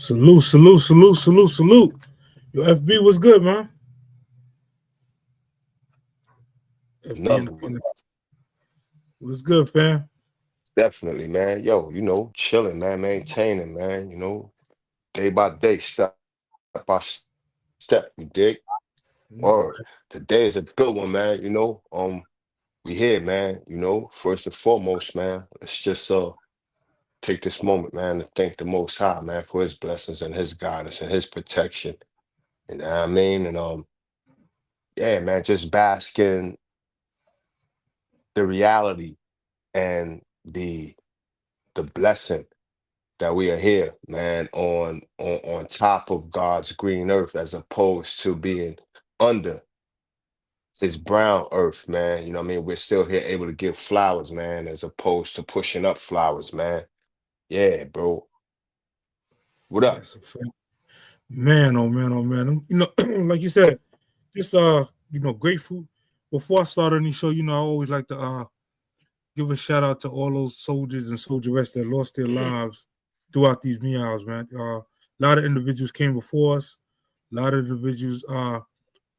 Salute, salute, salute, salute, salute. Yo, FB was good, man. FB Number one. was good, fam. Definitely, man. Yo, chilling, man, maintaining, man, day by day, step by step, you dig? Or today is a good one, man, we here, man, first and foremost, man. Let's just take this moment, man, to thank the Most High, man, for his blessings and his guidance and his protection. You know what I mean? And yeah, man, just bask in the reality and the blessing that we are here, man, on top of God's green earth, as opposed to being under his brown earth, man. You know what I mean? We're still here able to give flowers, man, as opposed to pushing up flowers, man. Yeah, bro. What up? That's a fact. Man, oh man, oh man. Like you said, just grateful. Before I start any show, I always like to give a shout out to all those soldiers and soldierettes that lost their lives throughout these meows, man. A lot of individuals came before us. A lot of individuals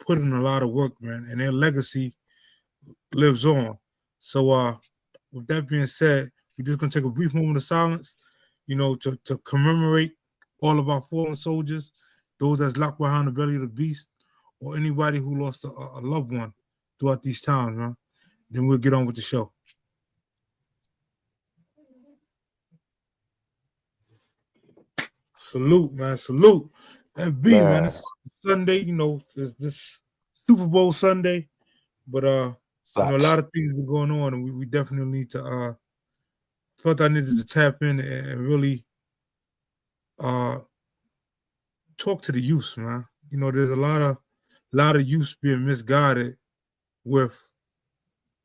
put in a lot of work, man, and their legacy lives on. So with that being said, we're just gonna take a brief moment of silence, to commemorate all of our fallen soldiers, those that's locked behind the belly of the beast, or anybody who lost a loved one throughout these times, man. Then we'll get on with the show. Salute, man. Salute. FB, man. Man, It's Sunday, this Super Bowl Sunday. But a lot facts. of things been going on, and we definitely need to felt I needed to tap in and really uh talk to the youth, man. There's a lot of youth being misguided with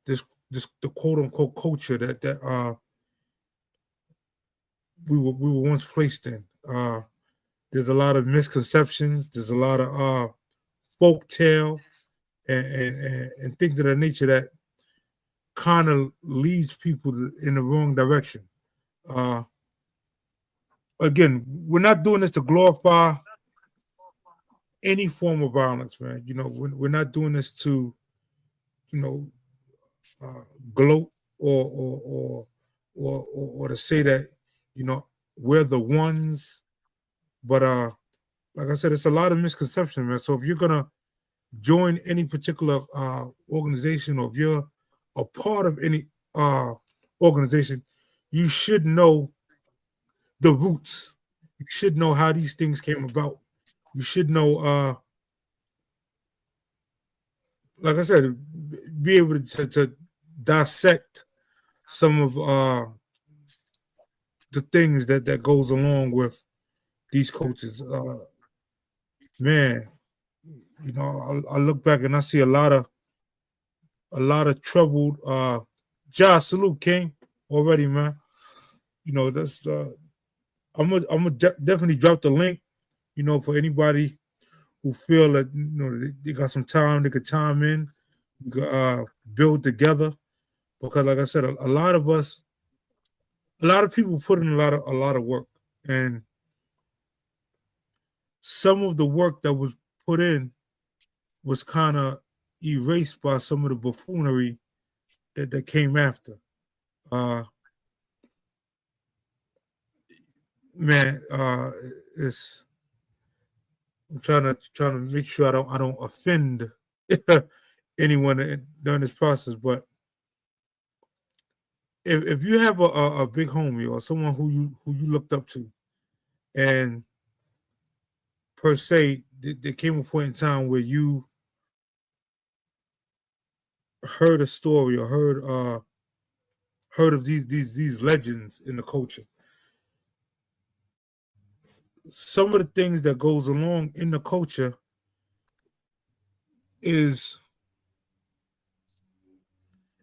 this the quote unquote culture that we were once placed in. There's a lot of misconceptions. There's a lot of folk tale and things of that nature that kind of leads people in the wrong direction. Uh, Again, we're not doing this to glorify any form of violence, man. We're not doing this to, you know, uh, gloat or to say that, you know, we're the ones. But like I said, it's a lot of misconception, man. So if you're gonna join any particular organization, or if you're a part of any organization, you should know the roots. You should know how these things came about. You should know, like I said, be able to dissect some of the things that goes along with these coaches. Man, I look back and I see a lot of troubled. Salute King already, man. That's I'm gonna definitely drop the link. For anybody who feel that they got some time, they could time in, we could build together. Because, like I said, a lot of us, a lot of people put in a lot of work, and some of the work that was put in was kind of erased by some of the buffoonery that came after. Uh, man, it's I'm trying to make sure I don't offend anyone during this process. But if you have a big homie or someone who you looked up to, and per se, there came a point in time where you heard a story or heard of these legends in the culture. Some of the things that goes along in the culture is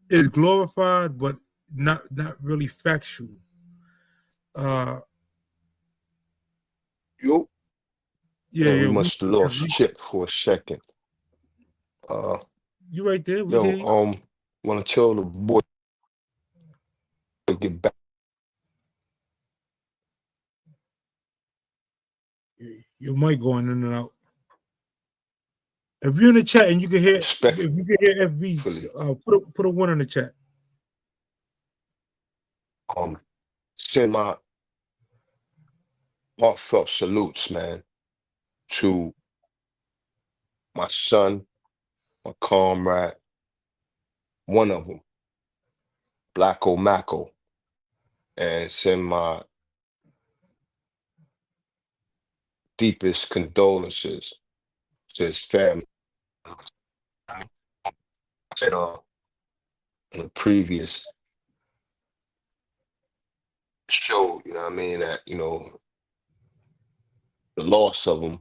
is glorified, but not really factual. Uh, Yo, yeah, man, we yeah, must have lost Chip for a second. Uh, you right there. We can yo, hear you. want to tell the boy to get back Your mic going in and out. If you're in the chat and you can hear, if you can hear FB, put a one in the chat. Send my heartfelt salutes, man, to my son, my comrade, one of them, Blacko Macko, and send my deepest condolences to his family. I said in a previous show, you know what I mean, that, the loss of him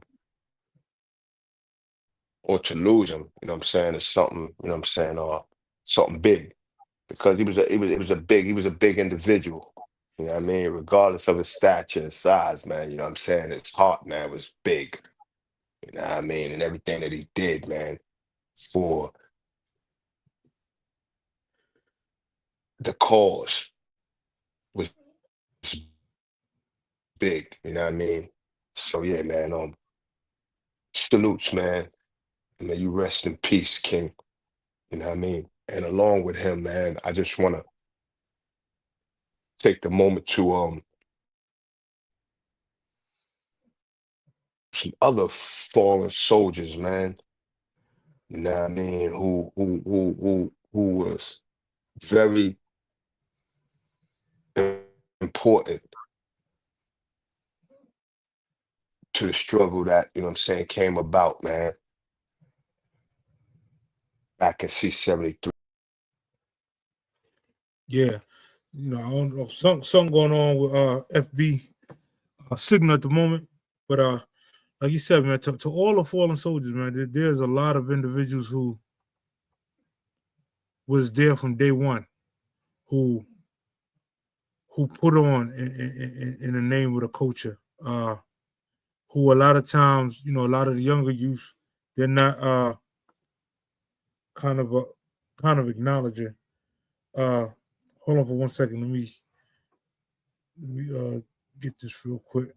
or to lose him, you know what I'm saying, is something, you know what I'm saying, something big. Because he was a big individual. You know what I mean? Regardless of his stature and size, man, you know what I'm saying? His heart, man, was big. You know what I mean? And everything that he did, man, for the cause was big. You know what I mean? So yeah, man, salutes, man. And may you rest in peace, King. You know what I mean? And along with him, man, I just wanna take the moment to some other fallen soldiers, man. You know what I mean? Who was very important to the struggle that, you know what I'm saying, came about, man, back in C-73. Yeah, I don't know, something going on with FB signal at the moment, but like you said, man, to all the fallen soldiers, man, there's a lot of individuals who was there from day one, who put on in the name of the culture, who a lot of times, a lot of the younger youth, they're not kind of acknowledging. Hold on for 1 second. Let me get this real quick.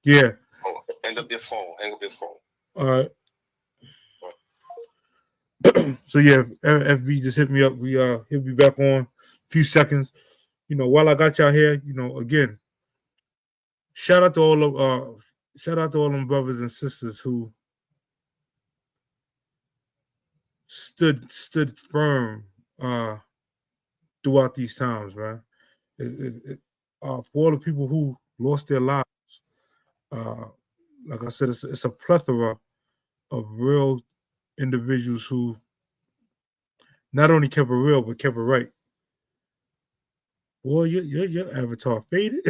Yeah. Oh, hang up your phone. All right. So yeah, FB just hit me up. He'll be back on a few seconds. While I got y'all here, again, shout out to all them brothers and sisters who stood firm throughout these times, man. For all the people who lost their lives, like I said, it's a plethora of real individuals who not only kept it real but kept it right. Boy, your avatar faded.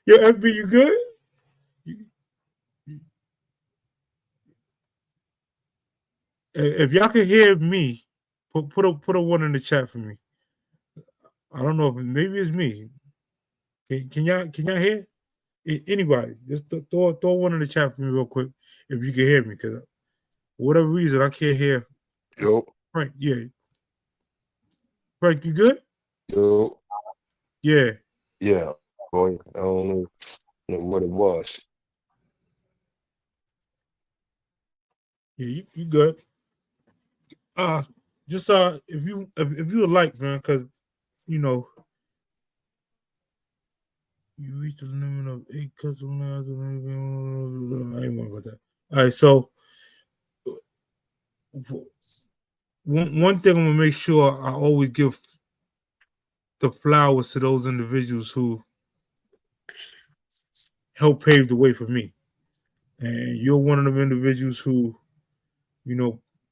Your FB, you good? If y'all can hear me, put a one in the chat for me. I don't know if maybe it's me. Can y'all hear? Anybody, just throw one in the chat for me real quick if you can hear me, because for whatever reason I can't hear. Yo. Frank, yeah. Frank, you good? Yo. Yeah. Yeah. Boy, I don't know what it was. Yeah, you good. Just if you would like, man, because you reach the limit of 8 customers. I ain't worried about that. All right, so one thing I'm gonna make sure I always give the flowers to those individuals who helped pave the way for me. And you're one of them individuals who,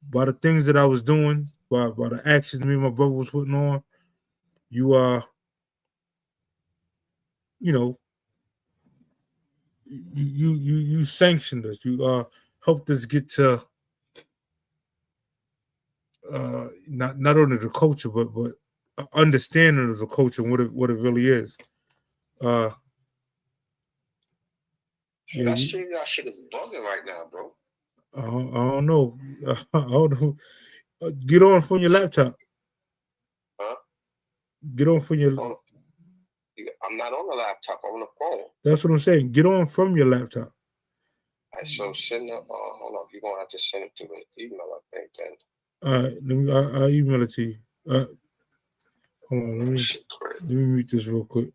by the things that I was doing, by the actions me and my brother was putting on, you are, you know, you sanctioned us. You helped us get to not only the culture, but understanding of the culture and what it really is. Uh, yeah, That shit is bugging right now, bro. I don't know. I don't know. Get on from your laptop. Huh? Get on from your. On, I'm not on the laptop. I'm on the phone. That's what I'm saying. Get on from your laptop. Right, so send the hold on. You're gonna have to send it to the email, I think. Then. I'll email it to you. Hold on. Shit, crazy. Let me mute this real quick.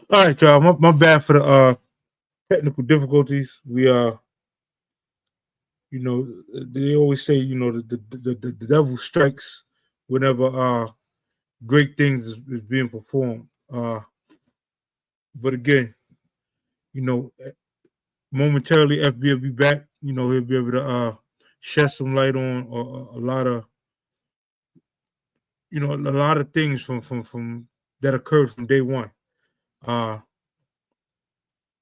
All right, y'all. My bad for the technical difficulties. We you know, they always say, the devil strikes whenever great things is being performed. But again, you know, momentarily FB will be back. You know, he'll be able to shed some light on a lot of things from that occurred from day one. Uh,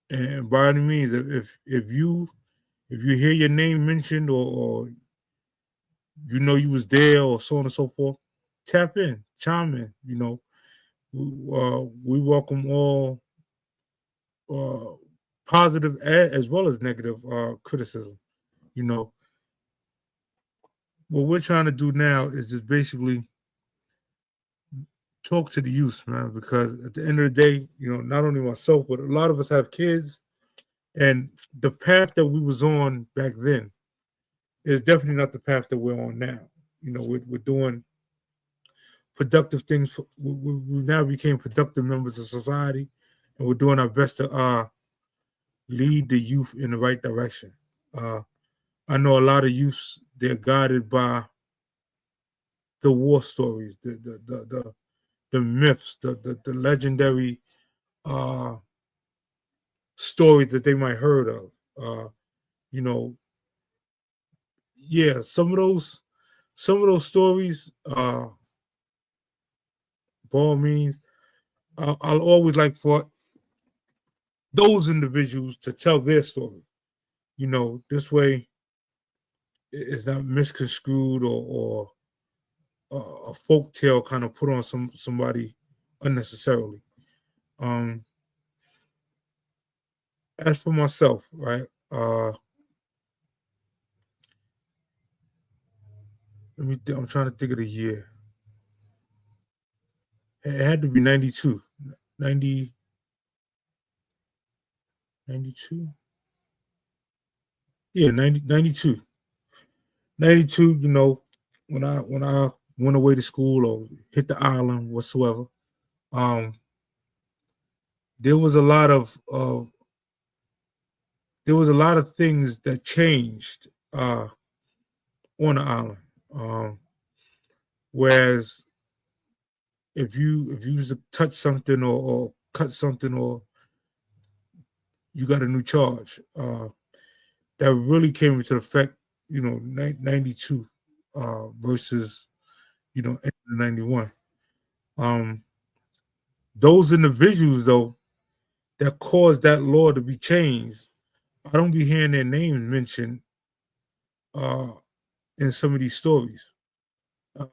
and by any means, if you hear your name mentioned or you know you was there or so on and so forth, tap in, chime in. You know, we welcome all uh, positive as well as negative criticism. You know, what we're trying to do now is just basically talk to the youth, man, because at the end of the day, you know, not only myself, but a lot of us have kids, and the path that we was on back then is definitely not the path that we're on now. You know, we're doing productive things. We now became productive members of society, and we're doing our best to lead the youth in the right direction. Uh, I know a lot of youths, they're guided by the war stories, the myths, the legendary uh, stories that they might heard of. You know, yeah, some of those stories, by all means, I'll always like for those individuals to tell their story. You know, this way it's not misconstrued or a folk tale kind of put on somebody unnecessarily. Um, as for myself, right? I'm trying to think of the year. It had to be 92. 90, 92? Yeah, 92. 92, you know, when I went away to school or hit the island whatsoever, um, there was a lot of things that changed on the island. Um, whereas if you was to touch something or cut something or you got a new charge, that really came into effect, you know, 92 versus, you know, 91. Um, those individuals though that caused that law to be changed, I don't be hearing their names mentioned uh, in some of these stories. Uh,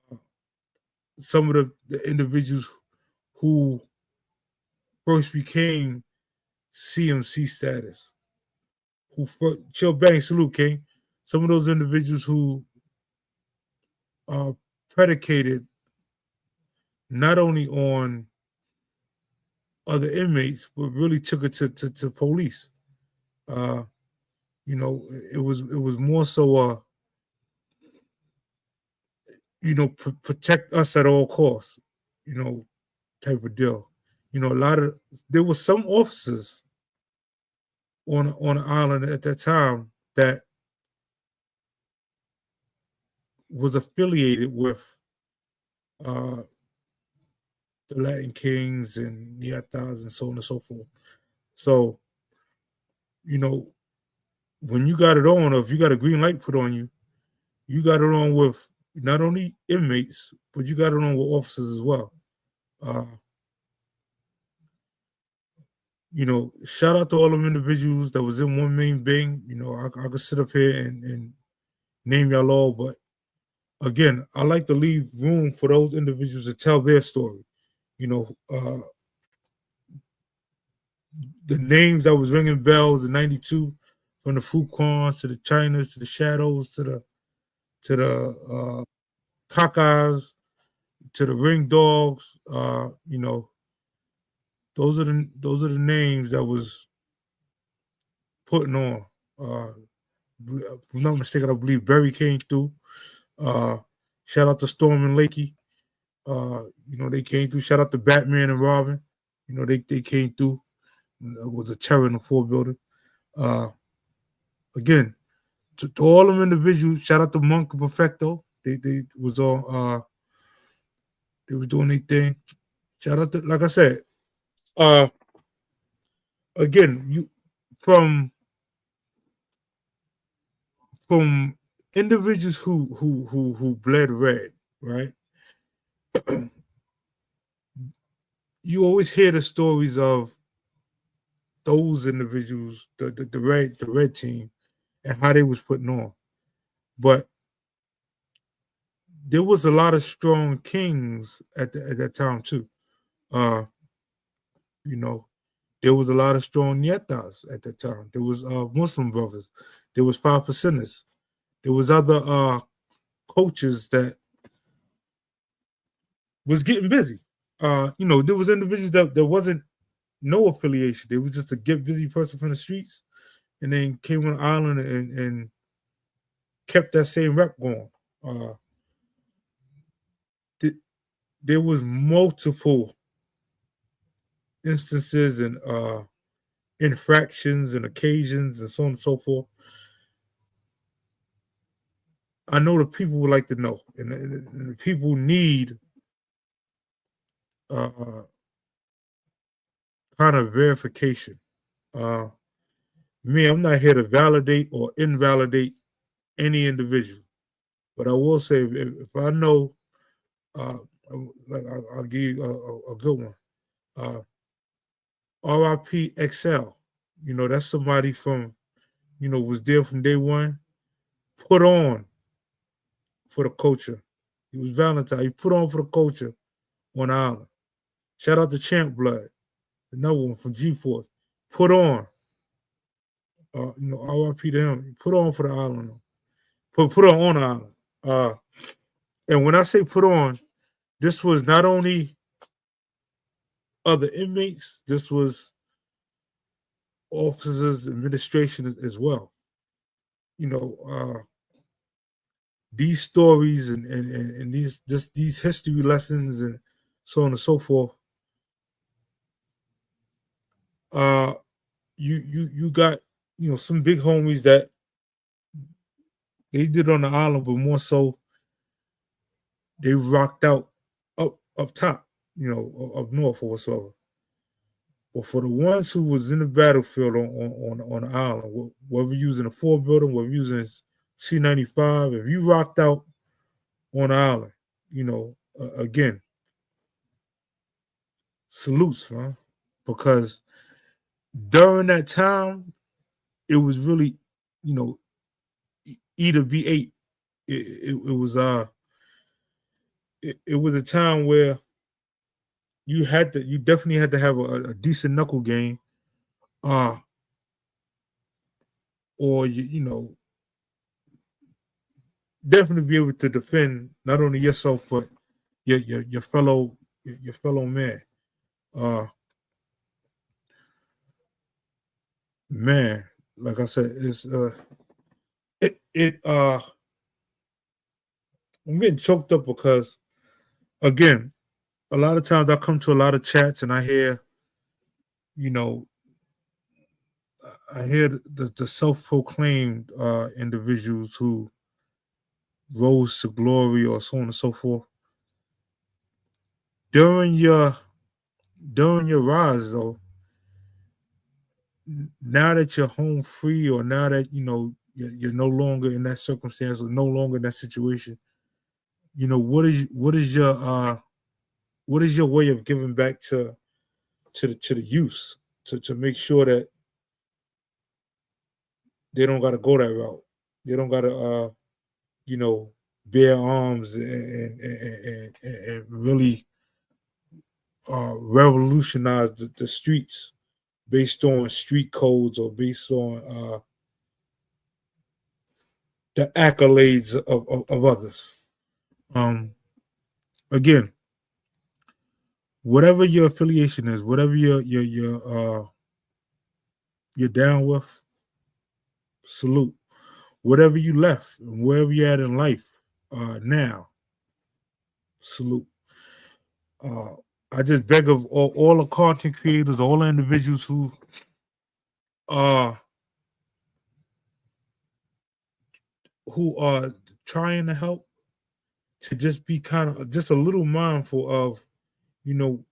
some of the individuals who first became CMC status, who first, chill bang salute King. Some of those individuals who predicated not only on other inmates, but really took it to police. Uh, it was more so protect us at all costs, you know, type of deal. A lot of there was some officers on the island at that time that was affiliated with uh, the Latin Kings and Niatas and so on and so forth. So, you know, when you got it on, or if you got a green light put on you, you got it on with not only inmates, but you got it on with officers as well. Uh, shout out to all them individuals that was in one main bang. I could sit up here and name y'all all, but again, I like to leave room for those individuals to tell their story. You know, uh, the names that was ringing bells in '92, from the Fucons to the Chinas to the Shadows to the Kakas to the Ring Dogs. Those are the names that was putting on. If I'm not mistaken, I believe Berry came through. Uh, Shout out to Storm and Lakey. They came through. Shout out to Batman and Robin. They came through. It was a terror in the four building. Uh, Again, to all them individuals, shout out to Monk and Perfecto. They was on. They was doing their thing. Shout out to, like I said. Uh, Again, you from from individuals who bled red, right? You always hear the stories of those individuals, the red team, and how they was putting on. But there was a lot of strong kings at that time too. Uh, you know, there was a lot of strong nietas at that time. There was Muslim brothers. There was 5%ers. There was other coaches that was getting busy. There was individuals that there wasn't no affiliation. They was just a get busy person from the streets, and then came on the island and kept that same rep going. Uh, there was multiple instances and infractions and occasions and so on and so forth. I know the people would like to know, and the people need uh, kind of verification. Uh, Me, I'm not here to validate or invalidate any individual, but I will say if I know, uh, like I'll give you a good one. RIP XL. That's somebody from was there from day one. Put on for the culture. He was Valentine. He put on for the culture on the island. Shout out to Champ Blood, another one from G Force. Put on. RIP to him. He put on for the island. Put on the island. And when I say put on, this was not only other inmates, this was officers, administration as well. You know, these stories and these history lessons and so on and so forth. Uh, you got some big homies that they did on the island, but more so they rocked out up top, up north or whatsoever. But for the ones who was in the battlefield on the island, whether using a four building, whether using C-95, if you rocked out on the island, again, salutes, man, because during that time, it was really, either be eight. It was a time where you definitely had to have a decent knuckle game, uh, or definitely be able to defend not only yourself but your fellow man. Uh, Man. like I said, it I'm getting choked up because again, a lot of times I come to a lot of chats and I hear, you know, I hear the self-proclaimed individuals who rose to glory or so on and so forth. During your during your rise though, now that you're home free or now that you're no longer in that circumstance or no longer in that situation, what is your way of giving back to the youth to make sure that they don't got to go that route. They don't got to you know bear arms and really revolutionize the streets based on street codes or based on the accolades of others. Um, Again, whatever your affiliation is, whatever you're down with, salute. Whatever you left, wherever you're at in life, now, salute. Uh, I just beg of all the content creators, all the individuals uh who are trying to help to just be kind of just a little mindful of you know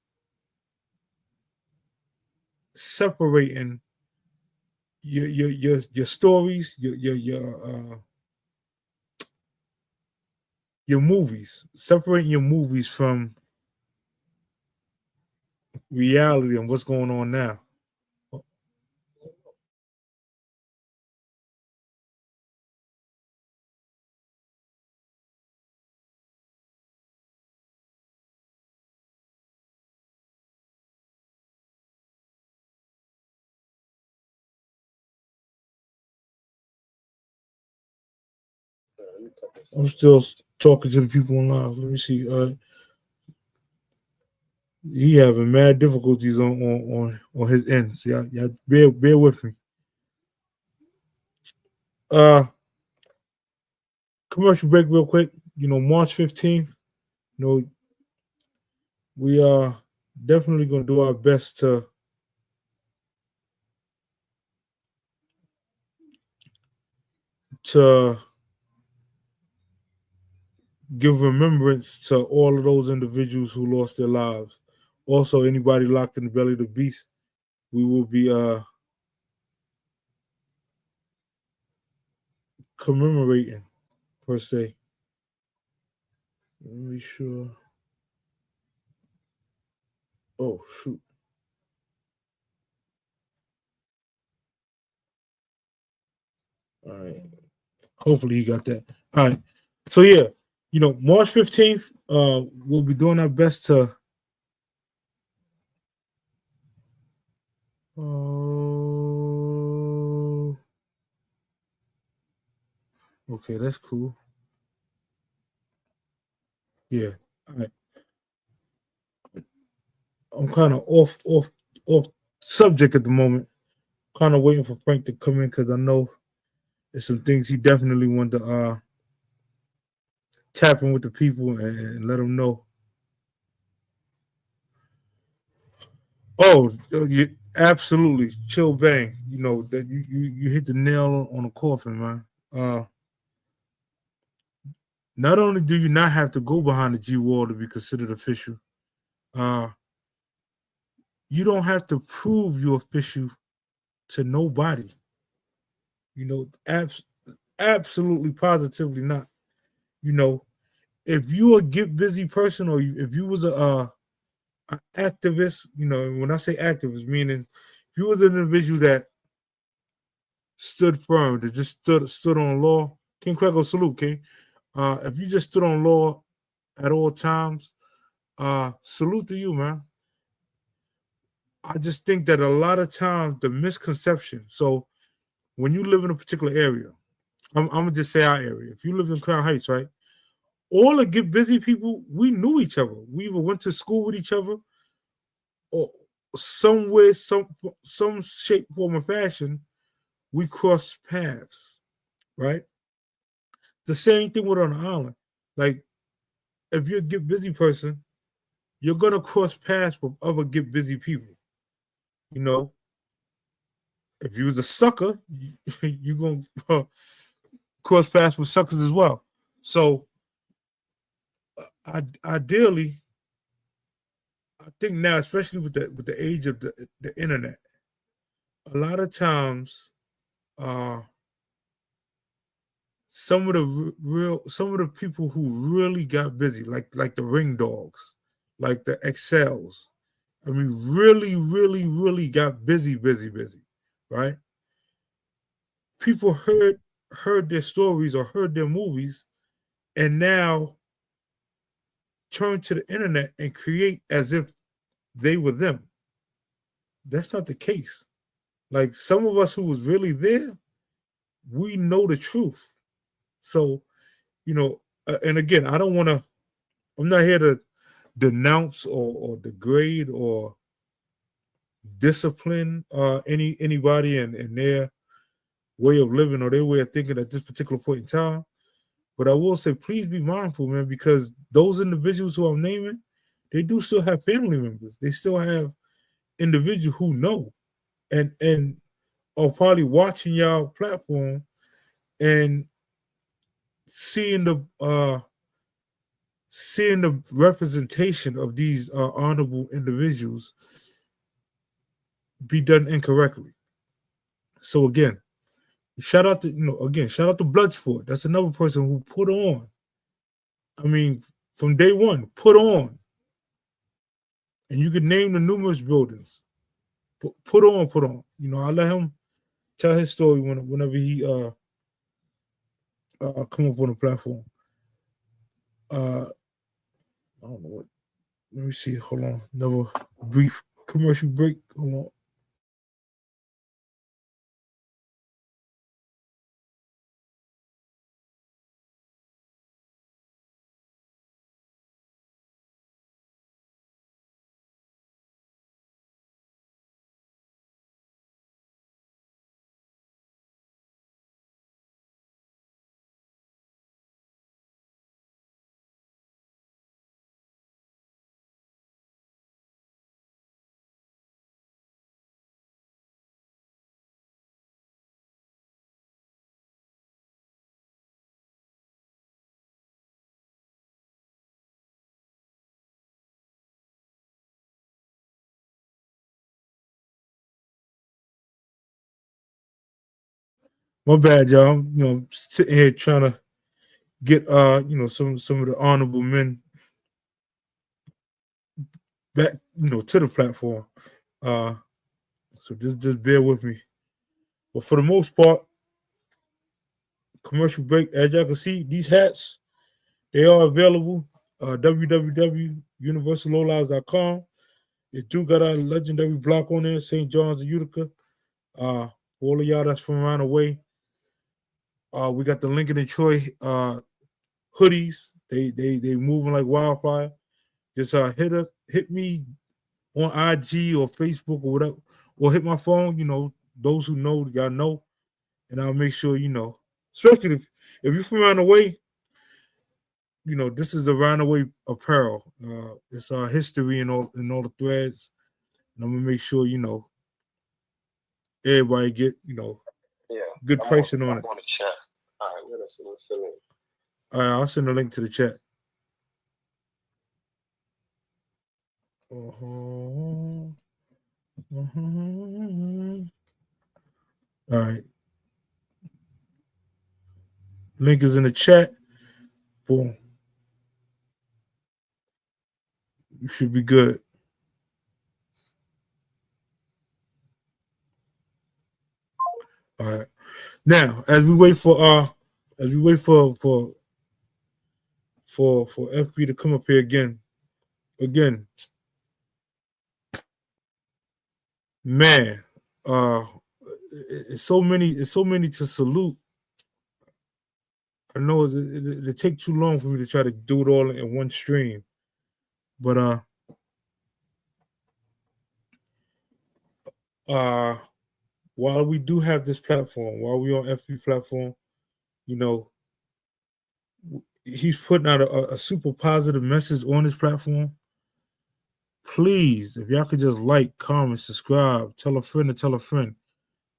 separating your stories, your movies, separating your movies from reality and what's going on now. I'm still talking to the people online. Let me see. He having mad difficulties on his ends. Yeah, bear with me. Uh, Commercial break real quick. March 15th. You know, we are definitely gonna do our best to give remembrance to all of those individuals who lost their lives. Also, anybody locked in the belly of the beast, we will be commemorating per se. Let me be sure. Oh shoot! All right. Hopefully he got that. All right. So yeah, March 15th, we'll be doing our best to okay, that's cool. Yeah. All right. I'm kind of off subject at the moment. Kind of waiting for Frank to come in because I know there's some things he definitely wanted to tap in with the people and let them know. Oh, absolutely, chill bang. That you hit the nail on the coffin, man. Not only do you not have to go behind the G wall to be considered official, uh, you don't have to prove you're official to nobody. You know, abs- Absolutely, positively not. You know, if you a get busy person or if you was a activist, when I say activist, meaning if you was an individual that stood firm, that just stood on law. King Crego, salute, King. If you just stood on law at all times, salute to you, man. I just think that a lot of times the misconception. So when you live in a particular area, I'm gonna just say our area. If you live in Crown Heights, right? All the get busy people, we knew each other. We either went to school with each other, or somewhere, some shape, form, or fashion, we cross paths, right? The same thing with on the island. Like if you're a get busy person, you're gonna cross paths with other get busy people. You know, if you was a sucker, you're gonna cross paths with suckers as well. So, ideally, I think now, especially with the age of the internet, a lot of times, uh, some of the people who really got busy, like the ring dogs, like the excels. I mean, really, really, really got busy, busy, busy, right? People heard their stories or heard their movies, and now turn to the internet and create as if they were them. That's not the case. Like some of us who was really there, we know the truth. So, and again, I don't want to. I'm not here to denounce or degrade or discipline anybody and their way of living or their way of thinking at this particular point in time. But I will say, please be mindful, man, because those individuals who I'm naming, they do still have family members. They still have individuals who know and are probably watching y'all platform and seeing the representation of these honorable individuals be done incorrectly. So again, shout out to Bloodsport. That's another person who put on. I mean, from day one, put on, and you could name the numerous buildings. Put on, put on. I let him tell his story whenever he come up on the platform. I don't know what. Let me see. Hold on. Another brief commercial break. Hold on. My bad, y'all. Sitting here trying to get some of the honorable men back, to the platform. Uh so just bear with me. But for the most part, commercial break, as y'all can see, these hats, they are available. www.universallowlives.com. It do got our legendary block on there, St. John's and Utica. For all of y'all that's from around the way, we got the Lincoln and Troy hoodies. They moving like wildfire. Just hit me on IG or Facebook or whatever, or hit my phone. Those who know, y'all know, and I'll make sure Especially if you're from around the way, this is around the way apparel. It's our history and all the threads, and I'm gonna make sure everybody get Yeah, good pricing on it. on the chat. All right, let's fill in. All right, I'll send a link to the chat. Uh-huh. Uh-huh. All right. Link is in the chat. Boom. You should be good. All right. Now, as we wait for FB to come up here again, man, it's so many to salute. I know it take too long for me to try to do it all in one stream, but while we do have this platform, while we on FB platform, you know, he's putting out a super positive message on his platform. Please, if y'all could just like, comment, subscribe, tell a friend to tell a friend.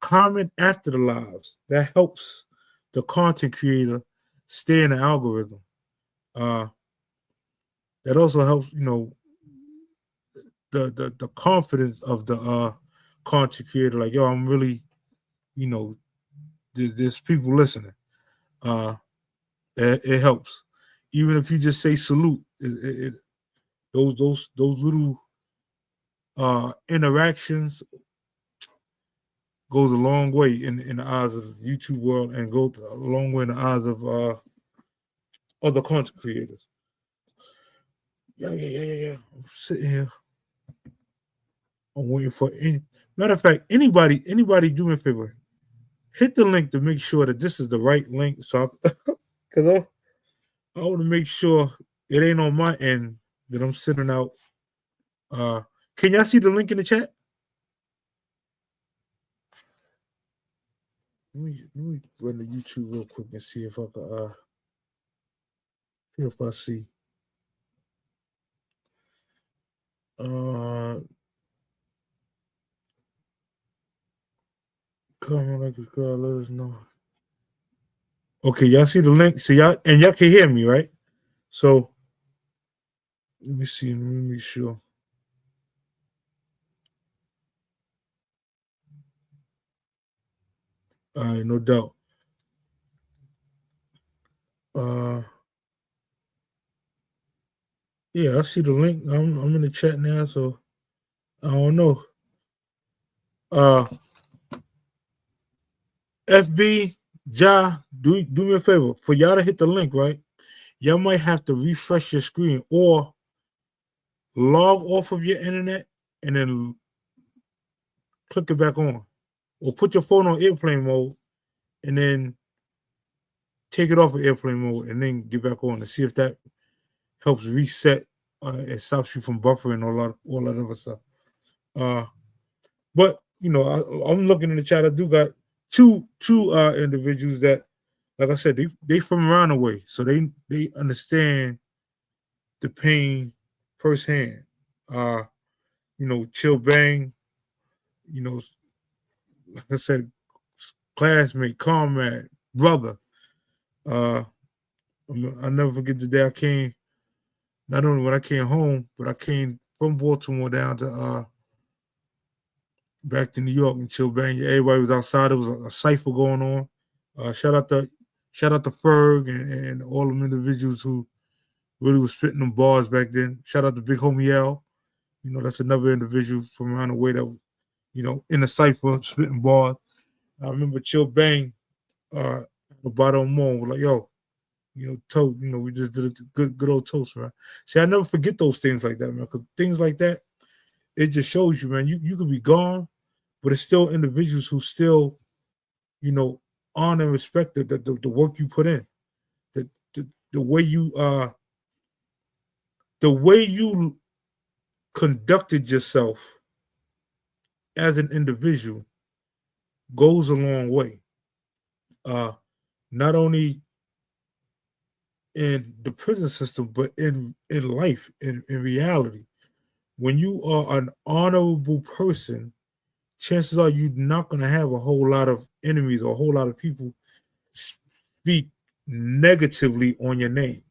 Comment after the lives. That helps the content creator stay in the algorithm. Uh, that also helps, the confidence of the content creator. Like, yo, I'm really, you know, there's people listening. Uh, it helps. Even if you just say salute, those little interactions goes a long way in the eyes of the YouTube world and goes a long way in the eyes of other content creators. Yeah. I'm sitting here. I'm waiting for any. Matter of fact, anybody do me a favor. Hit the link to make sure that this is the right link. So, because I want to make sure it ain't on my end that I'm sending out. Can y'all see the link in the chat? Let me run to YouTube real quick and see if I can if I see. Comment like a girl, let us know. Okay, y'all see the link? So y'all can hear me, right? So let me see. Let me make sure. All right, no doubt. Yeah, I see the link. I'm in the chat now, so I don't know. FB, Ja, do me a favor. For y'all to hit the link, right? Y'all might have to refresh your screen or log off of your internet and then click it back on. Or put your phone on airplane mode and then take it off of airplane mode and then get back on to see if that helps reset. It stops you from buffering all that other stuff. But I'm looking in the chat. I do got two individuals that, like I said, they from around the way, so they understand the pain firsthand. Chill Bang, like I said, classmate, comrade, brother. I never forget the day I came. Not only when I came home, but I came from Baltimore down to back to New York and Chill Bang. Everybody was outside. There was a cipher going on. Shout out to Ferg and all them individuals who really was spitting them bars back then. Shout out to Big Homie L. That's another individual from around the way that, in the cipher spitting bars. I remember Chill Bang about on more was like, yo, toast, we just did a good old toast, man. See, I never forget those things like that, man, because things like that, it just shows you, man, you could be gone, but it's still individuals who still, honor and respect the work you put in. The way you conducted yourself as an individual goes a long way. Not only in the prison system, but in life, in reality. When you are an honorable person, chances are you're not going to have a whole lot of enemies or a whole lot of people speak negatively on your name.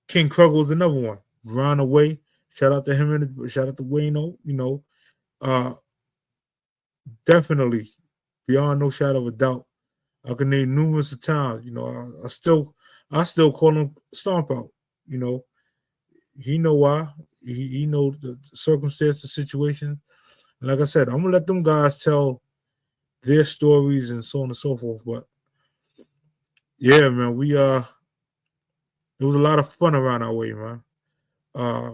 King Kruggle is another one. Ran away. Shout out to him and shout out to Wayno. Definitely, beyond no shadow of a doubt, I can name numerous of times. I still call him Stomp Out. He know why. He know the circumstance, the situation. And like I said, I'm gonna let them guys tell their stories and so on and so forth. But yeah, man, there was a lot of fun around our way, man.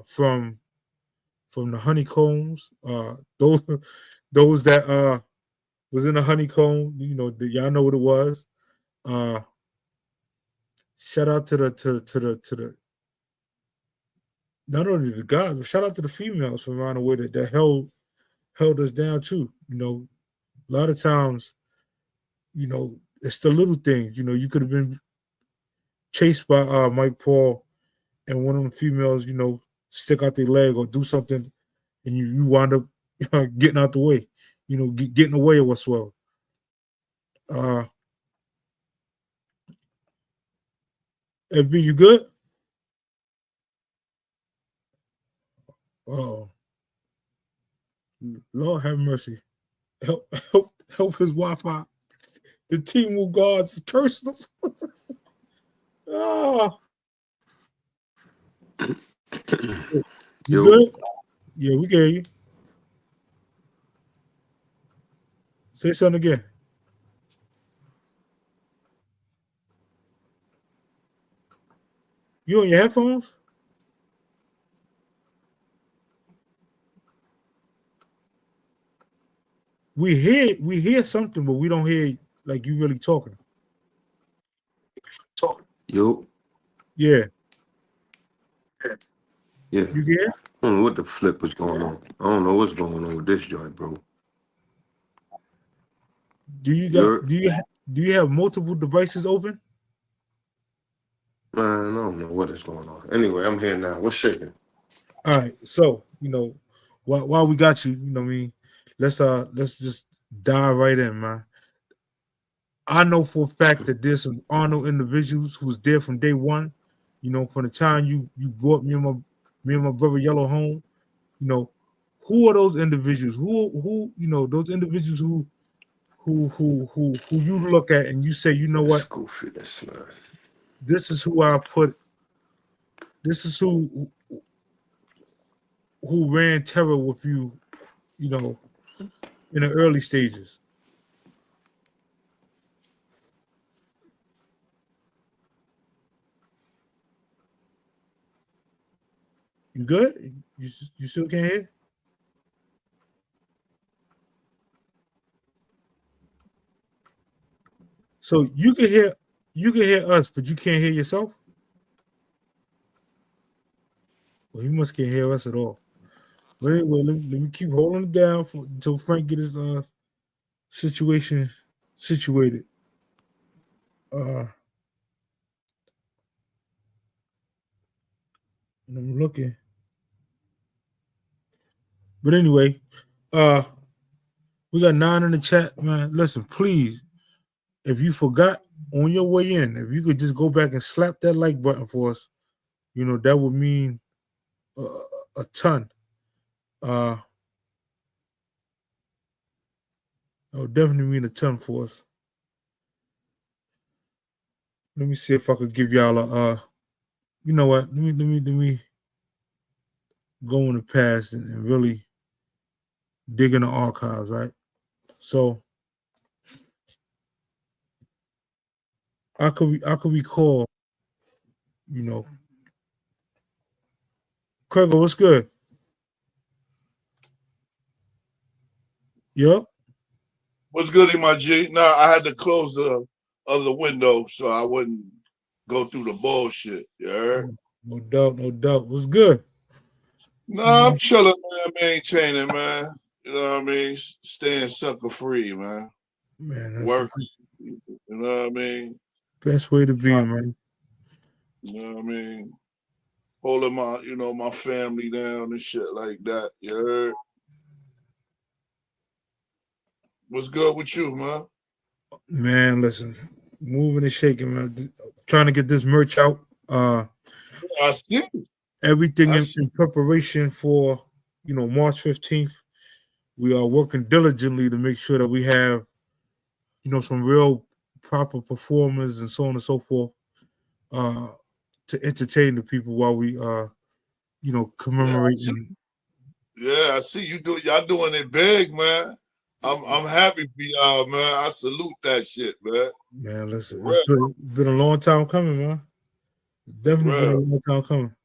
From the honeycombs, those that was in the honeycomb, y'all know what it was. Shout out to the not only the guys, but shout out to the females from around the way that held held us down too. A lot of times, it's the little things. You could have been chased by Mike Paul and one of the females, stick out their leg or do something, and you wind up getting out the way, getting away or whatsoever. Uh, FB, you good? Oh, Lord have mercy. Help his Wi-Fi. The team will guards cursed him. Ah, you Yo, good? Yeah, we can hear you. Say something again. You on your headphones? We hear something, but we don't hear like you really talking. yo, Yeah, yeah. you can hear? I don't know what the flip was going on. I don't know what's going on with this joint, bro. Do you got You're, do you have multiple devices open? man, I don't know what is going on. Anyway, I'm here now. What's shaking? All right, so while we got you, what I mean, let's just dive right in, man. I know for a fact that there's some Arnold individuals who's there from day one. From the time you brought me and my brother Yellow home. You know, who are those individuals? Who those individuals who you look at and you say, you know This what, goofiness, man. this is who I put. This is who ran terror with you. You know, in the early stages. You good? You still can't hear? So you can hear us, but you can't hear yourself. Well, you must can't hear us at all. But anyway, let me keep holding it down until Frank get his situation situated. Uh, and I'm looking. But anyway, uh, we got 9 in the chat, man. Listen, please, if you forgot on your way in, if you could just go back and slap that like button for us, that would mean a, a ton. Uh, that would definitely mean a ton for us. Let me see if I could give y'all a. You know what? Let me go in the past and really dig in the archives, right? So I could recall, you know, Craig, what's good? Yep. What's good, my G? No, I had to close the other window so I wouldn't go through the bullshit. You heard? No doubt, no doubt. What's good? No, I'm chilling, man, maintaining, man. You know what I mean? Staying sucker free, man. Man, that's the Work. You know what I mean? best way to be, man. You know what I mean? Holding my family down and shit like that. You heard? What's good with you, man? Man, listen, moving and shaking, man. Trying to get this merch out. I see. Everything I in, see. in preparation for March 15th. We are working diligently to make sure that we have some real proper performers and so on and so forth uh, to entertain the people while we Yeah, I commemorate. see. Yeah, I see y'all doing it big, man. I'm happy for y'all, man. I salute that shit, man. Man, For listen, it's real, been a long time coming, man. for Definitely been a real. long time coming.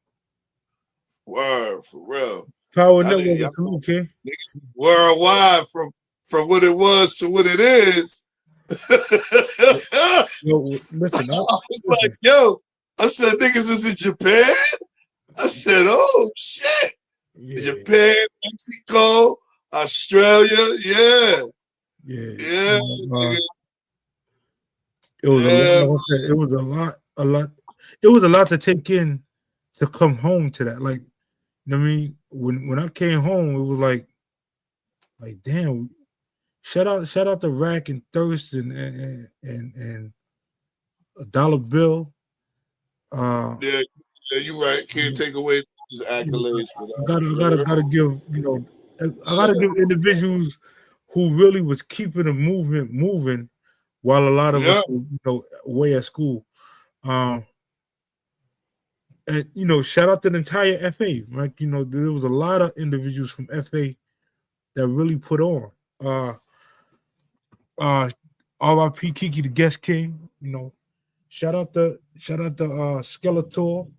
Word, for real. Power Y'all, Network y'all is salute, okay? niggas worldwide from what it was to what it is. I Yo, listen, was listen. like, yo, I said, niggas is in Japan? I said, oh shit. Yeah, Japan, Mexico, Australia, yeah. Yeah, Yeah, nigga. it was a lot. Yeah, Like I said, it was a lot. It was a lot to take in to come home to that. Like, you know what I mean? When I came home, it was like damn. Shout out to Rack and Thirst and a dollar bill. yeah, yeah, you right. Can't take away his You know, accolades for I that. gotta give, I gotta give individuals who really was keeping the movement moving while a lot of Yeah, us were, away at school. Um, and shout out to the entire FA. Like, there was a lot of individuals from FA that really put on. Uh RIP Kiki the Guest King, shout out to Skeletor,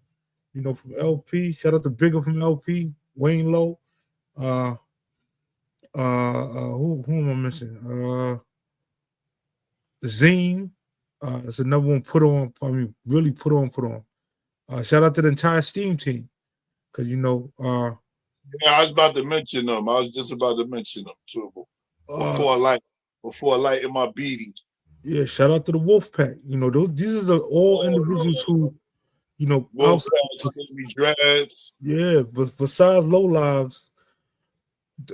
from LP. Shout out to Bigger from LP, Wayne Lowe. Uh who am I missing? Zine. It's another one put on. I mean, really put on. Shout out to the entire Steam team. Cause yeah. I was about to mention them. I was just about to mention them too. uh Before I light in my beating. yeah, shout out to the Wolf Pack. These are all individuals who, Wolf outside, Skinny Dreads. yeah, but besides low lives,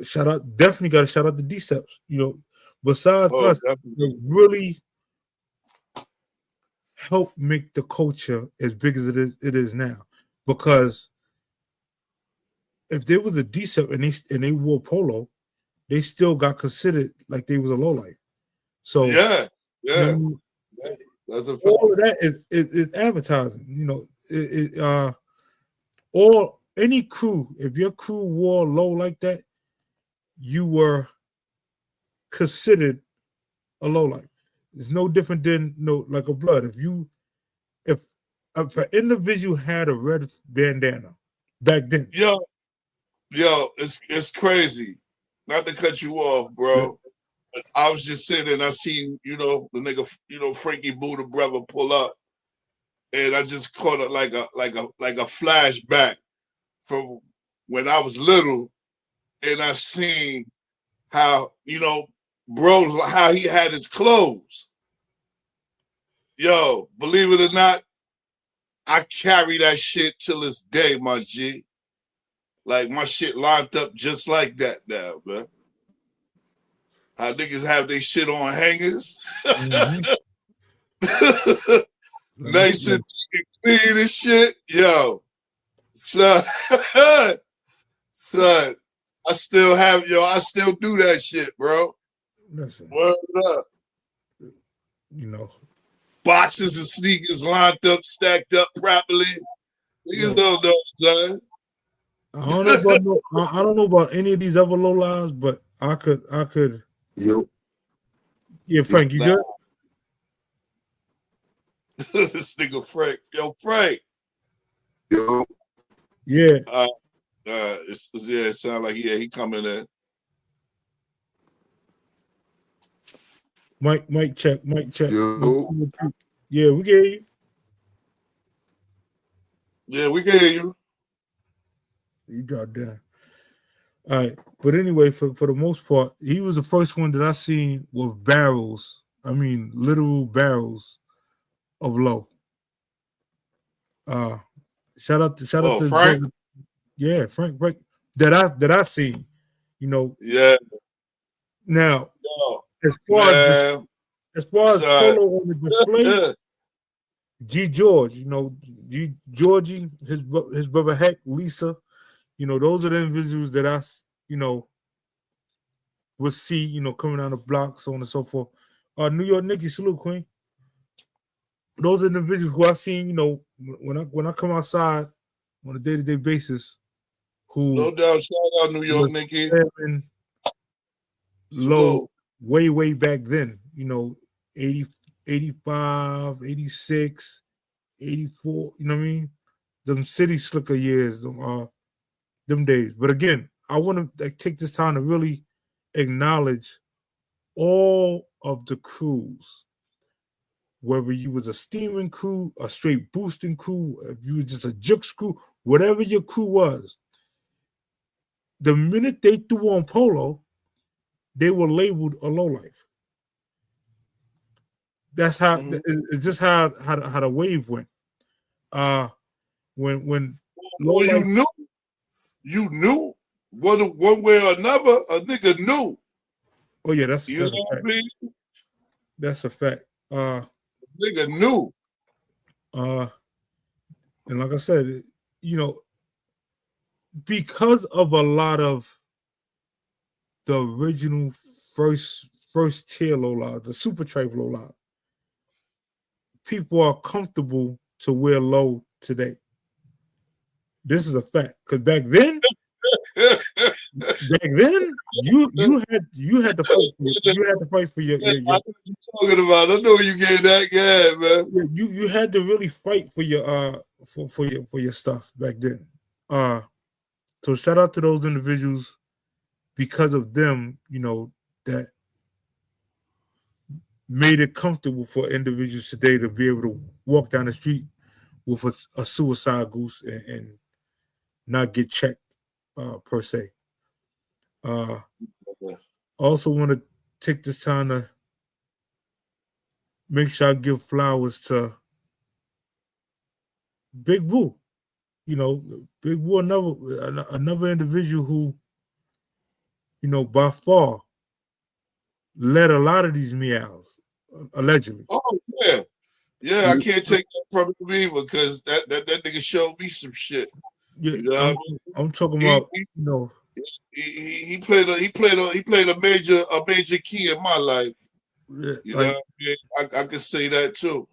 shout out, definitely got to shout out the Deceps. Besides Oh, us, they definitely. really help make the culture as big as it is now. Because if there was a Decep and they wore polo, they still got considered like they was a lowlife. So, Yeah, you know yeah. what I mean? That's a fact. All of that is advertising. Or any crew, if your crew wore low like that, you were considered a low life. It's no different than like a blood. If an individual had a red bandana back then, Yo, it's crazy. Not to cut you off, yeah, bro. But I was just sitting and I seen, the nigga, Frankie Buddha brother pull up, and I just caught it like a flashback from when I was little, and I seen how, bro, how he had his clothes. Yo, believe it or not, I carry that shit till this day, my G. Like my shit lined up just like that now, man. How niggas have their shit on hangers. mm-hmm. Nice and clean and shit. Yo, son, son, I still do that shit, bro. Listen, Word up. you know, Boxes and sneakers lined up, stacked up properly. Niggas yo, don't know, son. I don't know about any of these other low lives, but I could. Yo, Yeah, Frank, you Nah, good? this nigga Frank. Yo, Frank. yo, Yeah, It sound like he coming in. Mic check, mic check. yo. Yeah, we get you. Yeah, we can hear you. You dropped down. All right, but anyway, for the most part, he was the first one that I seen with barrels. I mean, literal barrels of low. Uh, shout out Oh, to his Frank. brother. Yeah, Frank that I seen. You know, Yeah. now Yo, as far as this, man. as far as Son. polo on the display, G George, G Georgie, his brother Heck, Lisa, those are the individuals that you know, would see, coming down the block, so on and so forth. New York Nikki, salute Queen. Those are the individuals who I seen, when I come outside on a day-to-day basis, No who doubt. Shout out New York, was Nikki. wearing low Salute. way back then, 80, 85, 86, 84, you know what I mean? Them city slicker years, them days. But again, I want to take this time to really acknowledge all of the crews, whether you was a steaming crew, a straight boosting crew, if you was just a jukes crew, whatever your crew was. The minute they threw on polo, they were labeled a lowlife. That's how it's just how the wave went. When low Well, life, you knew one way or another. A nigga knew. oh yeah, that's You know a what I fact. mean? That's a fact. Nigga knew. And like I said, you know, because of a lot of the original first tier low life, the super tribe low life, people are comfortable to wear low today. This is a fact. Because back then, you had to fight for your I know what you're talking about. I know you getting that guy, man. you had to really fight for your for your stuff back then. So shout out to those individuals. Because of them, you know, that made it comfortable for individuals today to be able to walk down the street with a suicide goose and not get checked per se. Also want to take this time to make sure I give flowers to Big Boo. You know, Big Boo, another individual who, you know, by far led a lot of these meows, allegedly. Oh yeah, yeah. I can't take that from him either because that nigga showed me some shit. Yeah, You know what I mean? I'm talking about, you know. He played a major key in my life. Yeah, You like, know what I mean? I could say that too.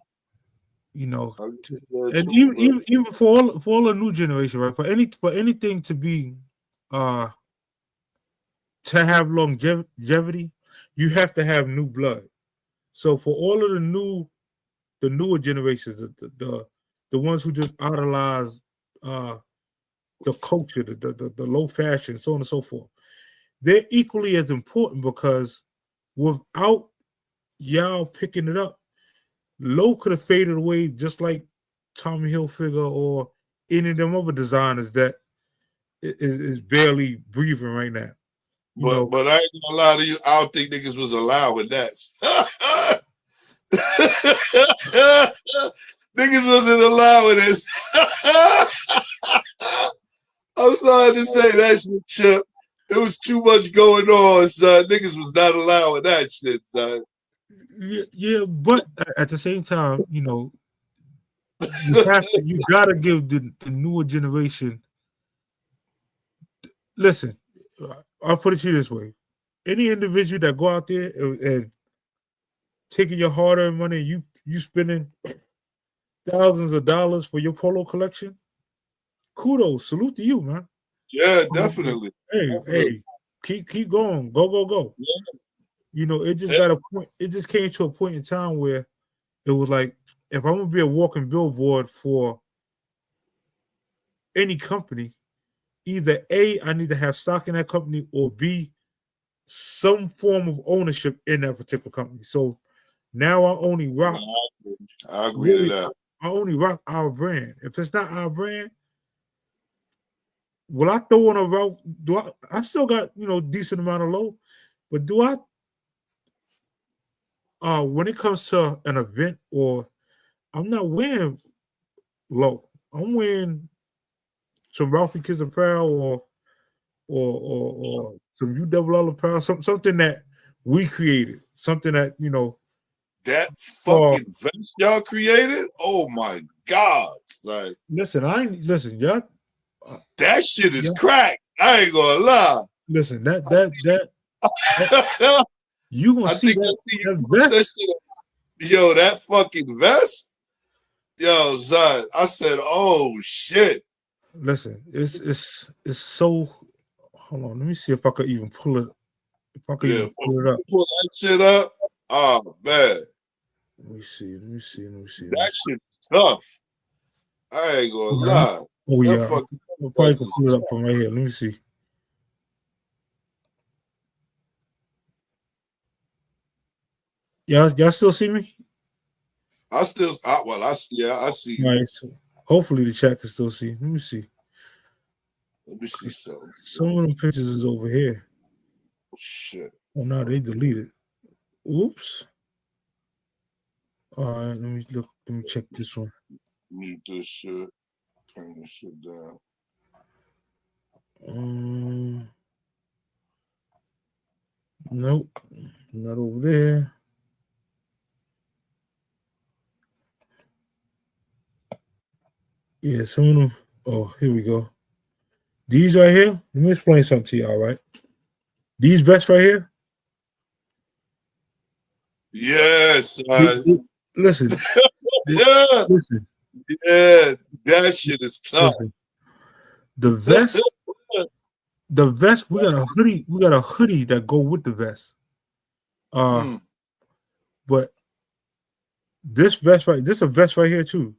You know, and even for all the new generation, right? For anything to be to have longevity, you have to have new blood. So for all of the newer generations, the ones who just idolize the culture, the low fashion, so on and so forth, they're equally as important because without y'all picking it up, low could have faded away just like Tommy Hilfiger or any of them other designers that is barely breathing right now. But I ain't gonna lie to you, I don't think niggas was allowing that. Niggas wasn't allowing this. I'm sorry to say that shit, Chip. There was too much going on, son. Niggas was not allowing that shit, son. Yeah, but at the same time, you know, you gotta give the newer generation. Listen, I'll put it to you this way: any individual that go out there and taking your hard-earned money, you spending thousands of dollars for your polo collection, kudos, salute to you, man. Yeah, definitely. Hey, keep going, go. Yeah. You know, it just got a point. It just came to a point in time where it was like, if I'm gonna be a walking billboard for any company, either A, I need to have stock in that company, or B, some form of ownership in that particular company. So now I only rock. I agree to that. I only rock our brand. If it's not our brand, will I throw on a route? I still got, you know, decent amount of low, but do I when it comes to an event, or I'm not wearing low. I'm wearing some Ralphie Kids apparel or some UWL apparel, something that we created, something that, you know, that fucking vest y'all created. Oh my god! Like, listen, y'all. That shit is crack. I ain't gonna lie. Listen, that you gonna see that vest. Yo, that fucking vest. Yo, Zod, I said, oh shit. Listen, it's so. Hold on, let me see if I could even pull it. If I could even pull it up. Pull that shit up. Oh man. Let me see. That shit's tough. I ain't gonna lie. Oh yeah, I probably can pull it up from right here. Let me see. Y'all still see me? I see you. Nice. Hopefully the chat can still see. Let me see. Let me see something. Some of the pictures is over here. Shit. Oh no, they deleted. Oops. All right, let me look. Let me check this one. Mute this shit. Turn this shit down. Nope, not over there. Yeah, some of them. Oh, here we go. These right here. Let me explain something to y'all. Right, these vests right here. Yes, Listen, yeah, listen, yeah. That shit is tough. listen. The vest. We got a hoodie. We got a hoodie that go with the vest. But this vest right. This is a vest right here too.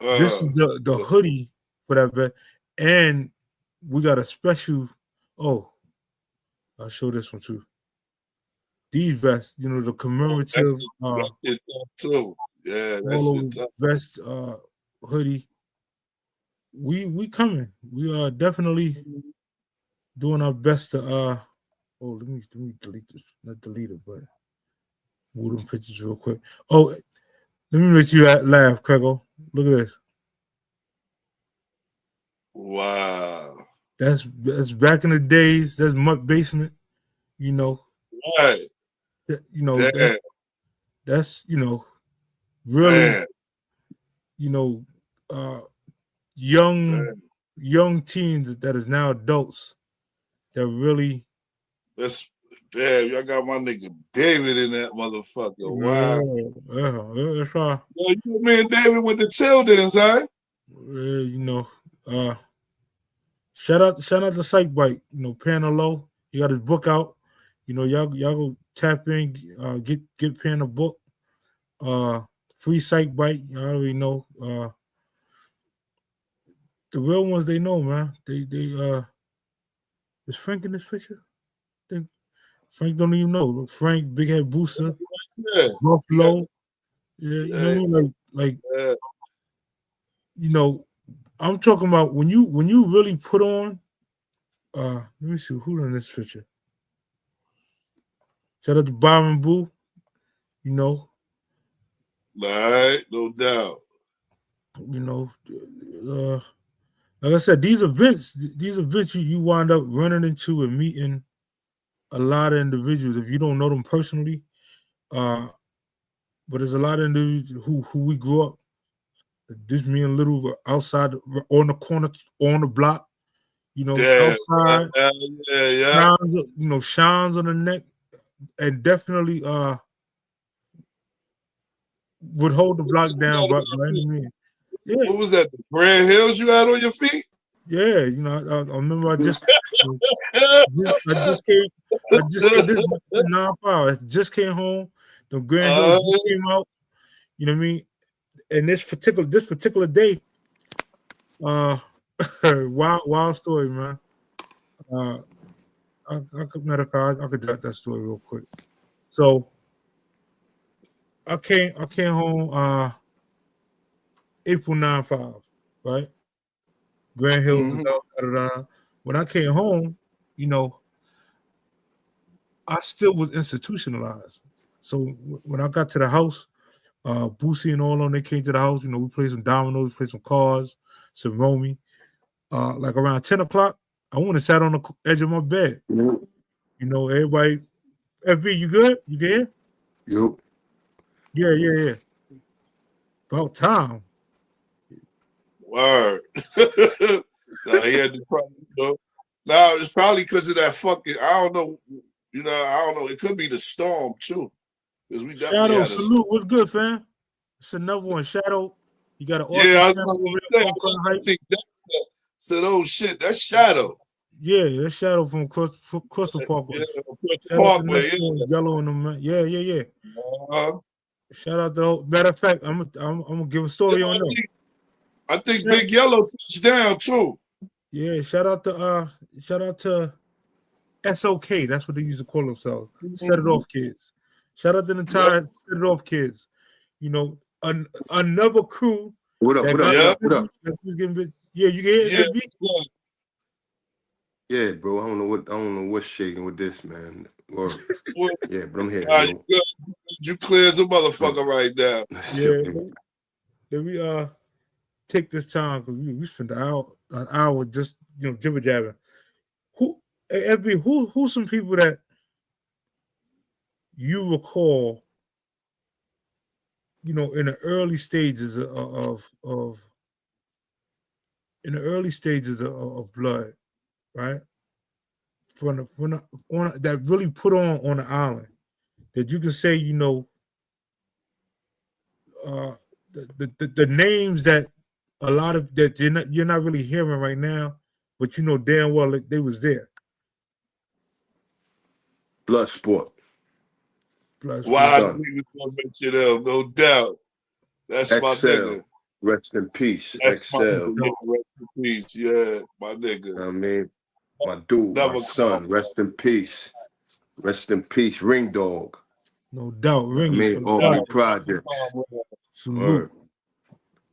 This is the hoodie for that vest, and we got a special. Oh, I'll show this one too. These vests, you know, the commemorative that shit tough too. Yeah, that all shit tough. vest hoodie. We coming. We are definitely doing our best to oh let me delete this. Not delete it, but move them pictures real quick. Oh, let me make you laugh, Crego. Look at this. Wow. That's back in the days. That's Mutt Basement. You know. Right. You know, that's you know, really, you know, young teens that is now adults that really. That's damn. Y'all got my nigga David in that motherfucker. Wow. Yeah, that's right. Yo, you me and David with the childrens, huh? You know, shout out to Psych Bite. You know, Panda Low. He got his book out. You know, y'all go tap in, get Panda book. Free Psych Bite. Y'all already know. The real ones they know, man. They is Frank in this picture? I think Frank don't even know. Frank, Big Head Booster, Buffalo. Yeah, you know what I mean? Like you know, I'm talking about when you really put on let me see who's in this picture. Shout out to Byron Boo, you know. All right, no doubt. You know, like I said, these events you wind up running into and meeting a lot of individuals if you don't know them personally. But there's a lot of individuals who we grew up. Just me and Little were outside on the corner on the block, you know, outside. Shines, you know, shines on the neck, and definitely would hold the block down by any means. Yeah. What was that? The Grand Hills you had on your feet? Yeah, you know, I remember I just came this 9-5. I just came home. The Grand Hills just came out. You know what I mean? And this particular day, wild story, man. Matter of fact, I could drop that story real quick. So I came home April 9-5, right? Grand Hills was out. When I came home, you know, I still was institutionalized. So when I got to the house, Boosie and all of them, they came to the house. You know, we played some dominoes, we played some cards, some Romy. Like around 10 o'clock, I went and sat on the edge of my bed. You know, everybody, FB, you good? You good? Yep. Yeah. About time. Word. Now he had to probably, you know. Now it's probably because of that fucking. I don't know. You know, I don't know. It could be the storm too. Because we definitely Shadow had a salute. What's good, fam? It's another one. Shadow. You got an awesome channel over there. So those shit. That's Shadow. Yeah, that's Shadow from Crystal Parkway. Parkway, Yellow in them. Yeah. Shout out to matter of fact, I'm gonna give a story on them. I think Big Yellow touched down too. Yeah, shout out to SOK. That's what they used to call themselves. Set it off kids. Shout out to the entire Set It Off kids. You know, another crew. What up? Yeah, you can hear it. Yeah, bro. I don't know what's shaking with this, man. Or Well, yeah, but I'm here, you good. You clear as a motherfucker right now. Yeah, let me take this time because we spent an hour just jibber jabbing. Who, FB, who's some people that you recall, in the early stages of in the early stages of blood, right? On that really put on the island that you can say, uh, the names that a lot of that you're not really hearing right now, but you know damn well they was there. Blood sport. Plus, Why I Son. knew you was gonna mention them, no doubt. That's my Excel. nigga. Rest in peace. That's my Excel. nigga. Rest in peace. Yeah, my nigga. I mean, my dude, my Never come. son. Rest in peace. Rest in peace. Ring Dog. no doubt, I Ringy mean, for the Albany project. Projects. Salute. Or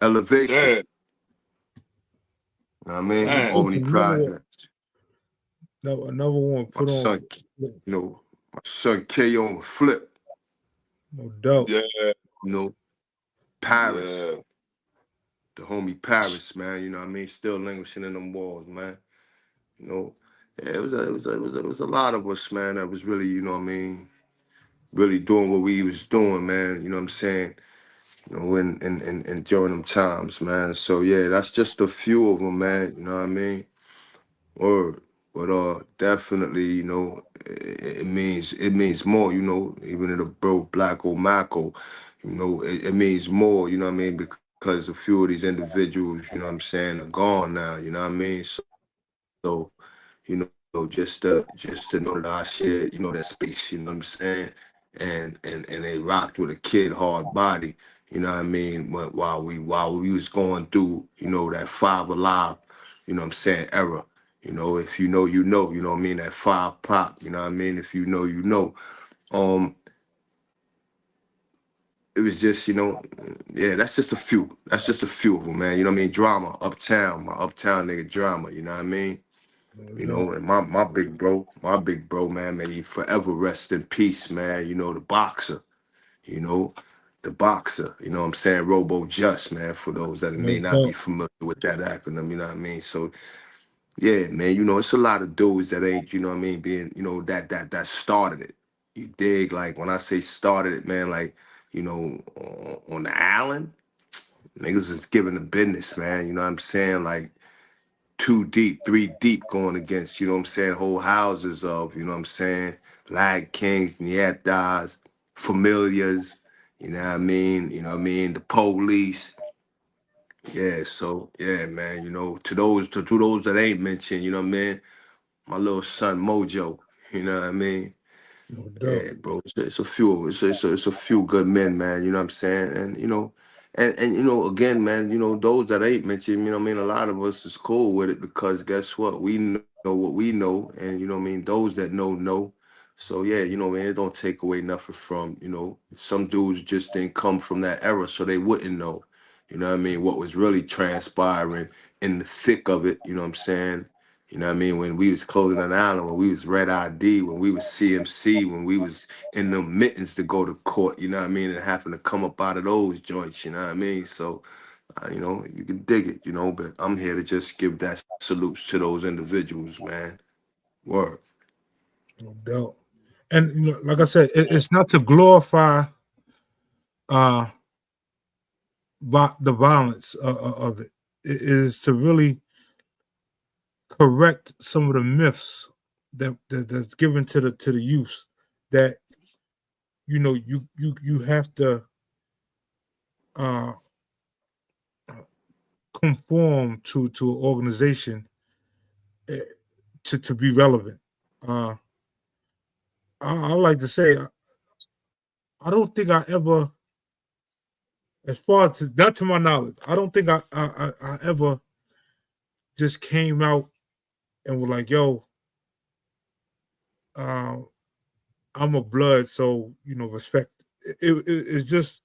Elevation. Damn, I mean, damn. It's Albany Projects. another one My put on. son, my son KO Flip. No doubt. Yeah, Paris. yeah. The homie Paris, man. You know what I mean? Still languishing in them walls, man. Yeah, it was a lot of us, man, that was really, you know what I mean, really doing what we was doing, man. You know what I'm saying? And during them times, man. So yeah, that's just a few of them, man. You know what I mean? But definitely, it means more, even in the bro black or Mako, it means more, you know what I mean, because a few of these individuals, you know what I'm saying, are gone now, you know what I mean? So just to know that I shared, that space, you know what I'm saying? And they rocked with a kid hard body, you know what I mean, while we was going through, that Five Alive, you know what I'm saying, era. If you know, you know what I mean, that five pop, you know what I mean? If you know, you know. It was just, yeah, that's just a few. That's just a few of them, man. You know what I mean? Drama, Uptown, my Uptown nigga Drama, you know what I mean? And my big bro, man, may he forever rest in peace, man. The boxer, you know, the boxer, you know what I'm saying? Robo Just, man, for those that No may not be doubt. familiar with that acronym, you know what I mean? So yeah, man, it's a lot of dudes that ain't, you know what I mean, being, that started it. You dig? Like when I say started it, man, like, on the island, niggas is giving the business, man. You know what I'm saying? Like 2 deep, 3 deep going against, you know what I'm saying, whole houses of, you know what I'm saying, Lag Kings, Nietas, Familiars, you know what I mean? You know what I mean? The police. Yeah, so yeah, man, to those that ain't mentioned, you know what I mean? My little son Mojo, you know what I mean? No doubt. Yeah, bro. It's a few of us. It's a few good men, man. You know what I'm saying? And again, man, those that ain't mentioned, you know what I mean, a lot of us is cool with it because guess what? We know what we know, and you know what I mean, those that know. So yeah, man, it don't take away nothing from, some dudes just didn't come from that era, so they wouldn't know, you know what I mean, what was really transpiring in the thick of it, you know what I'm saying? You know what I mean? When we was closing an island, when we was Red ID, when we was CMC, when we was in the mittens to go to court, you know what I mean? And having to come up out of those joints, you know what I mean? So, you can dig it, but I'm here to just give that salutes to those individuals, man. Word. No doubt. And like I said, it's not to glorify uh the violence of it. It is to really correct some of the myths that's given to the youth that you have to uh conform to an organization eh, to be relevant. Uh, I like to say I don't think I ever, as far as not to my knowledge, I don't think I ever just came out and was like, "Yo, uh, I'm a blood, so respect." It's just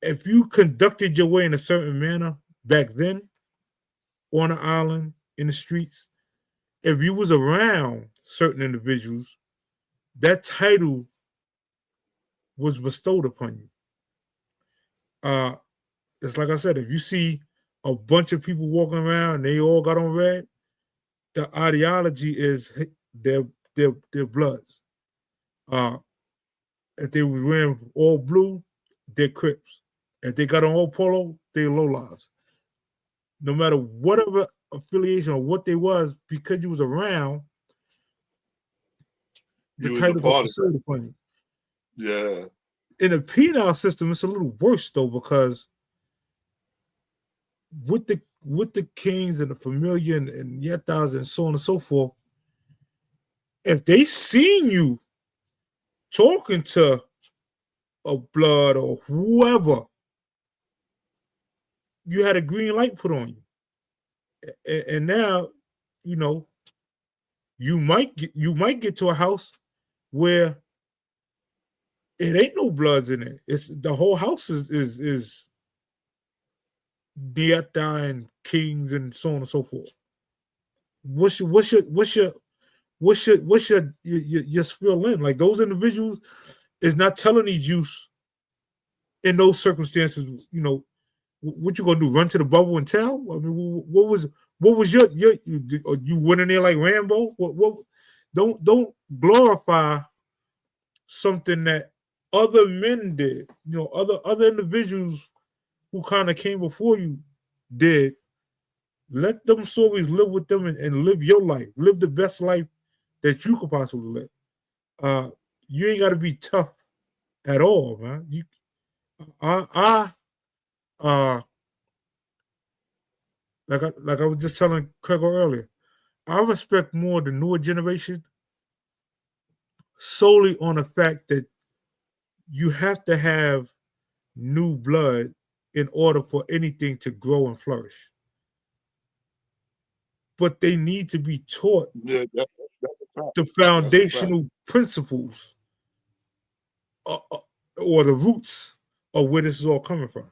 if you conducted your way in a certain manner back then on the island in the streets, if you was around certain individuals, that title was bestowed upon you. It's like I said, if you see a bunch of people walking around and they all got on red, the ideology is their bloods. If they were wearing all blue, they're Crips. If they got on all polo, they're low lives. No matter whatever affiliation or what they was, because you was around, the title was bestowed upon you. Yeah. In the penal system, it's a little worse though, because with the kings and the familiar and yetas and so on and so forth, if they seen you talking to a blood or whoever, you had a green light put on you. And now, you know, you might get to a house where it ain't no bloods in it. It's the whole house is Dieta and kings and so on and so forth. What's your spill in? Like those individuals is not telling these youths in those circumstances, you know, what you gonna do? Run to the bubble and tell? I mean, what was your you went in there like Rambo? What don't glorify something that other men did, you know, other individuals who kind of came before you did. Let them stories live with them and live your life. Live the best life that you could possibly live. You ain't got to be tough at all, man. I like I was just telling Craig earlier. I respect more the newer generation solely on the fact that you have to have new blood in order for anything to grow and flourish. But they need to be taught the foundational principles or the roots of where this is all coming from.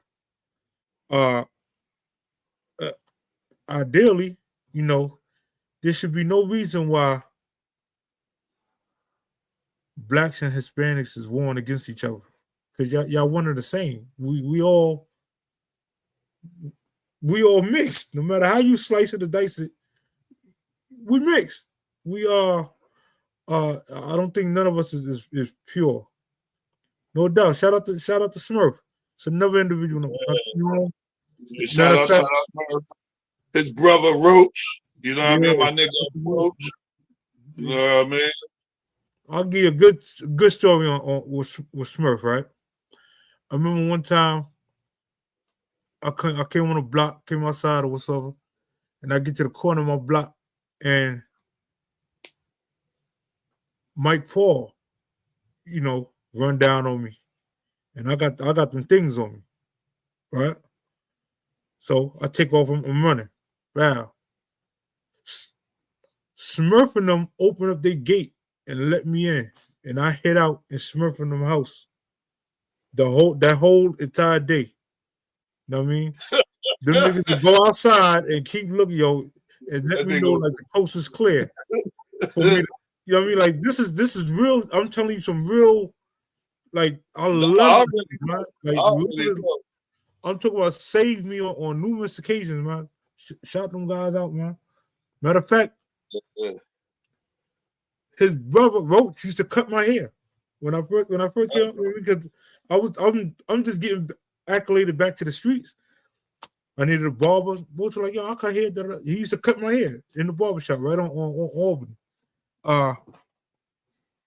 Ideally, you know, there should be no reason why blacks and Hispanics is warring against each other, because y'all one of the same. We all mixed. No matter how you slice it or dice it, we mixed. We are. I don't think none of us is pure. No doubt. Shout out to Smurf. It's another individual. You know, shout out to Smurf. His brother Roach. You know what I mean? My nigga Roach. You know what I mean? I'll give you a good story on with Smurf, right? I remember one time I came on a block, came outside or whatsoever, and I get to the corner of my block, and Mike Paul, you know, run down on me, and I got them things on me, right? So I take off. I'm running. Wow. Smurf and them open up their gate and let me in, and I head out in Smurf and them house. That whole entire day. You know what I mean? Them niggas to go outside and keep looking, yo, and let me know like the coast is clear for me. You know what I mean? Like this is real. I'm telling you some real, like I love it, man. Like I'm talking about save me on numerous occasions, man. Shout them guys out, man. Matter of fact, his brother Roach used to cut my hair when I first came up, because I'm just getting acclimated back to the streets. I needed a barber. Both were like, yo, I cut hair. He used to cut my hair in the barbershop right on Albany.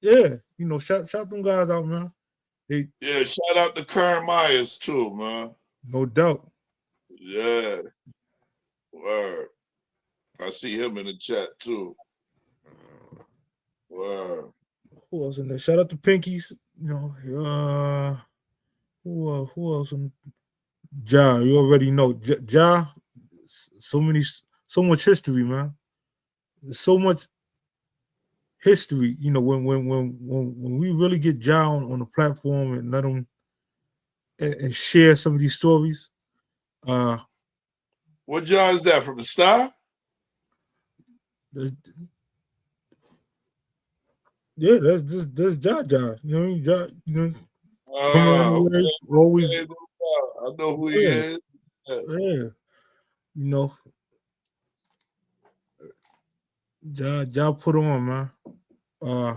Yeah, you know, shout them guys out, man. Shout out to Kern Myers too, man. No doubt. Yeah. Word. I see him in the chat too. Word. Who else in there? Shout out to Pinkies. You know, who else? Ja, you already know. Ja, so much history, man. So much history. You know, when we really get Ja on the platform and let him and share some of these stories. What Ja is that, from the Star? Yeah, that's Jaja. You know, come around the Okay. way, always. I know who he Yeah, is. Yeah. yeah. You know, Ja put on, man. Uh,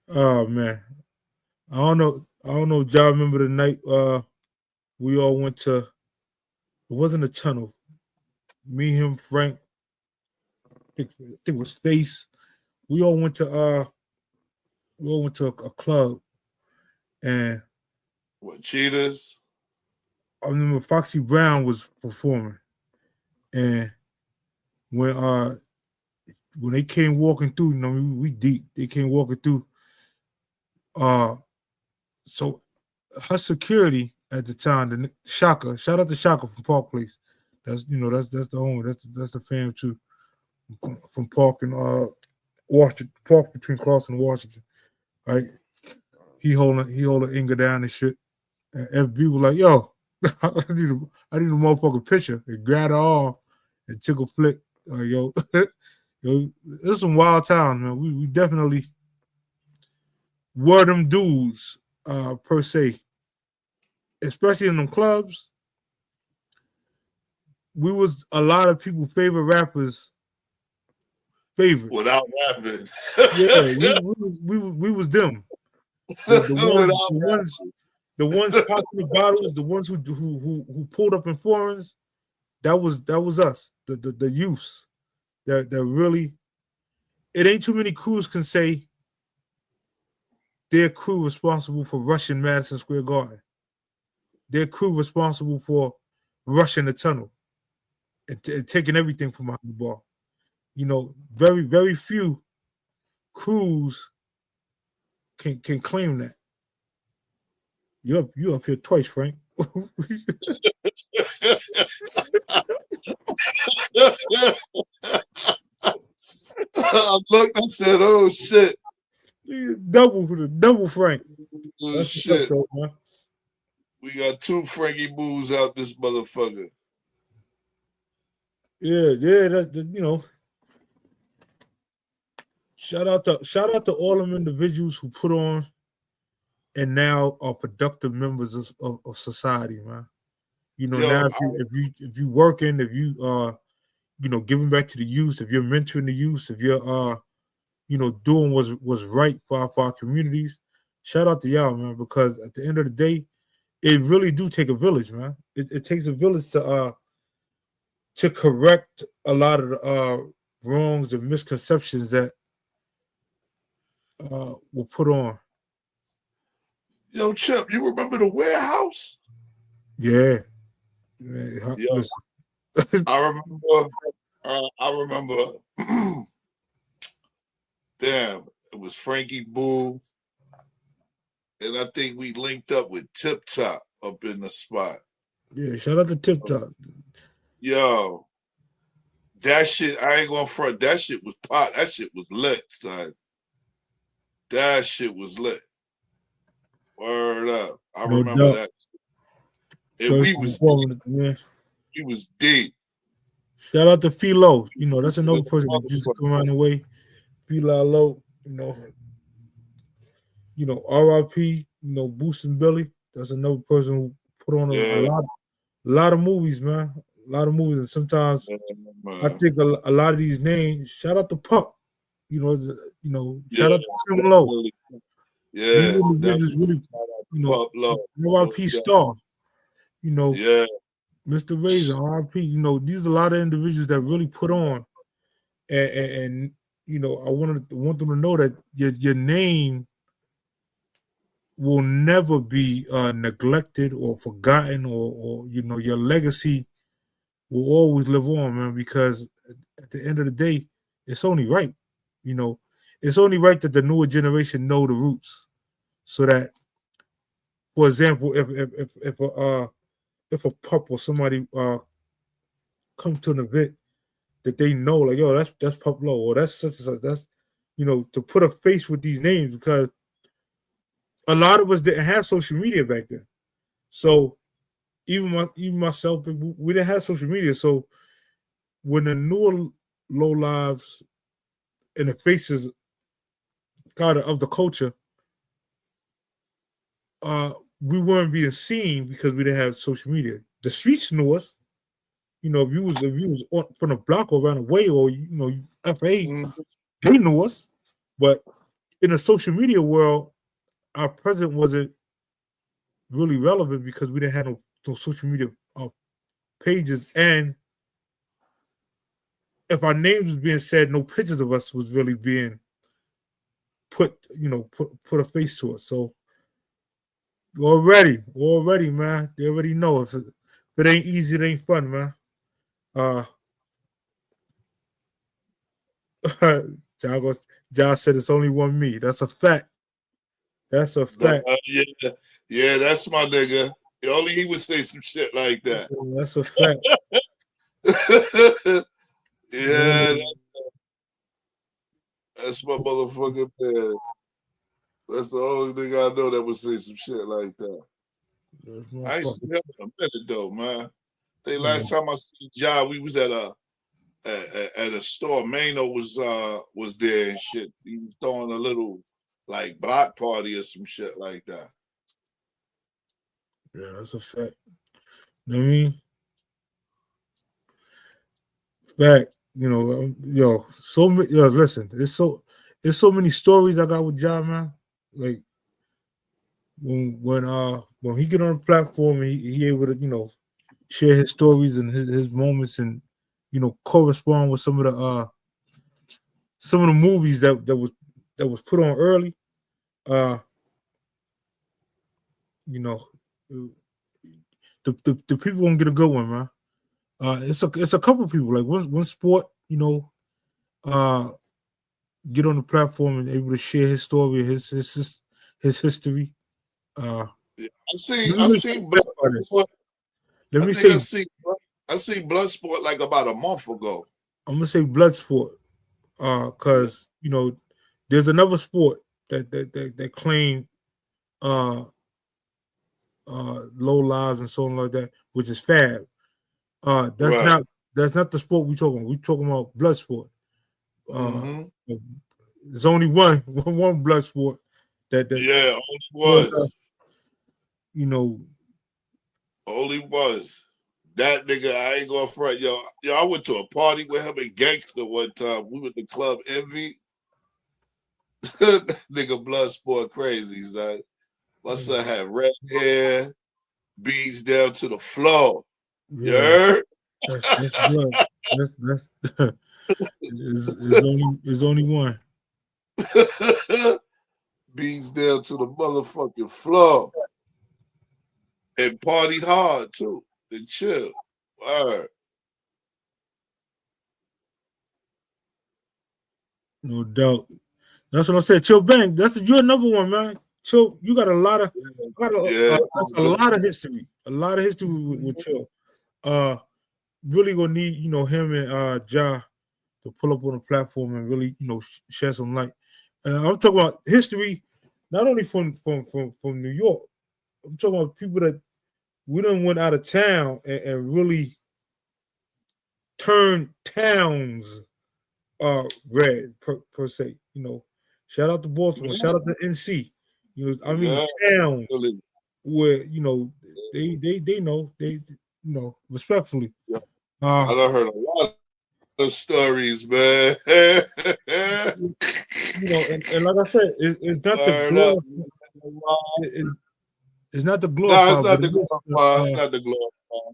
oh man, I don't know. I don't know if Ja remember the night we all went to. It wasn't a tunnel. Me, him, Frank. I think it was Face. We all went to a club, and What, Cheetahs? I remember Foxy Brown was performing, and when uh when they came walking through, you know, we deep. They came walking through. Uh, so her security at the time, the Shaka, shout out to Shaka from Park Place. That's that's the homie. That's the fam too from Park and Washington, Park between Clarkson and Washington. Right, he holding Inga down and shit. And FB was like, "Yo, I need a motherfucking picture." And grabbed her arm and took a flick. Yo, yo, it's some wild times, man. We definitely were them dudes, per se, especially in them clubs. We was a lot of people' favorite rappers' favorite. Without rapping. Yeah, we was them. The ones Without the ones the ones popping the bottles, the ones who pulled up in foreigns. That was us, the youths that really. It ain't too many crews can say their crew responsible for rushing Madison Square Garden. Their crew responsible for rushing the tunnel and taking everything from out the bar. You know, very few crews can claim that. You up here twice, Frank. I looked, I said, oh shit. double Frank. Oh That's what's up, shit. though, man. We got two Frankie Boos out this motherfucker. Yeah. That. Shout out to all them individuals who put on and now are productive members of society, man. Yo, Now if you working, if you giving back to the youth, if you're mentoring the youth, if you're doing what's right for our communities, shout out to y'all, man, because at the end of the day, it really do take a village, man. It takes a village to correct a lot of the wrongs and misconceptions that were put on. yo, Chip, you remember the warehouse? Yeah. Man, Yo, listen. I remember. I remember. Damn, it was Frankie Boo, and I think we linked up with Tip Top up in the spot. Yeah, shout out to Tip Top. Yo, that shit, I ain't gonna front. That shit was pot. That shit was lit, son. That shit was lit. Word up. I No remember doubt. that. And First we was performance, man. deep. Shout out to Philo. That's another person that used to come around the way. Philo Low, RIP, Boosting Billy. That's another person who put on a Yeah, lot of movies, man. A lot of movies. And sometimes I man. think a lot of these names, shout out to Pup, Yeah, shout out to Tim Low. definitely. These Yeah, individuals definitely. really, Pop low. RIP Star, you know, Yeah, Mr. Razor, RIP, these are a lot of individuals that really put on and I want them to know that your name will never be neglected or forgotten, or your legacy will always live on, man, because at the end of the day, it's only right. You know, it's only right that the newer generation know the roots, so that, for example, if a pup or somebody come to an event, that they know, like, yo, that's Pup Low, or that's such and such. That's to put a face with these names, because a lot of us didn't have social media back then. So even myself, we didn't have social media. So when the newer low lives in the faces kind of the culture, we weren't being seen because we didn't have social media. The streets knew us. You know, if you was from the block or around the way, or FA, they knew us. But in the social media world, our presence wasn't really relevant because we didn't have no social media pages, and if our names was being said, no pictures of us was really being put a face to it. So already, man, they already know if it ain't easy, it ain't fun, man. Josh said it's only one me. That's a fact. That's a fact. Yeah, that's my nigga. Only he would say some shit like that. That's a fact. Yeah, that's my motherfucking man. That's the only nigga I know that would say some shit like that. I ain't seen him in a minute though, man. The last time I seen Ja, we was at a store. Mano was there and shit. He was throwing a little like block party or some shit like that. Yeah, that's a fact. You know what I mean? Fact. Listen, it's so many stories I got with John, man. Like when he get on the platform and he able to, share his stories and his moments and correspond with some of the movies that was put on early. The people gonna get a good one, man. It's a couple people. Like one sport, get on the platform and able to share his story, his history. I seen Bloodsport. I seen Bloodsport like about a month ago. I'm gonna say Bloodsport, because there's another sport that claim low lives and so on like that, which is Fab. That's not the sport we talking about. We talking about Bloodsport. There's only one Bloodsport that only one. Only was. That nigga, I ain't going front. Yo, I went to a party with him and Gangster one time. We went to Club Envy. Nigga Bloodsport crazy, son. My son had red hair, beads down to the floor. You heard? That's blood. That's is only one. Beads down to the motherfucking floor. And partied hard too. And chill. Word. No doubt. That's what I said. Chill Bang. You're another one, man. Chill, you got a lot of that's a lot of history. A lot of history with Chill. Really gonna need, him and Ja to pull up on the platform and really, shed some light. And I'm talking about history, not only from New York. I'm talking about people that we done went out of town and really turned towns red per se. Shout out to Baltimore, shout out to NC. Towns where they know respectfully. I done heard a lot of stories, man. And like I said, it's not the glorify. It's not the glorify. No, it's not the glorify. It's not the glorify.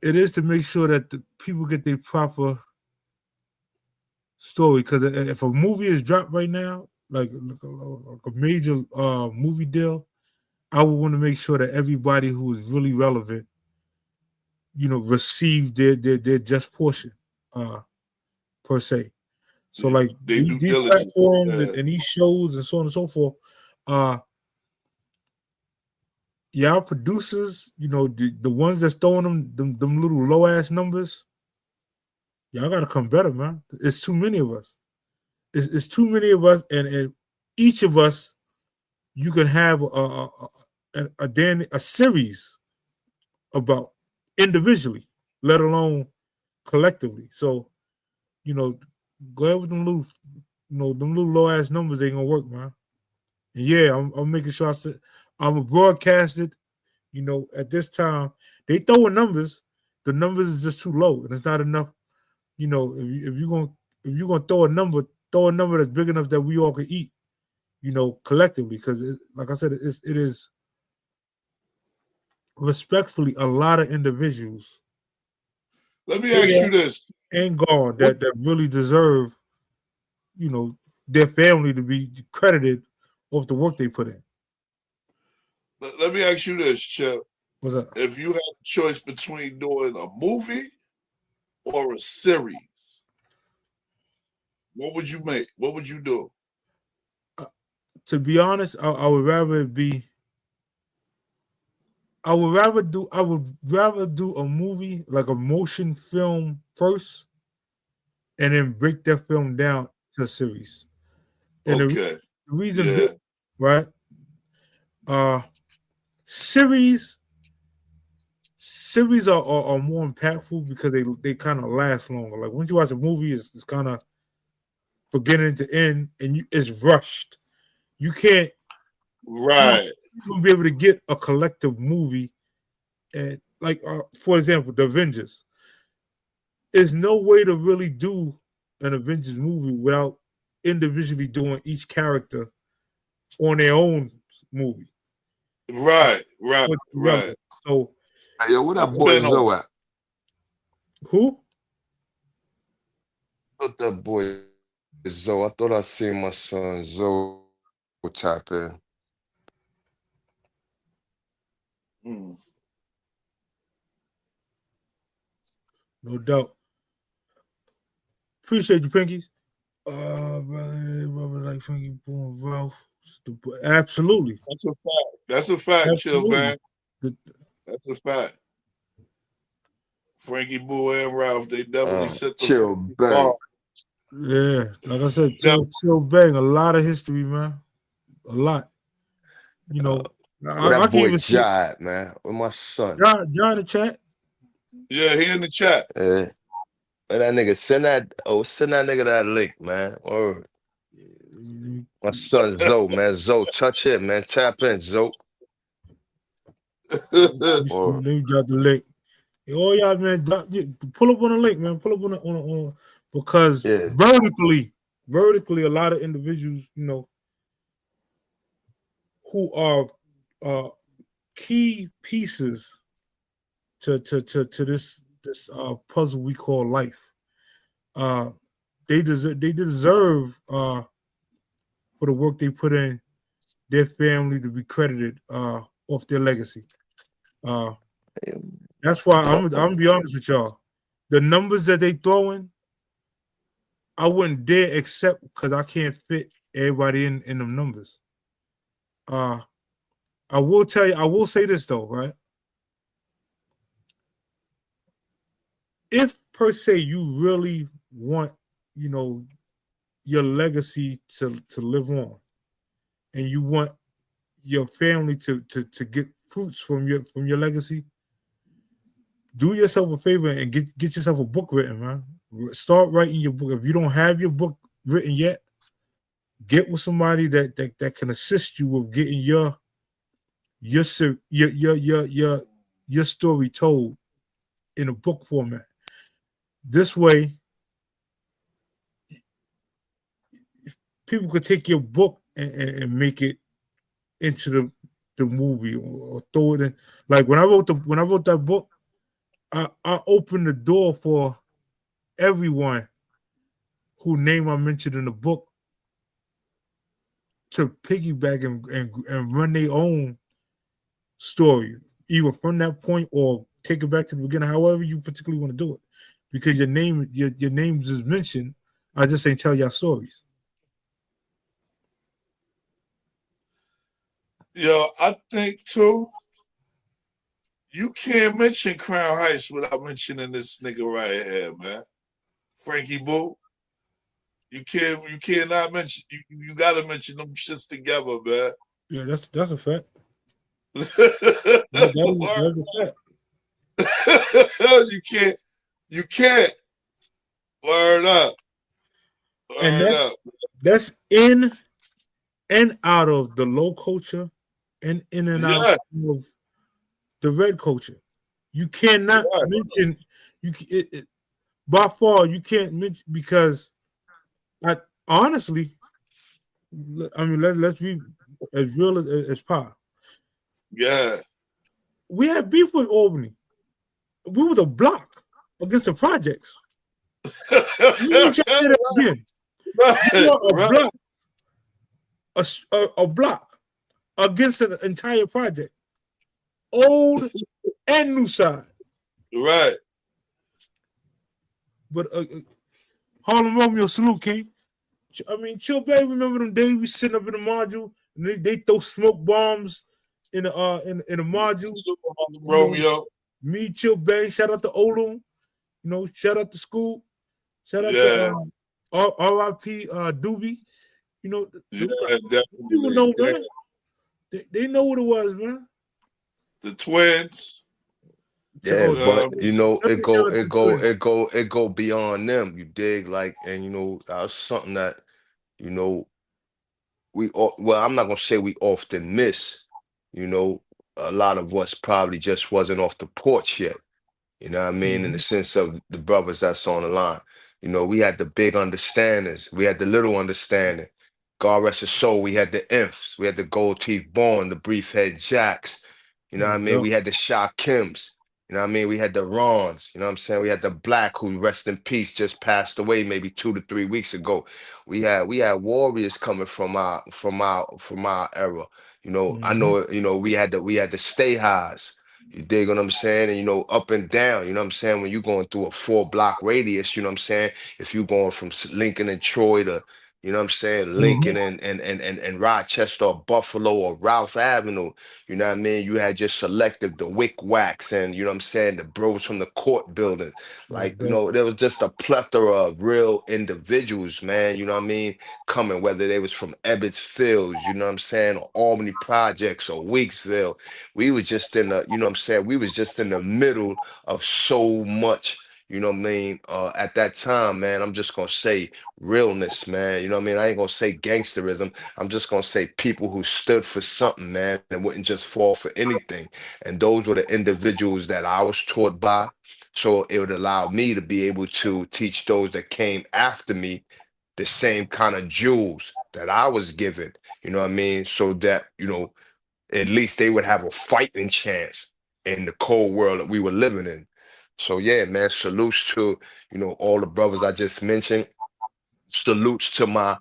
It is to make sure that the people get their proper story. Because if a movie is dropped right now, like a major movie deal, I would want to make sure that everybody who is really relevant, receive their just portion, per se. So like these platforms and these shows and so on and so forth, y'all producers, the ones that's throwing them little low ass numbers, y'all gotta come better, man. It's too many of us. It's too many of us, and each of us, you can have a series about individually, let alone collectively. So, Go ahead with them little, them little low ass numbers ain't gonna work, man. And yeah, I'm making sure I said I'm a broadcasted. At this time they throwing numbers. The numbers is just too low, and it's not enough. If you're gonna throw a number that's big enough that we all can eat. Collectively, because like I said, it is respectfully a lot of individuals. Let me ask you this: and gone that really deserve, their family to be credited of the work they put in. Let me ask you this, Chip. What's that? If you had a choice between doing a movie or a series, what would you make? What would you do? To be honest, I would rather be. I would rather do a movie, like a motion film first, and then break that film down to a series. And the reason being, right? Series are more impactful because they kind of last longer. Like once you watch a movie, it's kind of beginning to end, and it's rushed. You can't, right? You won't be able to get a collective movie, and like for example, the Avengers. There's no way to really do an Avengers movie without individually doing each character on their own movie. Right. So, hey, yo, what that boy Zoe at? Who? I thought that boy Zoe. I thought I seen my son Zoe type in. No doubt. Appreciate you, Pinkies. Brother, like Frankie Boy and Ralph. Absolutely. That's a fact, Chill, man. That's a fact. Frankie Boy and Ralph, they definitely set the Chill bang. Yeah, like I said, chill bang. A lot of history, man. A lot. Where that boy Jai, man. With my son. John in the chat. Yeah, he in the chat. Yeah. Where that nigga send that nigga that link, man. Or my son Zoe, man. Zoe, touch it, man. Tap in, Zoe. Let me drop the link. Oh y'all, man, pull up on the link, man. Pull up on because vertically, a lot of individuals, who are key pieces to this puzzle we call life. They deserve for the work they put in, their family to be credited off their legacy. That's why I'm gonna be honest with y'all. The numbers that they throwing, I wouldn't dare accept because I can't fit everybody in them numbers. I will tell you, I will say this though, right? If per se you really want, your legacy to live on, and you want your family to get fruits from your legacy, do yourself a favor and get yourself a book written, man. Start writing your book. If you don't have your book written yet, get with somebody that can assist you with getting your story told in a book format. This way, people could take your book and make it into the movie or throw it in. Like when I wrote that book, I opened the door for everyone whose name I mentioned in the book to piggyback and run their own story, either from that point or take it back to the beginning, however you particularly want to do it. Because your name is mentioned, I just ain't tell y'all stories. Yo, I think too, you can't mention Crown Heights without mentioning this nigga right here, man. Frankie Boo. You cannot mention, you gotta mention them shits together, man. Yeah, that's a fact. That's a fact. You can't. Word up. And Word up. that's in and out of the low culture and in and out Yeah, of the red culture. You cannot right. mention by far you can't mention because I honestly, I mean let's be as real as possible. Yeah. We had beef with Albany. We were the block against the projects. Let me try to say that again. We Right, were a right, block, a block against an entire project, old and new side. right. But Harlem Romeo, salute, King. I mean, Chill Bay, remember them days we sitting up in the module and they throw smoke bombs in the in the module. You know, Romeo. me, Chill Bay, shout out to Olum, you know, shout out to school, shout out to Yeah, RIP Doobie. You know, yeah, people definitely. know, Yeah. man. They know what it was, man. The twins. Yeah, Oh, but you know, definitely shout out to the twins. it go beyond them. You dig? Like, and you know, that's something that you know well, I'm not gonna say we often miss. You know, a lot of us probably just wasn't off the porch yet. You know what I mean? In the Mhm. sense of the brothers that's on the line. You know, we had the big understandings, we had the little understanding. God rest his soul, we had the imps, we had the gold teeth born, the brief head jacks. You know what I mean? Yeah. We had the Sha Kims. You know what I mean? We had the Rons. You know what I'm saying? We had the Black who rest in peace just passed away maybe 2 to 3 weeks ago. We had warriors coming from our era. You know, I Mhm. know, you know, we had the stay highs. You dig what I'm saying? And you know, up and down, you know what I'm saying? When you're going through a 4 block radius, you know what I'm saying? If you're going from Lincoln and Troy to, you know what I'm saying, Mhm. Lincoln and Rochester or Buffalo or Ralph Avenue, you know what I mean? You had your selective, the Wick Wax, and you know what I'm saying, the bros from the court building. Most Like, you know, definitely. there was just a plethora of real individuals, man, you know what I mean? Coming, whether they was from Ebbets Fields, you know what I'm saying, or Albany Projects or Weeksville. We was just in the, you know what I'm saying, we was just in the middle of so much, you know what I mean, at that time, man. I'm just gonna say realness, man. You know what I mean? I ain't gonna say gangsterism. I'm just gonna say people who stood for something, man, and wouldn't just fall for anything. And those were the individuals that I was taught by. So it would allow me to be able to teach those that came after me the same kind of jewels that I was given, you know what I mean? So that, you know, at least they would have a fighting chance in the cold world that we were living in. So yeah, man, salutes to, you know, all the brothers I just mentioned. Salutes to my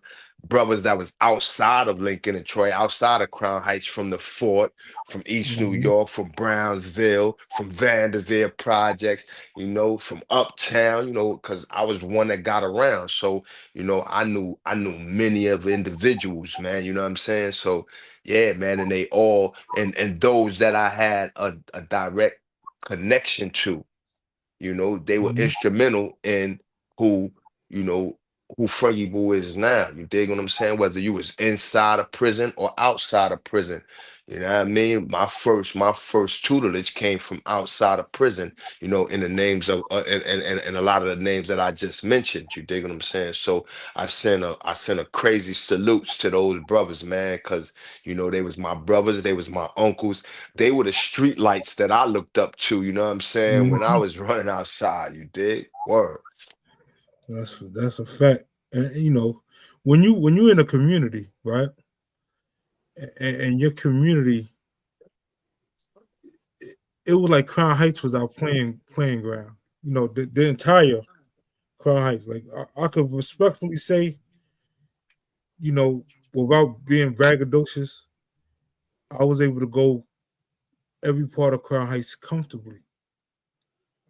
brothers that was outside of Lincoln and Troy, outside of Crown Heights, from the fort, from East New Mhm. York, from Brownsville, from Vanderveer Projects, you know, from Uptown, you know, because I was one that got around. So, you know, I knew many of individuals, man, you know what I'm saying? So yeah, man, and they all and those that I had a direct connection to, you know, they were Mhm. instrumental in who, you know, who Frankie Boo is now. You dig what I'm saying? Whether you was inside of prison or outside of prison. You know what I mean? My first tutelage came from outside of prison, you know, in the names of and a lot of the names that I just mentioned. You dig what I'm saying? So I sent a crazy salutes to those brothers, man, because you know they was my brothers, they was my uncles, they were the street lights that I looked up to, you know what I'm saying, when I Mhm. was running outside, you dig? Word. That's a fact. And you know, when you in a community, right? And your community, it was like Crown Heights was our playing ground. You know, the entire Crown Heights. Like I could respectfully say, you know, without being braggadocious, I was able to go every part of Crown Heights comfortably.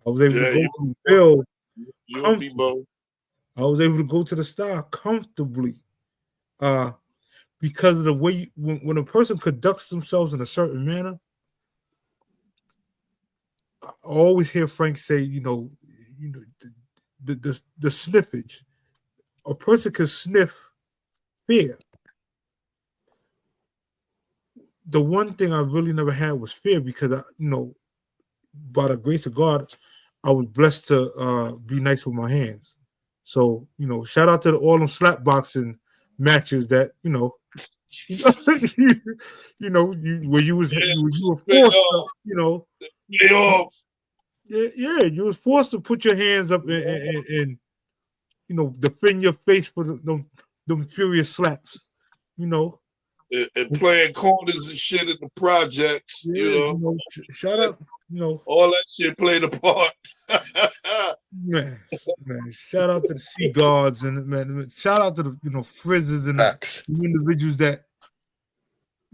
I was able to Yeah, go you, to Bill you and me comfortably. both. I was able to go to the Star comfortably. Uh, because of the way when a person conducts themselves in a certain manner, I always hear Frank say, you know, the sniffage. A person can sniff fear. The one thing I really never had was fear because by the grace of God, I was blessed to be nice with my hands. So, shout out to all them slap boxing matches that, where you were Pay forced to, off. Pay off. yeah, you was forced to put your hands up and defend your face for them furious slaps, And playing corners and shit in the projects, Yeah, shout out, all that shit played a part. man, shout out to the Sea Guards and man, shout out to the frizzes and Facts. the individuals that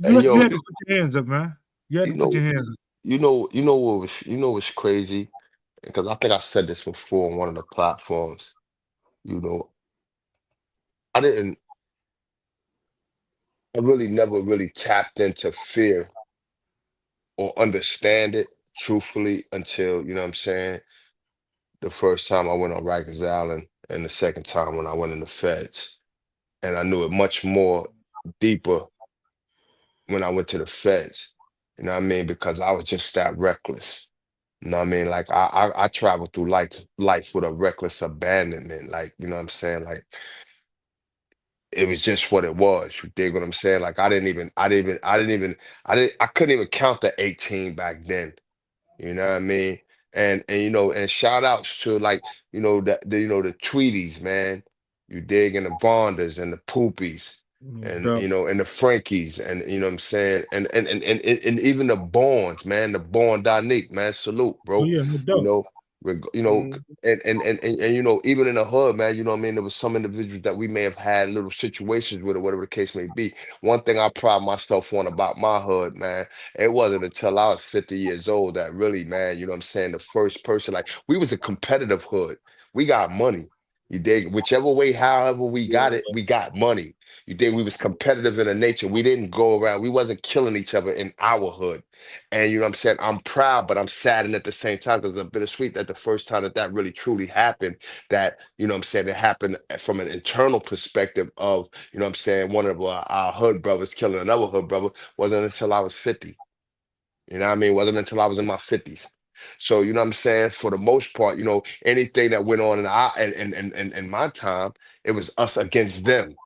Hey, you yo, had to put your hands up, man. You had you to put know, your hands up. what's crazy? Because I think I've said this before on one of the platforms. You know, I didn't, I really never really tapped into fear or understand it truthfully until, you know what I'm saying, the first time I went on Rikers Island and the second time when I went in the feds. And I knew it much more deeper when I went to the feds. You know what I mean? Because I was just that reckless. You know what I mean? Like I traveled through life with a reckless abandonment. Like, you know what I'm saying? Like it was just what it was. You dig what I'm saying? Like I couldn't even count the 18 back then. You know what I mean? And and shout outs to like, the Tweeties, man. You dig, and the Vondas and the Poopies No and doubt. and the Frankies and you know what I'm saying? And even the Bonds, man, the Bond Donique, man. Salute, Oh bro. yeah, no You doubt. know, Mm. even in the hood, man, you know what I mean? There was some individuals that we may have had little situations with or whatever the case may be. One thing I pride myself on about my hood, man, it wasn't until I was 50 years old that really, man, you know what I'm saying, the first person, like we was a competitive hood. We got money. You dig? Whichever way, however we got Yeah. it, we got money. You dig? We was competitive in the nature. We didn't go around. We wasn't killing each other in our hood. And you know what I'm saying? I'm proud, but I'm saddened at the same time because it's bittersweet that the first time that really truly happened, that, you know what I'm saying, it happened from an internal perspective of, you know what I'm saying, one of our hood brothers killing another hood brother wasn't until I was 50. You know what I mean? Wasn't until I was in my 50s. So, you know what I'm saying? For the most part, anything that went on in in my time, it was us against them,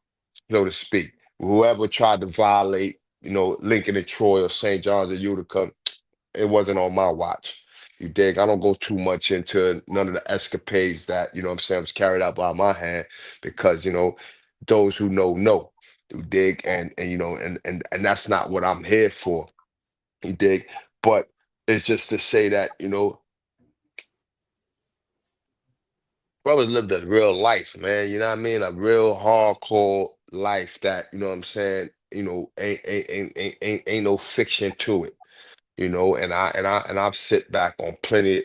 so to speak. Whoever tried to violate, Lincoln and Troy or St. John's or Utica, it wasn't on my watch. You dig? I don't go too much into none of the escapades that, you know what I'm saying, was carried out by my hand because, those who know. You dig? And that's not what I'm here for. You dig? But it's just to say that, brothers lived a real life, man. You know what I mean? A real hardcore life that, you know what I'm saying, ain't no fiction to it. And I've sit back on plenty.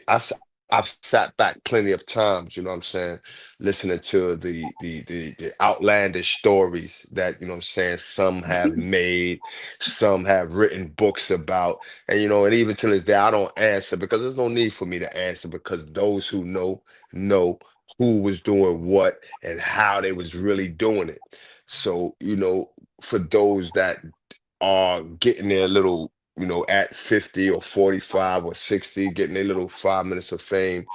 I've sat back plenty of times, you know what I'm saying, listening to the outlandish stories that, you know what I'm saying, some have made, some have written books about. And even to this day, I don't answer because there's no need for me to answer because those who know who was doing what and how they was really doing it. So, for those that are getting their little, at 50 or 45 or 60, getting their little 5 minutes of fame,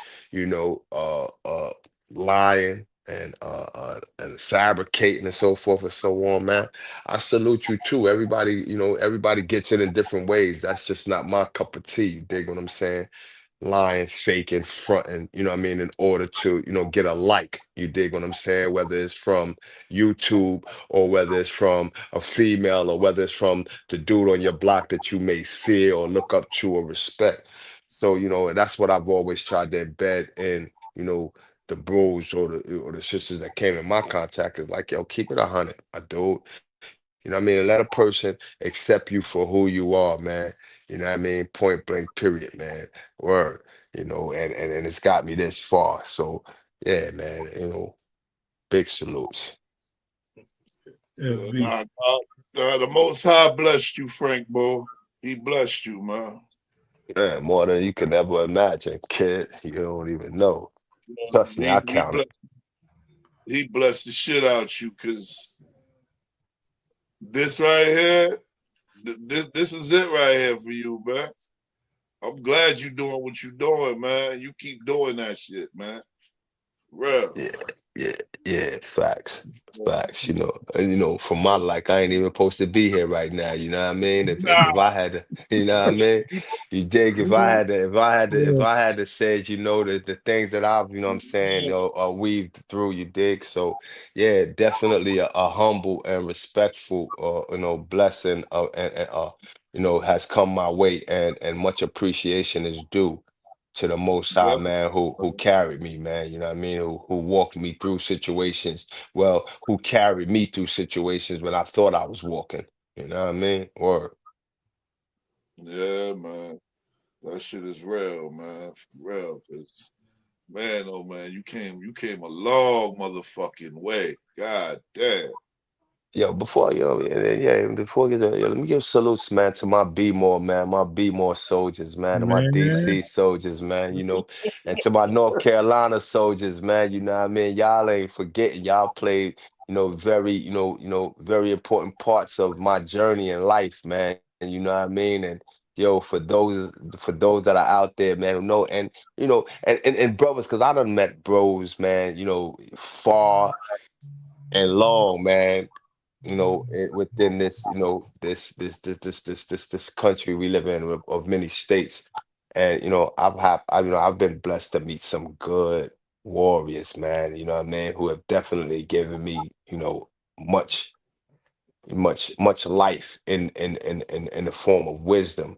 lying and fabricating and so forth and so on, man. I salute you too. Everybody gets it in different ways. That's just not my cup of tea. You dig what I'm saying? Lying, faking, fronting, you know what I mean, in order to, get a like. You dig what I'm saying? Whether it's from YouTube or whether it's from a female or whether it's from the dude on your block that you may fear or look up to or respect. So, and that's what I've always tried to embed in, the bros or the sisters that came in my contact is like, yo, keep it 100, I do. You know what I mean? Let a person accept you for who you are, man. You know what I mean? Point blank, period, man. Word. And it's got me this far. So yeah, man, big salutes. FB. The Most High blessed you, Frank, bro. He blessed you, man. Man, more than you could ever imagine, kid. You don't even know. Trust me, He I he count it. blessed, he blessed the shit out you because this right here, this is it right here for you, man. I'm glad you doing what you doing, man. You keep doing that shit, man. Real. Yeah. Yeah, yeah, facts, facts. And for my like, I ain't even supposed to be here right now. You know what I mean? If Nah, I had to, you know what I mean? You dig? If I had to, if Yeah, I had to say, the things that I've, what I'm saying, weaved through. You dig? So yeah, definitely a humble and respectful, blessing, and has come my way, and much appreciation is due to the Most High, yep, man, who carried me, man. You know what I mean? Who walked me through situations. Well, who carried me through situations when I thought I was walking. You know what I mean? Or yeah, man. That shit is real, man. For real, cause man, oh man, you came a long motherfucking way. God damn. yo, before before we get there, let me give salutes, man, to my B more, man, my B more soldiers, man, and my man. DC soldiers, man, and to my North Carolina soldiers, man, you know what I mean? Y'all ain't forgetting, y'all played, very, very important parts of my journey in life, man. You know what I mean? And yo, for those that are out there, man, who know, and and brothers, because I done met bros, man, far and long, man, within this, this country we live in of many states. And I've been blessed to meet some good warriors, man, you know what I mean, who have definitely given me, much, much life in the form of wisdom.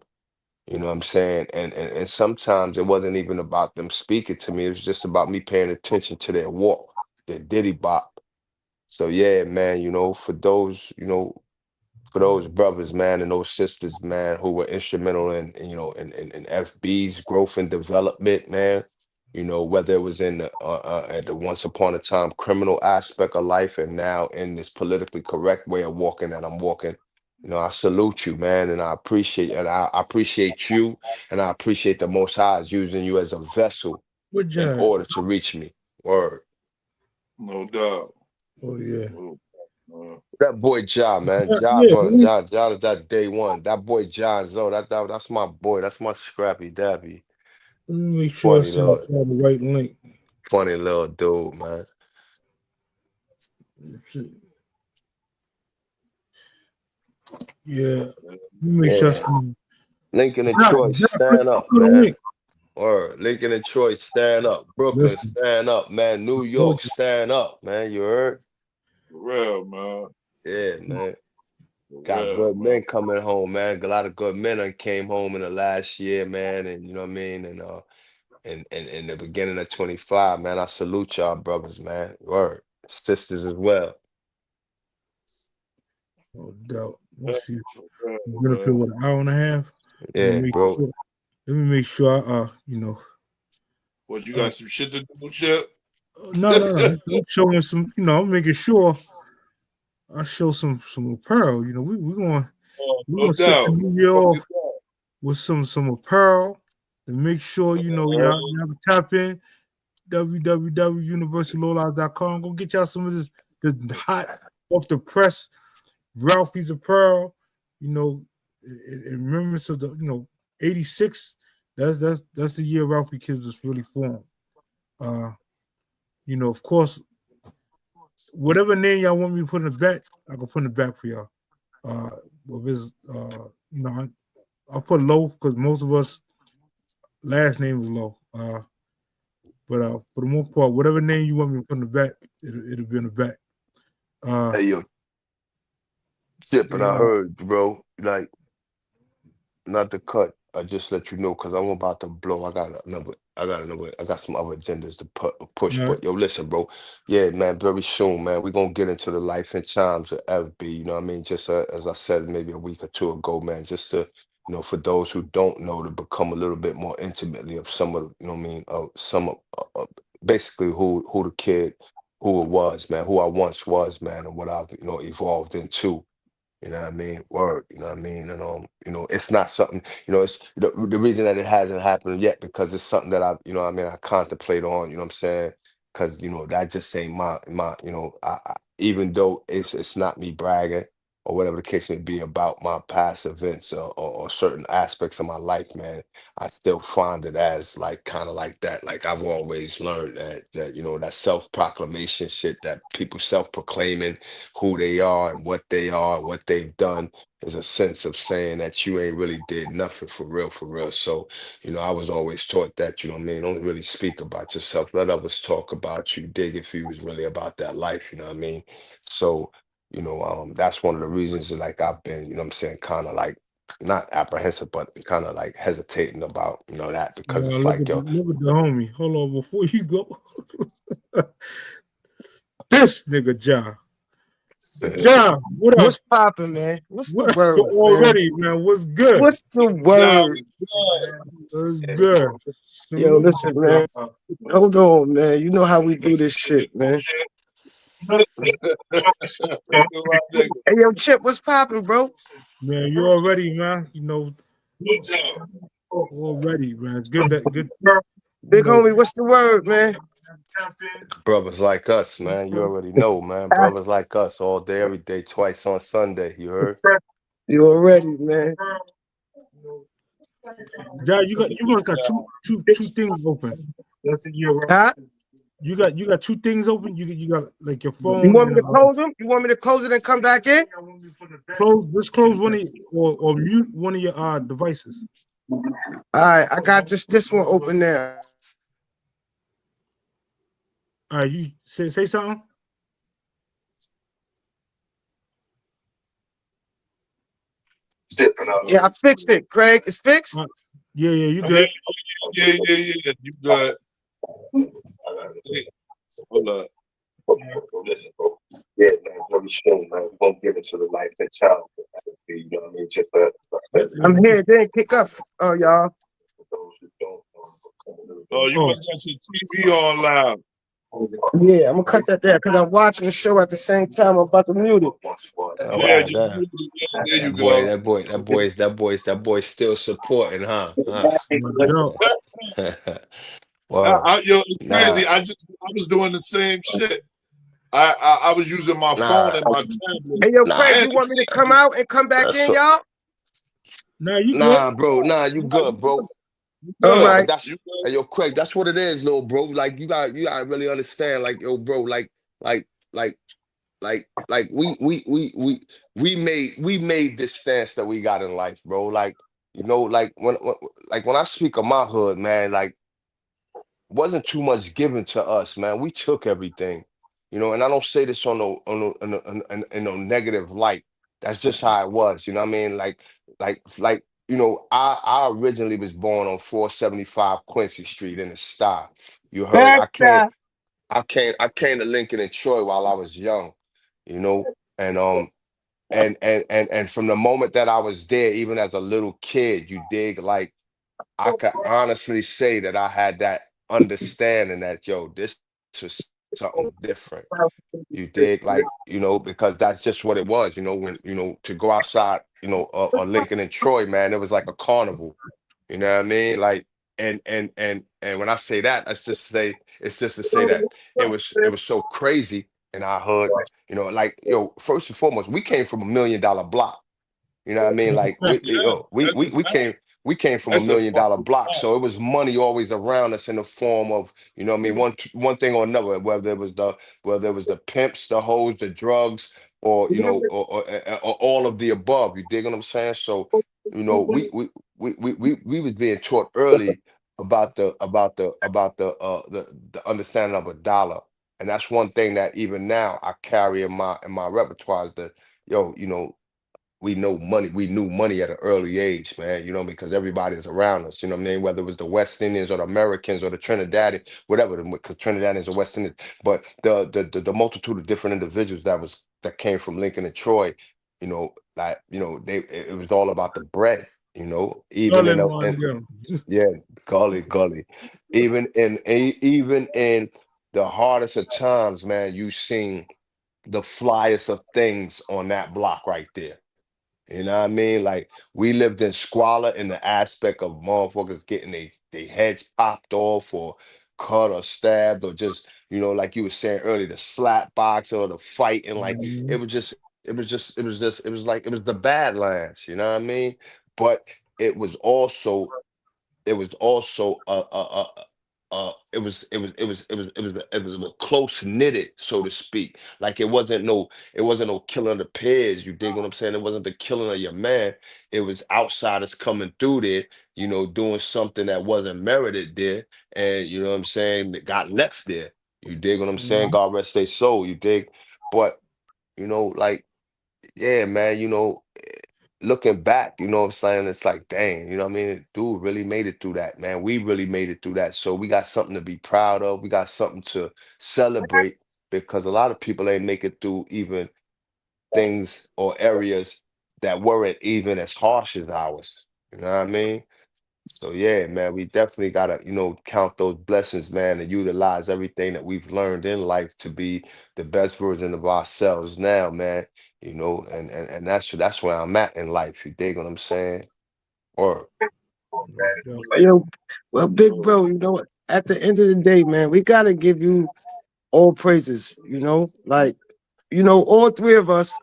You know what I'm saying? And sometimes it wasn't even about them speaking to me. It was just about me paying attention to their walk, their diddy bop. So yeah, man, for those brothers, man, and those sisters, man, who were instrumental in FB's growth and development, man. Whether it was in at the once upon a time criminal aspect of life, and now in this politically correct way of walking that I'm walking. I salute you, man, and I appreciate you, and I appreciate the Most High is using you as a vessel What in job? order to reach me. Word. No doubt. Oh yeah. No, That boy John, man. Yeah. John is that day one. That boy John Zoe. That's my boy. That's my scrappy dappy. Let me make sure I Funny send little out the right link. funny little dude, man. Yeah. Let no. me make sure I Yeah. send. Lincoln and Nah, Troy, stand click up, on the man. link. Or Lincoln and Troy, stand up. Brooklyn, Listen, stand up, man. I New told York, you. stand up, man. You heard? For real, man. Yeah, man. For Got real, good man. men coming home, man. A lot of good men that came home in the last year, man. And you know what I mean? And in the beginning of 25, man. I salute y'all brothers, man. Word. Sisters as well. No doubt. Let me Yeah, see. for real, We're gonna put man. what, an hour and a half. Let me Yeah, make bro. sure. Let me make sure. What you Uh, got some shit to do, Chip? no, no, no. I'm showing some. I'm making sure I show some apparel. Oh, we're no gonna set the doubt. new year Fuck off is that? with some apparel to make sure y'all can tap in www.universalollout.com. Go get y'all some of this the hot off the press Ralphie's apparel. You know, in remembrance of the 86. That's the year Ralphie Kids was really formed. Uh, of course, whatever name y'all want me to put in the back, I can put in the back for y'all. Uh, with his, I'll put low because most of us last name is low. But for the most part, whatever name you want me to put in the back, it'll be in the back. Uh, Hey, yo, Chip, and they I heard, bro, like, not to cut. I just let you know because I'm about to blow. I got some other agendas to push. uh, But yo, listen, bro. Yeah, man. Very soon, man. We're gonna get into the life and times of FB. You know what I mean? Just as I said maybe a week or two ago, man. Just to for those who don't know, to become a little bit more intimately of some of you know what I mean, of some of basically who the kid who it was, man, who I once was, man, and what I've evolved into. You know what I mean? Word, you know what I mean? And it's not something, it's the reason that it hasn't happened yet because it's something that what I mean, I contemplate on, you know what I'm saying? Because, that just ain't my, even though it's not me bragging, or whatever the case may be about my past events, or certain aspects of my life, man, I still find it as like kind of like that. Like I've always learned that that self-proclamation shit, that people self-proclaiming who they are and what they are, what they've done, is a sense of saying that you ain't really did nothing for real, for real. So, I was always taught that, what I mean, don't really speak about yourself. Let others talk about you. Dig if you was really about that life, you know what I mean? So, that's one of the reasons that, like, I've been, what I'm saying, kind of like not apprehensive, but kind of like hesitating about, that, because Now it's like, yo, look at the homie. Hold on, before you go, this nigga Ja, what up? What's poppin', man? What's the What word, man? already, man? What's good? What's the Nah, word? What's good? Yo, Salute, listen, man. Hold on, man. You know how we do this shit, man. Hey, yo, Chip, what's poppin', bro? man. You already, man. Already, man. Good that good. Big homie, what's the word, man? brothers like us, man, you already know, man, brothers like us all day, every day, twice on Sunday, you heard? You already, man. Ja, you must got two things open. Huh? You got two things open. You got like your You phone want me and to close them? You want me to close it and come back in? close. Just close one of or mute one of your devices. All right, I got just this one open there. All right, you say something. Yeah, I fixed it, Craig. It's fixed? Uh, yeah, you Yeah, good. yeah. You got. Hey, hold up. Yeah, man, very soon, man. We won't give it to the life and child. You know what I mean? Just I'm here. It didn't pick up. Oh, y'all. for those who don't Oh, you Oh, must have your TV on loud. Yeah, I'm gonna cut that there because I'm watching the show at the same time. I'm about to mute it. Oh, Yeah, wow, just damn. there you That boy, go. that boy's still supporting, huh? Huh? no doubt. Well, Yo, it's nah, crazy. I was doing the same shit. I was using my phone nah, and my tablet. Hey, yo, Craig, nah. you want me to come out and come back That's in, y'all? Now you good. Nah, bro. Nah, you Nah, good, bro. you All Nah, good. but right. that's You good. hey, yo, Craig. That's what it is, little bro. Like you got to really understand. Like, yo, bro. Like, like, like we made this stance that we got in life, bro. Like, like when I speak of my hood, man, like wasn't too much given to us, man. We took everything, and I don't say this on in no negative light. That's just how it was, you know what I mean? Like, I originally was born on 475 Quincy Street in the Star. You heard? That's I came, I came to Lincoln and Troy while I was young, you know, and and from the moment that I was there, even as a little kid, you dig, like I could honestly say that I had that understanding that, yo, this was something different. You dig, like, because that's just what it was, when, to go outside, or Lincoln and Troy, man, it was like a carnival. You know what I mean? Like, and when I say that, it's just to say that it was so crazy in our hood, like, yo, first and foremost, we came from $1 million block. You know what I mean? That's a Like fact. Yeah, that's a we fact. came from a That's a million dollar fucking block. fact. So it was money always around us in the form of, what I mean, one thing or another, whether it was the pimps, the hoes, the drugs, or or all of the above. You dig what I'm saying? So, we was being taught early about the understanding of a dollar. And that's one thing that even now I carry in my repertoire is that, yo, we knew money at an early age, man, because everybody's around us, you know what I mean? Whether it was the West Indians or the Americans or the Trinidadians, whatever, because Trinidadians or West Indians, but the multitude of different individuals that came from Lincoln and Troy, like, it was all about the bread, even All in in a, one in, go. yeah, gully. Even in the hardest of times, man, you seen the flyest of things on that block right there. You know what I mean? Like, we lived in squalor in the aspect of motherfuckers getting they heads popped off or cut or stabbed or just, like you were saying earlier, the slap box or the fight. And like, Mhm. it was just it was the Badlands, you know what I mean? But it was also it was also it was a close knitted, so to speak. Like it wasn't no killing of the peers. You dig what I'm saying? It wasn't the killing of your man. It was outsiders coming through there, doing something that wasn't merited there, and you know what I'm saying, that got left there. You dig what I'm saying? Mhm. God rest their soul. You dig, but like yeah, man. Looking back, you know what I'm saying? It's like, dang, you know what I mean? Dude really made it through that, man. We really made it through that. So we got something to be proud of. We got something to celebrate because a lot of people ain't make it through even things or areas that weren't even as harsh as ours. You know what I mean? So yeah, man, we definitely gotta, count those blessings, man, and utilize everything that we've learned in life to be the best version of ourselves now, man. And that's where I'm at in life. You dig what I'm saying? Or Yeah. You know, well, big bro, at the end of the day, man, we gotta give you all praises. Like all three of us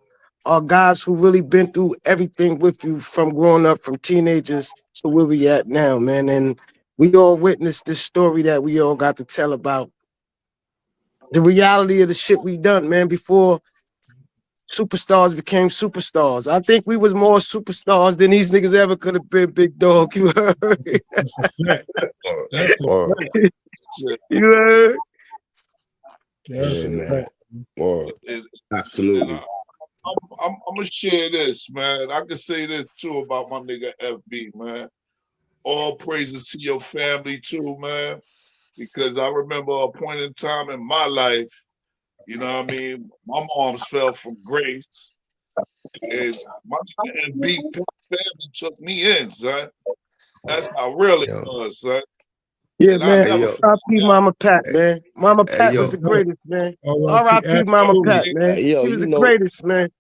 are guys who really been through everything with you from growing up, from teenagers to where we at now, man. And we all witnessed this story that we all got to tell about the reality of the shit we done, man, before superstars became superstars. I think we was more superstars than these niggas ever could have been, big dog. You heard? That's a fact. or That's a or fact. Yeah, You heard? That's yeah, a yeah. man. fact. Or And, and absolutely. I'm gonna share this, man. I can say this too about my nigga FB, man. All praises to your family too, man. Because I remember a point in time in my life, you know what I mean? My moms fell from grace, and my nigga FB family took me in, son. That's how real it Yo, was, son. Yeah, And I'll man. hey never yo, forget R.I.P. that. Mama Pat, hey, man. Mama hey, Pat was That's the yo, right. greatest, man. R.I.P. R.I.P. Mama Absolutely. Pat, Yeah, man. hey, yo, She was the greatest, man.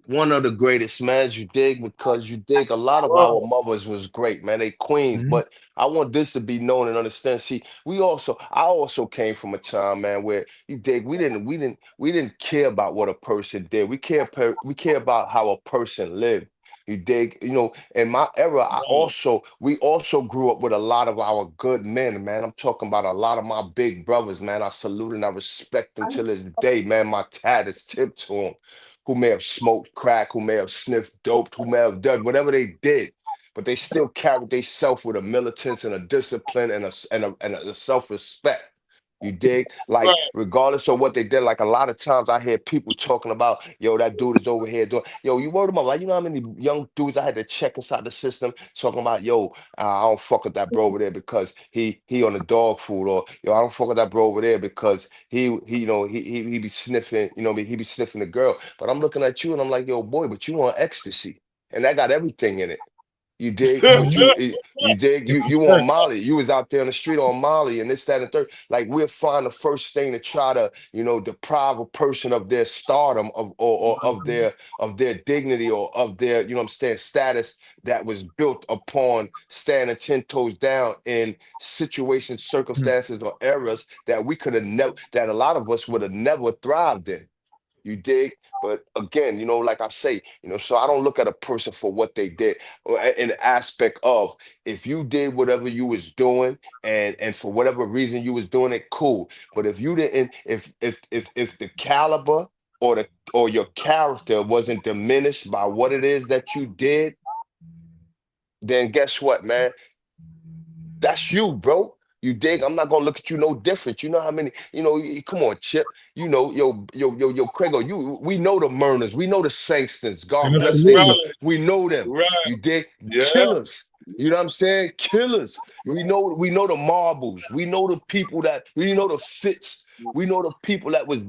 one of the greatest, man, you dig, because you dig a lot of our mothers was great, man. They queens, Mhm. but I want this to be known and understand. See, I also came from a time, man, where you dig, we didn't care about what a person did. We care about how a person lived. You dig, in my era, right, we also grew up with a lot of our good men, man. I'm talking about a lot of my big brothers, man. I salute and I respect them till this day, man. My tat is tipped to them, who may have smoked crack, who may have sniffed dope, who may have done whatever they did, but they still carried themselves with a militance and a discipline and a self-respect. You dig? Like, right. regardless of what they did, like a lot of times I hear people talking about, yo, that dude is over here doing, yo, you word them up. Like, you know how many young dudes I had to check inside the system talking about, yo, I don't fuck with that bro over there because he on the dog food, or yo, I don't fuck with that bro over there because he be sniffing, he be sniffing the girl. But I'm looking at you and I'm like, yo, boy, but you on ecstasy, and that got everything in it. You dig? But Mhm. you dig? That's a You on fact. Molly. You was out there on the street on Molly and this, that, and the third. Like we'll find the first thing to try to, deprive a person of their stardom or of their dignity or of their, you know what I'm saying, status that was built upon standing 10 toes down in situations, Mhm. circumstances, or eras that we could have never, that a lot of us would have never thrived in. You dig? But again, like I say, so I don't look at a person for what they did, or in the aspect of, if you did whatever you was doing and for whatever reason you was doing it, cool. But if you didn't, if the caliber or your character wasn't diminished by what it is that you did, then guess what, man? That's you, bro. You dig? I'm not gonna look at you no different. You know how many, come on, Chip. Yo, Craigo, we know the Murners, we know the Sangstons. God bless their soul. Absolutely. Right, We know them. right. You dig? Yeah, Killers. You know what I'm saying? Killers. We know the marbles. We know the fits. We know the people that was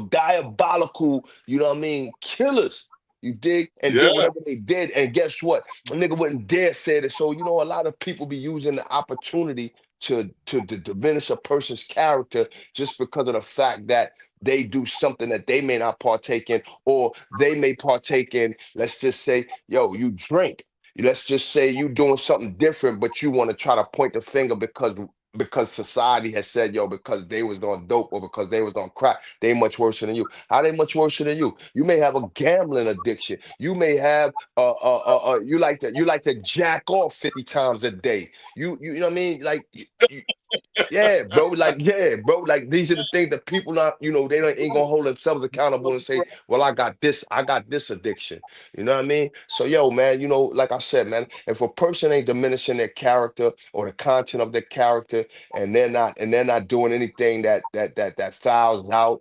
diabolical, you know what I mean? Killers. You dig? And yeah, did whatever they did. And guess what? A nigga wouldn't dare say it. So, a lot of people be using the opportunity to diminish a person's character just because of the fact that they do something that they may not partake in, or they may partake in, let's just say, yo, you drink. Let's just say you doing something different, but you want to try to point the finger because because society has said, yo, because they was on dope or because they was on crack, they much worse than you. How they much worse than you? You may have a gambling addiction. You may have you like to jack off 50 times a day. You know what I mean? Like yeah, bro. Like these are the things that people not, they don't ain't gonna hold themselves accountable and say, well, I got this addiction. You know what I mean? So yo, man, like I said, man, if a person ain't diminishing their character or the content of their character, and they're not doing anything that fouls out,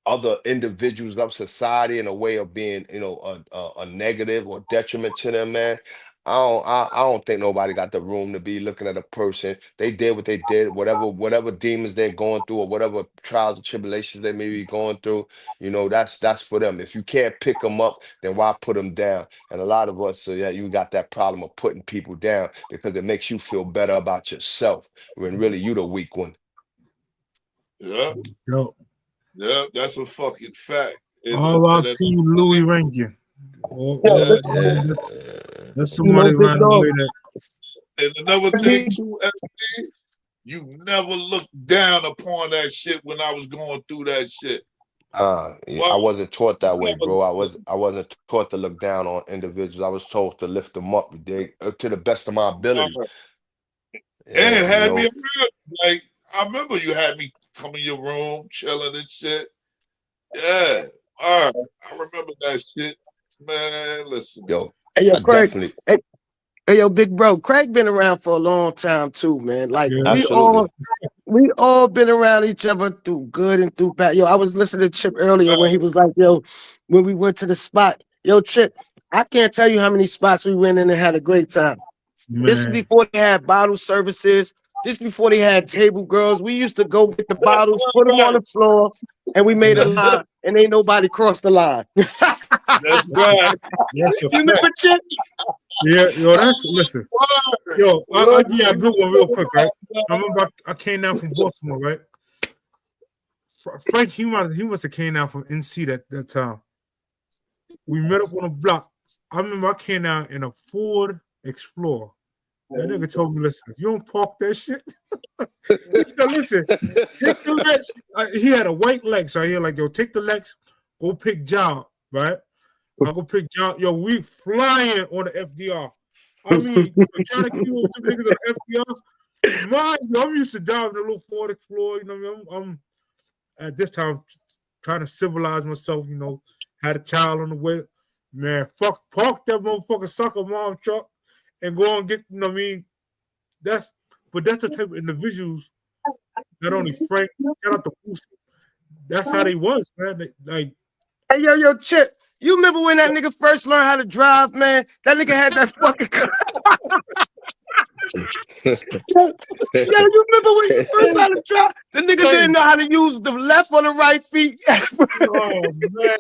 other individuals of society in a way of being, a negative or detriment to them, man. I don't think nobody got the room to be looking at a person. They did what they did, whatever demons they're going through or whatever trials and tribulations they may be going through. That's for them. If you can't pick them up, then why put them down? And a lot of us, so yeah, you got that problem of putting people down because it makes you feel better about yourself when really you the weak one. Yeah, Yo, yeah, that's a fucking fact. R.I.P. Louis Rankin. Yeah. That's somebody around the way that. And another thing too, FD, you never looked down upon that shit when I was going through that shit. I wasn't taught that way, bro. I wasn't taught to look down on individuals. I was told to lift them up, to the best of my ability. And had me around. Like, I remember you had me come in your room, chilling and shit. Yeah. All right. I remember that shit. Man, listen. Yo, Hey, yo, I Craig. definitely. Hey, yo, big bro. Craig been around for a long time too, man. Like Yeah. Absolutely. we all been around each other through good and through bad. Yo, I was listening to Chip earlier when he was like, yo, when we went to the spot. Yo, Chip, I can't tell you how many spots we went in and had a great time. This is Man, before they had bottle services. This before they had table girls. We used to go get the bottles, put them on the floor, and we made a line, and ain't nobody crossed the line. That's right. that's a You remember, fact. Chip? Yeah, yo, listen. Yo, I'll give you a good one real quick, right? I remember I came down from Baltimore, right? Frank, he must have came down from NC that time. We met up on a block. I remember I came down in a Ford Explorer. That nigga told me, listen, if you don't park that shit, he said, listen, take the Lex. He had a white Lex right here, like, yo, take the Lex, go pick John, right? I'll go pick John. Yo, we flying on the FDR. I mean, trying to keep up with niggas on the FDR. Mind you, I'm used to driving a little Ford Explorer. You know what I mean? I'm at this time trying to civilize myself. Had a child on the way. Man, park that motherfucker sucker mom truck and go and get. You know what I mean? That's the type of individuals. Not only Frank, shout out to Boosie. That's how they was, man. Like, Hey, yo, Chip. You remember when that nigga first learned how to drive, man? That nigga had that fucking car. Yeah, you remember when you first had to drive? The nigga didn't know how to use the left or the right feet. oh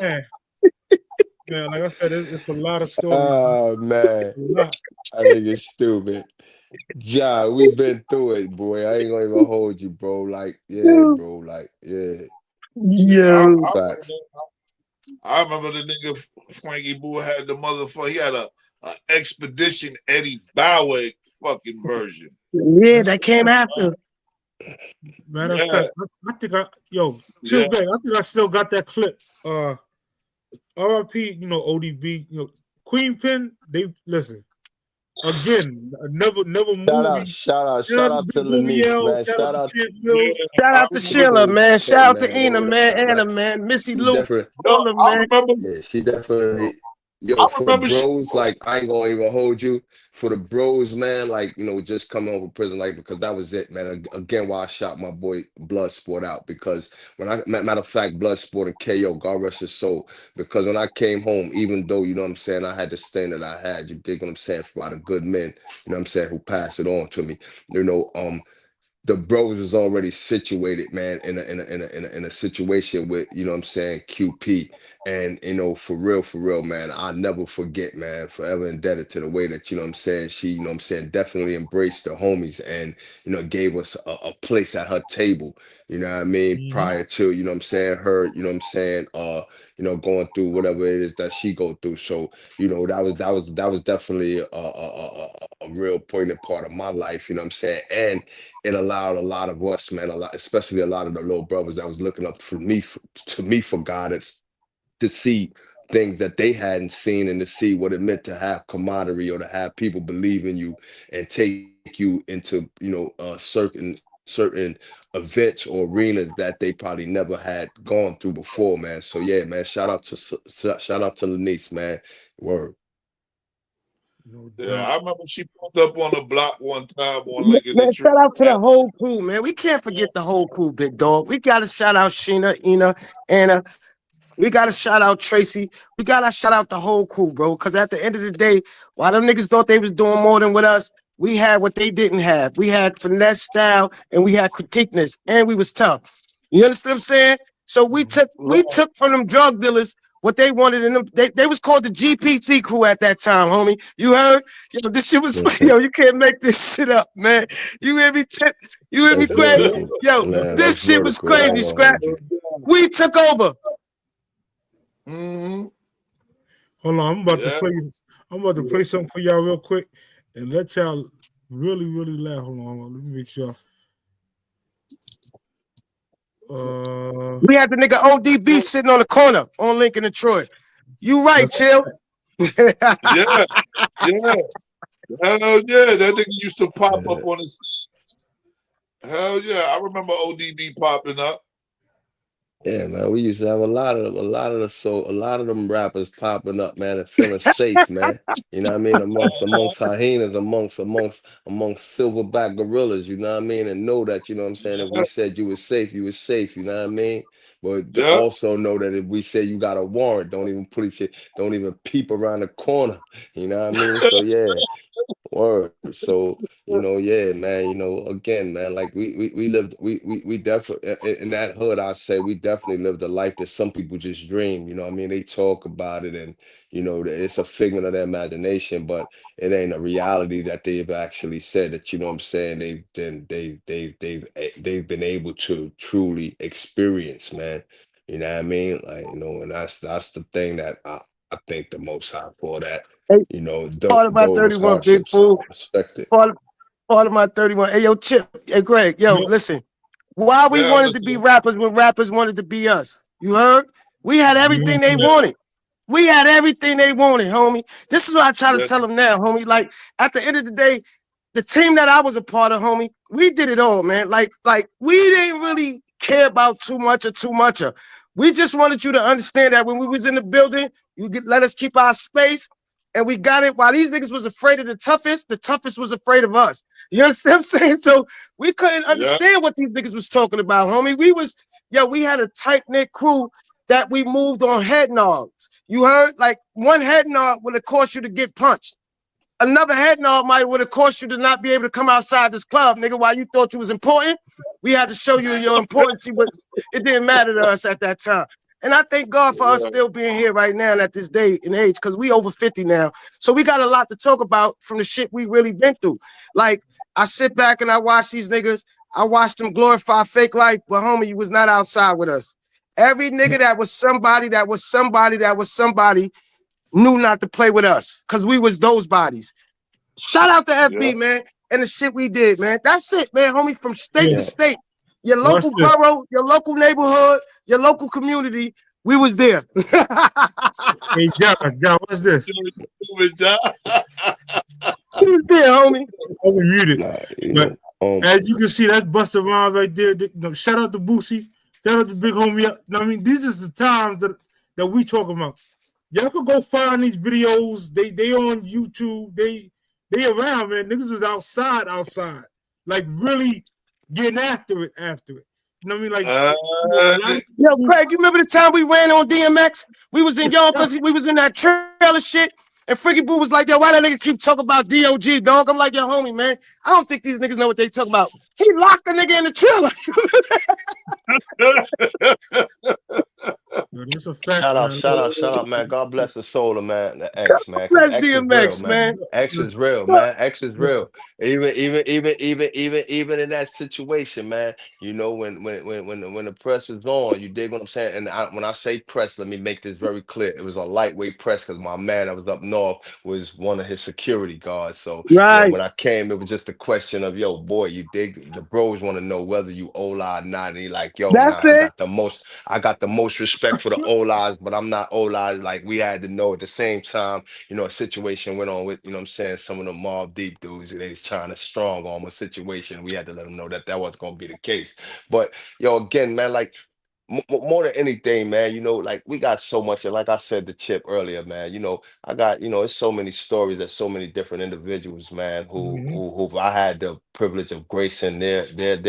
man. Yeah, like I said, it's a lot of stories. Oh man, I think it's stupid. John, we've been through it, boy. I ain't gonna even hold you, bro. Like, yeah, bro. Like, yeah. Yo. Facts. I remember the nigga Frankie Boo had the motherfucker. He had a Expedition Eddie Bauer fucking version. Yeah, that came after. Matter of fact, I think chill back. I think I still got that clip. RIP, ODB, Queen Pen, they listen. Again, never movie. Shout out to Lanice, man. Shout out Shout out to Sheila, man. Shout out to Ina, man. man. Anna, man. Missy Lou. I remember. Yeah, she definitely. Yo, for the bros, like I ain't gonna even hold you. For the bros, man, like just coming home from prison, like because that was it, man. Again, why I shot my boy Bloodsport out because matter of fact, Bloodsport and KO, God rest his soul. Because when I came home, even though what I'm saying, I had this thing that I had, you dig what I'm saying, for a lot of good men, what I'm saying, who passed it on to me, the bros is already situated, man, in a situation with, what I'm saying, QP. And, for real, man, I'll never forget, man, forever indebted to the way that, what I'm saying, she, what I'm saying, definitely embraced the homies and, gave us a place at her table, you know what I mean, prior to, what I'm saying, her, what I'm saying, going through whatever it is that she go through. So, that was definitely a real poignant part of my life, you know what I'm saying? And it allowed a lot of us, man, especially a lot of the little brothers that was looking up to me for guidance, to see things that they hadn't seen, and to see what it meant to have camaraderie, or to have people believe in you and take you into, certain events or arenas that they probably never had gone through before, man. So yeah, man, shout out to Lanice, man. Word. No Yeah, doubt. I remember she pulled up on the block one time on Lincoln Man, and shout out to the Trinidad. whole crew, man. We can't forget the whole crew, big dog. We gotta shout out Sheena, Ina, Anna. We gotta shout out Tracy. We gotta shout out the whole crew, bro. Cause at the end of the day, while them niggas thought they was doing more than with us, we had what they didn't have. We had finesse style and we had critiqueness, and we was tough. You understand what I'm saying? So we Mhm. took from them drug dealers what they wanted in them. They was called the GPT crew at that time, homie. You heard? Yo, this shit was Listen, yo, you can't make this shit up, man. You hear me? You hear me, that's Craig? vertical, Yo, man. this That's shit was vertical. I crazy, ain't gonna Scrap. hold you. We took over. Mm-hmm. Hold on, Yeah. I'm about to play something for y'all real quick and let y'all really, really laugh. Hold on, let me make sure. We had the nigga ODB sitting on the corner on Lincoln and Troy. You right, That's chill. Yeah. Yeah. Hell yeah. That nigga used to pop Yeah. up on his. Hell yeah. I remember ODB popping up. Yeah, man, we used to have a lot of them rappers popping up, man, and feeling safe, man. You know what I mean? Amongst hyenas, amongst silverback gorillas, you know what I mean? And know that, you know what I'm saying, if we said you was safe, you know what I mean? But Yeah. also know that if we say you got a warrant, don't even peep around the corner. You know what I mean? So yeah. Word. So, yeah, man, again, man, like we lived, we definitely in that hood, I say we definitely lived a life that some people just dream, you know what I mean? They talk about it, and that it's a figment of their imagination, but it ain't a reality that they've actually said, that, you know what I'm saying, they've been able to truly experience, man. You know what I mean? Like, and that's the thing that I thank the most high for, that, Hey, part of my those 31 big hardships. fool. I respect it. Part of my 31. Hey, yo, Chip. Hey, Greg. Yo, yeah, listen. Why we Yeah. I'm wanted to be listening. rappers when rappers wanted to be us? You heard? We had everything they mhm, wanted. We had everything they wanted, homie. This is what I try to Yeah. tell them now, homie. Like, at the end of the day, the team that I was a part of, homie, we did it all, man. Like we didn't really care about too much or too much. We just wanted you to understand that when we was in the building, let us keep our space, and we got it. While these niggas was afraid of the toughest was afraid of us. You understand what I'm saying? So we couldn't Yeah. understand what these niggas was talking about, homie. We had a tight-knit crew that we moved on head nods. You heard? Like, one head nod would have cost you to get punched. Another head nod might would have cost you to not be able to come outside this club, nigga. While you thought you was important, we had to show you your importance. But it didn't matter to us at that time. And I thank God for us Yeah. still being here right now at this day and age, because we over 50 now. So we got a lot to talk about from the shit we really been through. Like, I sit back and I watch these niggas. I watched them glorify fake life, but homie, you was not outside with us. Every nigga that was somebody knew not to play with us, because we was those bodies. Shout out to Yeah. FB, man, and the shit we did, man. That's it, man, homie, from state to yeah. Yeah. state. Your Watch local this. borough, your local neighborhood, your local community, we was there. Hey, John, watch this. Stupid job. We was there, homie. I was muted, Nah, but as you can see, that's Busta Rhymes right there. Shout out to Boosie. Shout out to Big Homie. I mean, these is the times that we talk about. Y'all can go find these videos. They on YouTube. They around, man. Niggas was outside, like really getting after it. You know what I mean? Like, a lot of Yo, people, Craig, you remember the time we ran on DMX? We was in Yonkers, we was in that trailer shit, and Freaky Boo was like, yo, why that nigga keep talking about DOG, dog? I'm like, yo, homie, man, I don't think these niggas know what they talking about. He locked the nigga in the trailer. Yo, that's a fact, man. Shout out, man. God bless the soul of man, the God X, man, because bless X is real, DMX, man. man. X is real, God, man. X is Listen, real. Even in that situation, man. You know, when the press is on, you dig what I'm saying. And when I say press, let me make this very clear. It was a lightweight press because my man that was up north was one of his security guards. So right. when I came, it was just a question of, yo, boy, you dig. The bros want to know whether you Ola or not, and he like, yo, That's nah, it. I got the most respect for the Olas, but I'm not Ola. Like we had to know at the same time, you know, a situation went on with, you know what I'm saying, some of the mob deep dudes, they was trying to strong arm a situation. We had to let them know that that wasn't gonna be the case. But yo, again, man, like more than anything, man, you know, like we got so much, and like I said to Chip earlier, man, you know, I got, you know, it's so many stories that so many different individuals, man, who I had the privilege of gracing their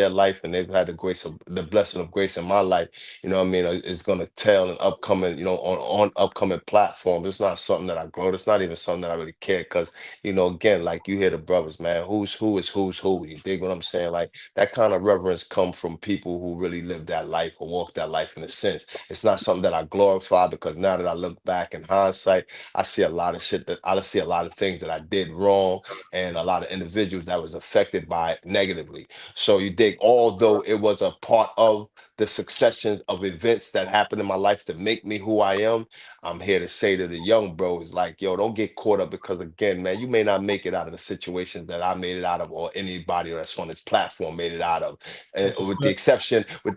life, and they've had the blessing of grace in my life. You know what I mean? Is gonna tell in upcoming, you know, on upcoming platforms. It's not something that I grow. It's not even something that I really care because, you know, again, like you hear the brothers, man, who's who is who's who. You dig what I'm saying? Like that kind of reverence come from people who really live that life or walk that life in a sense. It's not something that I glorify because now that I look back in hindsight, I see a lot of shit that I see a lot of things that I did wrong and a lot of individuals that was affected by it negatively. So you dig, although it was a part of the succession of events that happened in my life to make me who I am, I'm here to say to the young bros, like, yo, don't get caught up because again, man, you may not make it out of the situations that I made it out of, or anybody that's on this platform made it out of. And that's a fact. with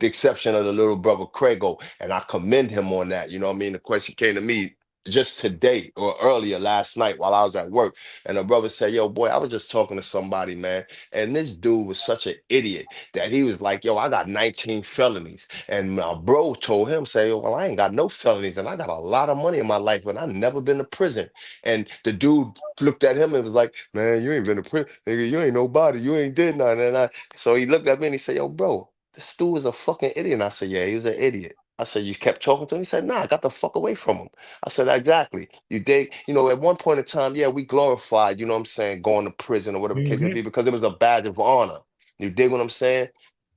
the exception of the little brother Craigo, and I commend him on that. You know what I mean? The question came to me just today or earlier last night while I was at work, and a brother said, yo, boy, I was just talking to somebody, man, and this dude was such an idiot that he was like, yo, I got 19 felonies. And my bro told him, say, well, I ain't got no felonies and I got a lot of money in my life, but I never been to prison. And the dude looked at him and was like, man, you ain't been to prison. Nigga, you ain't nobody. You ain't did nothing. So he looked at me and he said, yo, bro, this dude is a fucking idiot. And I said, yeah, he was an idiot. I said, you kept talking to him? He said, nah, I got the fuck away from him. I said, exactly. You dig? You know, at one point in time, yeah, we glorified, you know what I'm saying, going to prison or whatever the case may Mm-hmm. be, because it was a badge of honor. You dig what I'm saying?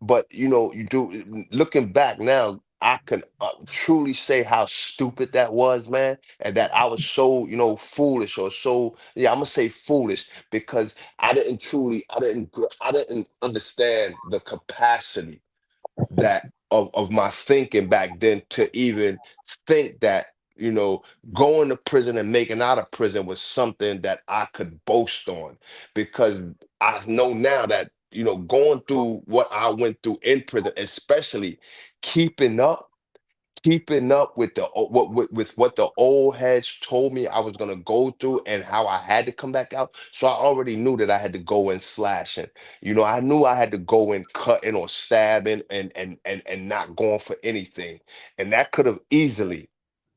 But you know, you do looking back now, I can truly say how stupid that was, man, and that I was so, you know, foolish or so, yeah, I'm gonna say foolish because I didn't understand the capacity that of my thinking back then to even think that, you know, going to prison and making out of prison was something that I could boast on, because I know now that, you know, going through what I went through in prison, especially keeping up with the with what the old heads told me I was gonna go through and how I had to come back out. So I already knew that I had to go in slashing. You know, I knew I had to go in cutting or stabbing and not going for anything. And that could have easily,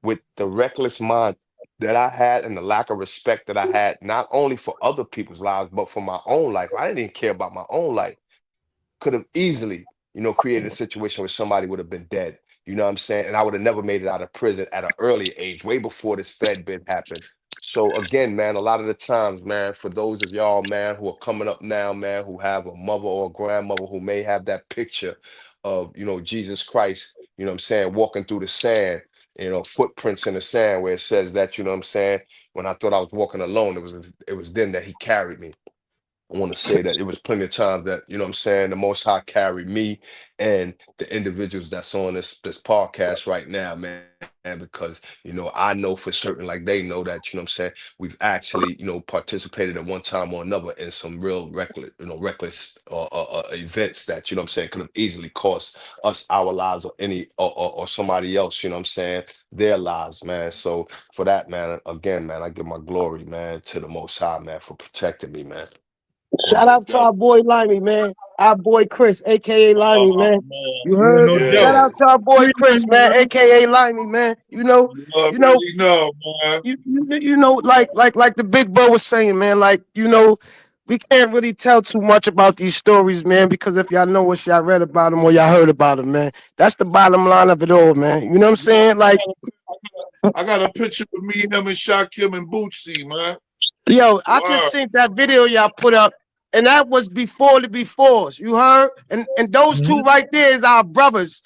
with the reckless mind that I had and the lack of respect that I had, not only for other people's lives, but for my own life. I didn't even care about my own life, could have easily, you know, created a situation where somebody would have been dead. You know what I'm saying? And I would have never made it out of prison at an early age, way before this Fed bit happened. So again, man, a lot of the times, man, for those of y'all, man, who are coming up now, man, who have a mother or a grandmother who may have that picture of, you know, Jesus Christ, you know what I'm saying, walking through the sand, you know, footprints in the sand where it says that, you know what I'm saying, when I thought I was walking alone, it was then that he carried me. I want to say that it was plenty of times that, you know what I'm saying, the Most High carried me and the individuals that's on this podcast right now, man, because, you know, I know for certain, like they know that, you know what I'm saying, we've actually, you know, participated at one time or another in some real reckless events that, you know what I'm saying, could have easily cost us our lives or or somebody else, you know what I'm saying, their lives, man. So for that, man, again, man, I give my glory, man, to the Most High, man, for protecting me, man. Shout No out to doubt. our boy Limey, man. Our boy Chris, aka Limey, Oh man. man. You Yeah, heard? no Shout doubt. Yeah. out to our boy Chris, man, aka Limey, man. You You know, already know, man. you know, like the big bro was saying, man. Like, you know, we can't really tell too much about these stories, man, because if y'all know us, y'all read about them or y'all heard about them, man. That's the bottom line of it all, man. You know what I'm saying? Like, I got a picture of me, him, and Shakim and Bootsy, man. yo, I just Wow. seen that video y'all put up, and that was before the befores. You heard? And those two Mhm. right there is our brothers.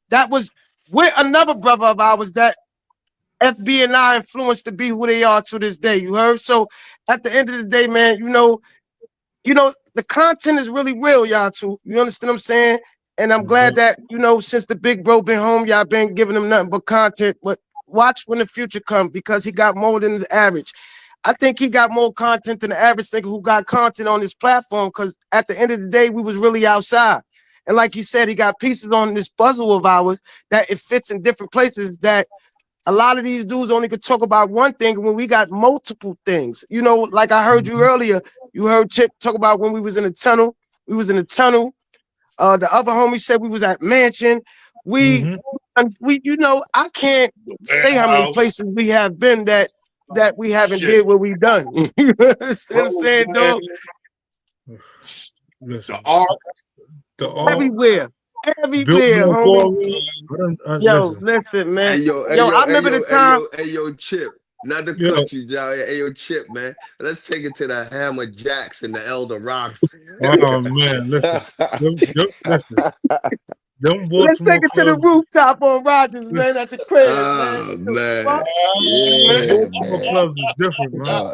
That was with another brother of ours that FB&I influenced to be who they are to this day. You heard? So at the end of the day, man, the content is really real, y'all too. You understand what I'm saying? And I'm glad that, since the big bro been home, y'all been giving him nothing but content. But watch when the future comes because he got more than his average. I think he got more content than the average nigga who got content on this platform because at the end of the day, we was really outside. And like you said, he got pieces on this puzzle of ours that it fits in different places that a lot of these dudes only could talk about one thing when we got multiple things. Like I heard you earlier, you heard Chip talk about when we was in the tunnel. We was in the tunnel. The other homie said we was at mansion. We, I can't say how many House, places we have been that we haven't shit, did what we done. You understand what I'm bro, saying, man, dog? the Listen, art, the all Everywhere, building everywhere, up homie. already. Yo, Listen, listen, man. Hey yo, hey Yo, yo, I hey remember the yo, hey time. yo, hey yo, Chip. Not to yeah. cut you, Joe. Hey yo, Chip, man. Let's take it to the Hammer Jacks and the El Dorado. Oh man, listen, listen, them Let's take Baltimore it to the clubs. rooftop on Rogers, man, at the crib, man. Oh What the man, fuck? Them man, yeah, Baltimore man. clubs is different, man. Uh,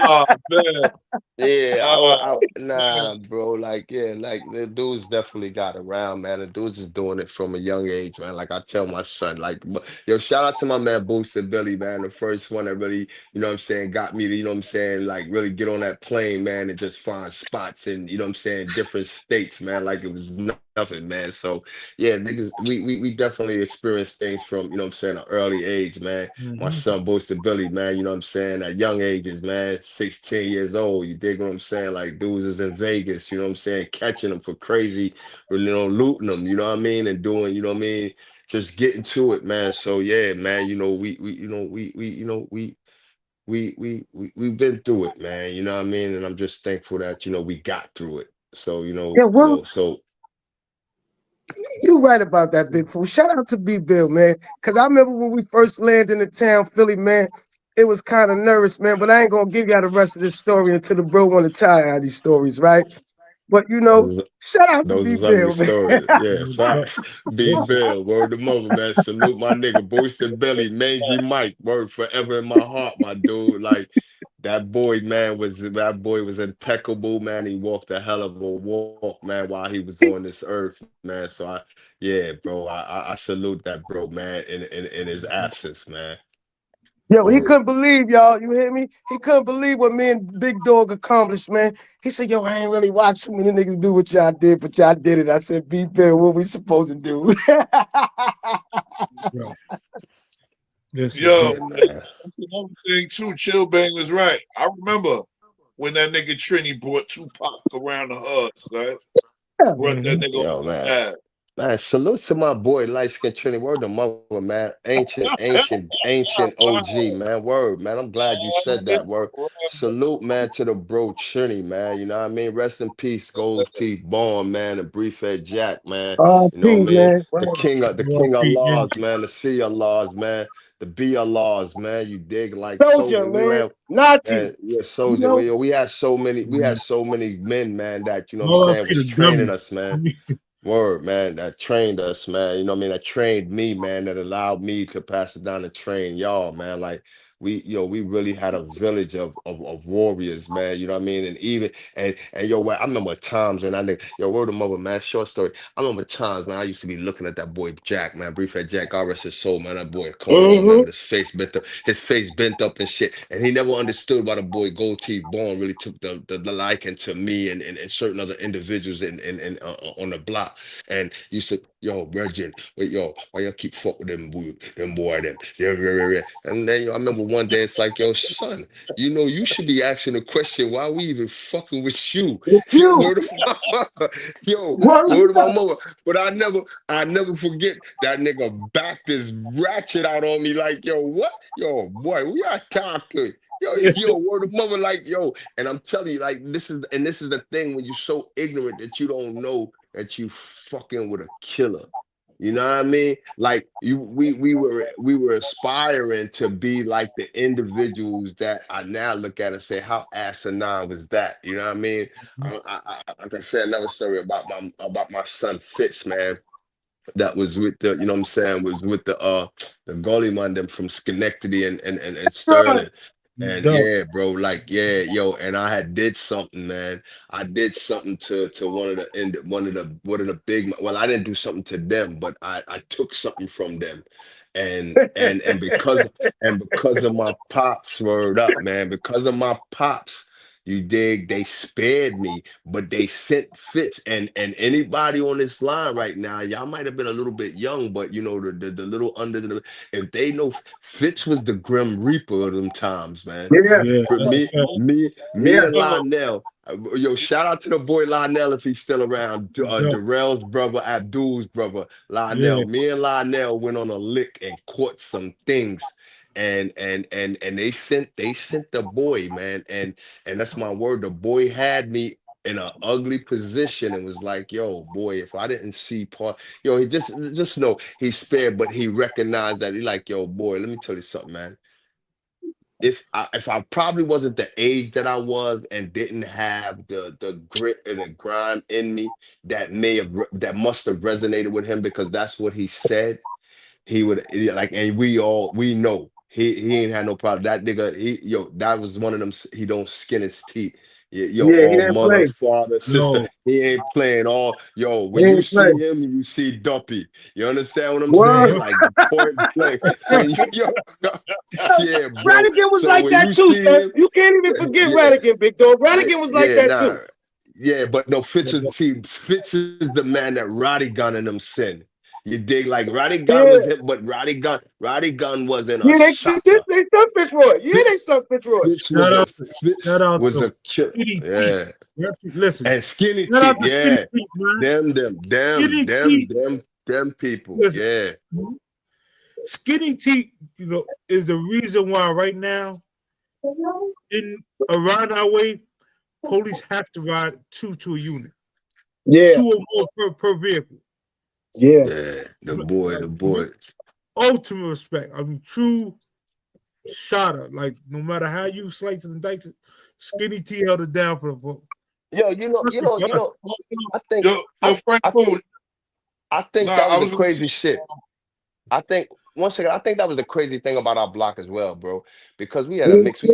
oh, man, Yeah, oh, man. nah, bro. Like, yeah, like the dudes definitely got around, man. The dudes is doing it from a young age, man. Like I tell my son, like, yo, shout out to my man Booster Billy, man. The first one that really, what I'm saying, got me to, what I'm saying, like really get on that plane, man, and just find spots in, what I'm saying, different states, man. Like it was nothing, man. So yeah, niggas, we definitely experienced things from, what I'm saying, an early age, man. My Mm-hmm. son Booster Billy, man, what I'm saying, at young ages, man, 16 years old. You dig what I'm saying? Like dudes is in Vegas, what I'm saying, catching them for crazy, or, looting them, you know what I mean, and doing, you know what I mean, just getting to it, man. So yeah, man, we've been through it, man. You know what I mean? And I'm just thankful that, we got through it. So, Yeah, well, so you right about that, Big Fool. Shout out to B Bill, man. Cause I remember when we first landed in the town, Philly, man. It was kind of nervous, man. But I ain't gonna give y'all the rest of this story until the bro want to tell y'all these stories, right? But those shout out to those B is ugly Bill, man. stories. Yeah, But facts. B listen, Bill, word to mother, man. Salute my nigga, Booster Billy, Mangy Mike, word forever in my heart, my dude. Like that boy was impeccable, man. He walked a hell of a walk, man, while he was on this earth, man. So yeah, bro, I salute that bro, man, in his absence, man. Yo, he Word. couldn't believe y'all. You hear me? He couldn't believe what me and Big Dog accomplished, man. He said, "Yo, I ain't really watched too many niggas do what y'all did, but y'all did it." I said, "Be fair, what we supposed to do?" bro, listen, Yo, Yeah, man. that's another thing too. Chill Bang was right. I remember when that nigga Trini brought Tupac around the hugs, right? Brought that hmm nigga Yo, on man. the Man, salute to my boy, light skin Trinity. Word to mother, man. Ancient OG, man. Word, man. I'm glad you said that word. Salute, man, to the bro Trinity, man. You know what I mean? Rest in peace, Gold Teeth Bond, man, and Briefhead Jack, man. You know what I Peace, mean? man. The king of laws, man, the sea of laws, man, the be of laws, man. You dig like Soldier, soldier. We man. ran, Nazi. man, yeah, You soldier. know? We had so many men, man, that you know what I'm all I saying, see was the training dummy. us, man. Word, man, that trained us, man. You know what I mean? That trained me, man, that allowed me to pass it down and train y'all, man. Like we really had a village of warriors, man. You know what I mean? And even and yo, I remember times when I think, yo, word of mother, man, short story. I remember times, man, I used to be looking at that boy Jack, man, Briefhead Jack, God rest his soul, man. That boy, come on, man, Mm-hmm. with his face bent up and shit. And he never understood why the boy Gold Teeth Bone really took the liking to me and certain other individuals on the block. And you said, yo, Virgin, wait, yo, why y'all keep fuck with them boy, them? Yeah, yeah, yeah, yeah. And then I remember one day it's like, yo, son, you should be asking the question, why we even fucking with you? It's Yo, you. word of yo, Word word of my up. mother. But I never forget that nigga backed this ratchet out on me like, yo, what? Yo, boy, we gotta talk to it. Yo, word of mother, like, yo, and I'm telling you, like, this is the thing when you're so ignorant that you don't know that you fucking with a killer. You know what I mean? Like we were aspiring to be like the individuals that I now look at and say, how asinine was that? You know what I mean? I can say another story about my son Fitz, man. that was with the, you know what I'm saying, was with the gully man them from Schenectady and Sterling. And Dope. yeah, bro, like yeah, yo, and I had did something, man. I did something to one of the big, well, I didn't do something to them, but I took something from them. And because of my pops, word up, man, because of my pops, you dig, they spared me, but they sent Fitz and anybody on this line right now, y'all might have been a little bit young, but you know, the little under the, if they know, Fitz was the Grim Reaper of them times, man. Yeah, Yeah. For me, me yeah, and Oh, Lionel, yo, shout out to the boy Lionel if he's still around. Dope. Darrell's brother, Abdul's brother, Yeah. Lionel. Me and Lionel went on a lick and caught some things. And they sent the boy, man. And that's my word. The boy had me in an ugly position and was like, yo, boy, if I didn't see part, yo, he just know he spared, but he recognized that he like, yo, boy, let me tell you something, man. If I probably wasn't the age that I was and didn't have the grit and the grime in me, that must have resonated with him because that's what he said. He would, yeah, like, and we know he ain't had no problem. That nigga, that was one of them. He don't skin his teeth. Yo, yeah. He all didn't mother, play. father, sister. No. He ain't playing all. Yo, He when you didn't play. see him, you see Dumpy. You understand what I'm What? saying? Like point blank. When you, yo, yeah, bro. Radigan was So like when that you too, see son. him, You can't even forget yeah, Radigan, big dog. yeah, Radigan was like yeah, that nah. too. Yeah, but no, Fitz is the man that Roddy Gun and them sin. You dig, like Roddy Gun Yeah, was hit, but Roddy Gun wasn't a yeah. shotter. They stuck Fitzroy. Yeah, they Fitz stuck Fitzroy. Shout out to shout Fitz out was to a killer. Skinny T. Yeah. Listen, And Skinny shout out T, to Skinny yeah. T, man. Skinny T. Them people. Listen, Yeah. Skinny T, is the reason why right now in around our way, police have to ride two to a unit, Yeah, two or more per vehicle. yeah. Yeah. The Like, boy. ultimate respect. I mean, true shotter. Like, no matter how you slice and dice it, Skinny T held it down for Yo, I think yo, Frank I Boone. think I think Nah, that I was the was gonna say, crazy shit. I think one second. I think that was the crazy thing about our block as well, bro. Because we had a Yeah, mix. We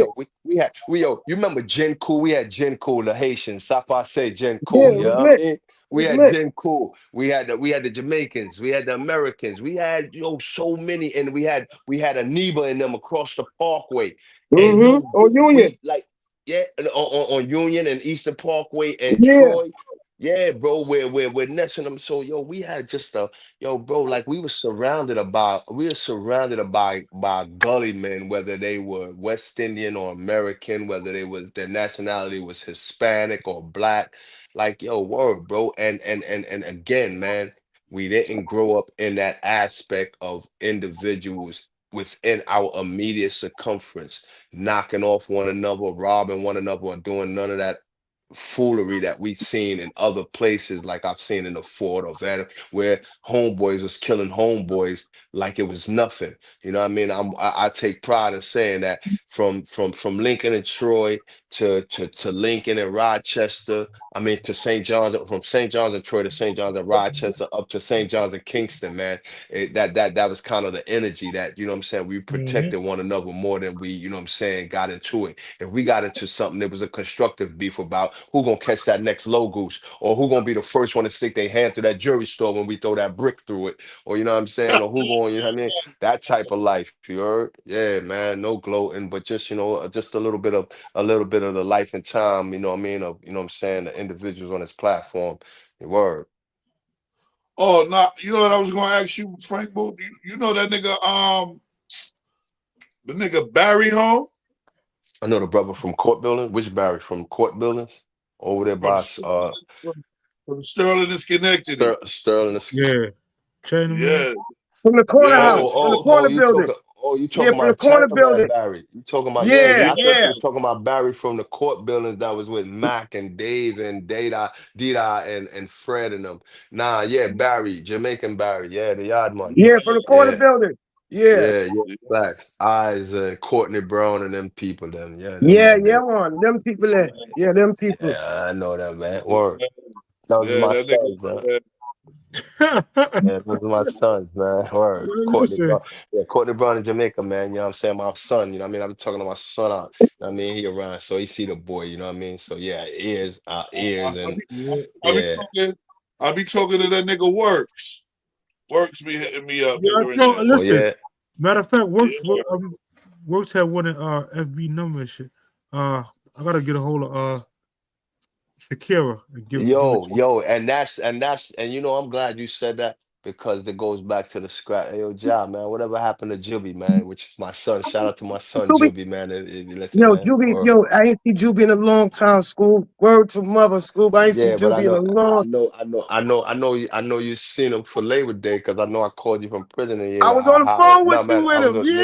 you remember Jen Cool? We had Jen Cool, the Haitian. Sapa say Jen Cool. it You was know what I lit. mean? It We was had lit. Jen Cool. We had the Jamaicans. We had the Americans. We had so many, and we had Aniba in them across the parkway. And Mm-hmm. On Union. we like yeah on Union and Eastern Parkway and Yeah. Troy. Yeah, bro, we're nesting them. So yo, we had just a yo, bro, like we were surrounded by gully men, whether they were West Indian or American, whether their nationality was Hispanic or black. Like, yo, word, bro. And again, man, we didn't grow up in that aspect of individuals within our immediate circumference, knocking off one another, robbing one another, or doing none of that foolery that we've seen in other places, like I've seen in the Fort of Adam, where homeboys was killing homeboys like it was nothing. You know what I mean? I take pride in saying that from Lincoln and Troy to Lincoln and Rochester. I mean to St. John's, from St. John's and Troy to St. John's and Rochester up to St. John's and Kingston, man. That was kind of the energy that, you know what I'm saying, we Mhm. protected one another more than we, you know what I'm saying, got into it. If we got into something, there was a constructive beef about who gonna catch that next low goose, or who gonna be the first one to stick their hand through that jewelry store when we throw that brick through it, or you know what I'm saying, or who going, you know what I mean? That type of life, you heard? Yeah, man, no gloating, but just just a little bit of the life and time, you know what I mean, of you know what I'm saying, the individuals on this platform. Word. oh, nah, you know what I was gonna ask you, Frank Boone? You know that nigga, the nigga Barry home I know the brother from Court Building. Which Barry from Court Buildings? Over there from by from Sterling and Schenectady. Sterling. Yeah. Chinaman. Yeah, From the corner yeah. house. From the corner building. You Yeah, talking from the about corner Chinaman building. Barry. You talking about, yeah, Yeah, yeah. I thought yeah. you was talking about Barry from the Court Buildings that was with Mac and Dave and Dida and Fred and them. Nah, yeah, Barry, Jamaican Barry. Yeah, the yard man. Yeah, from the corner Yeah, building. Yeah. yeah, facts. Eyes and Courtney Brown and them people, them. Yeah, them Yeah, man yeah, there. man. Them people there. Yeah, them people. Yeah, I know that, man. Word. That was Yeah, my that nigga. son, bro. Yeah. Yeah, those are my sons, man. Word. Well, Courtney listen, Brown. Yeah, Courtney Brown in Jamaica, man. You know what I'm saying? My son, you know what I mean? I've been talking to my son out. You know what I mean? He around, so he see the boy, you know what I mean? So yeah, ears, I and be, yeah, I be yeah. talking. I be talking to that nigga Works. Works be hitting me up yeah. here and So there. Oh listen. yeah. Matter of fact, Yeah, Works had one in FB number and shit. I gotta get a hold of Shakira and give it to her. And you know, I'm glad you said that because it goes back to the scrap. Hey, yo, Ja, man, whatever happened to Juby, man, which is my son. Shout out to my son, Juby, Juby, man. Listen, yo, man. Juby, Or yo, I ain't see Juby in a long time. School, word to mother, school. I ain't see yeah, but Juby in a long. I know you seen him for Labor Day because I know I called you from prison and I yeah, was I on the hollered. phone with No, you man, I with was him.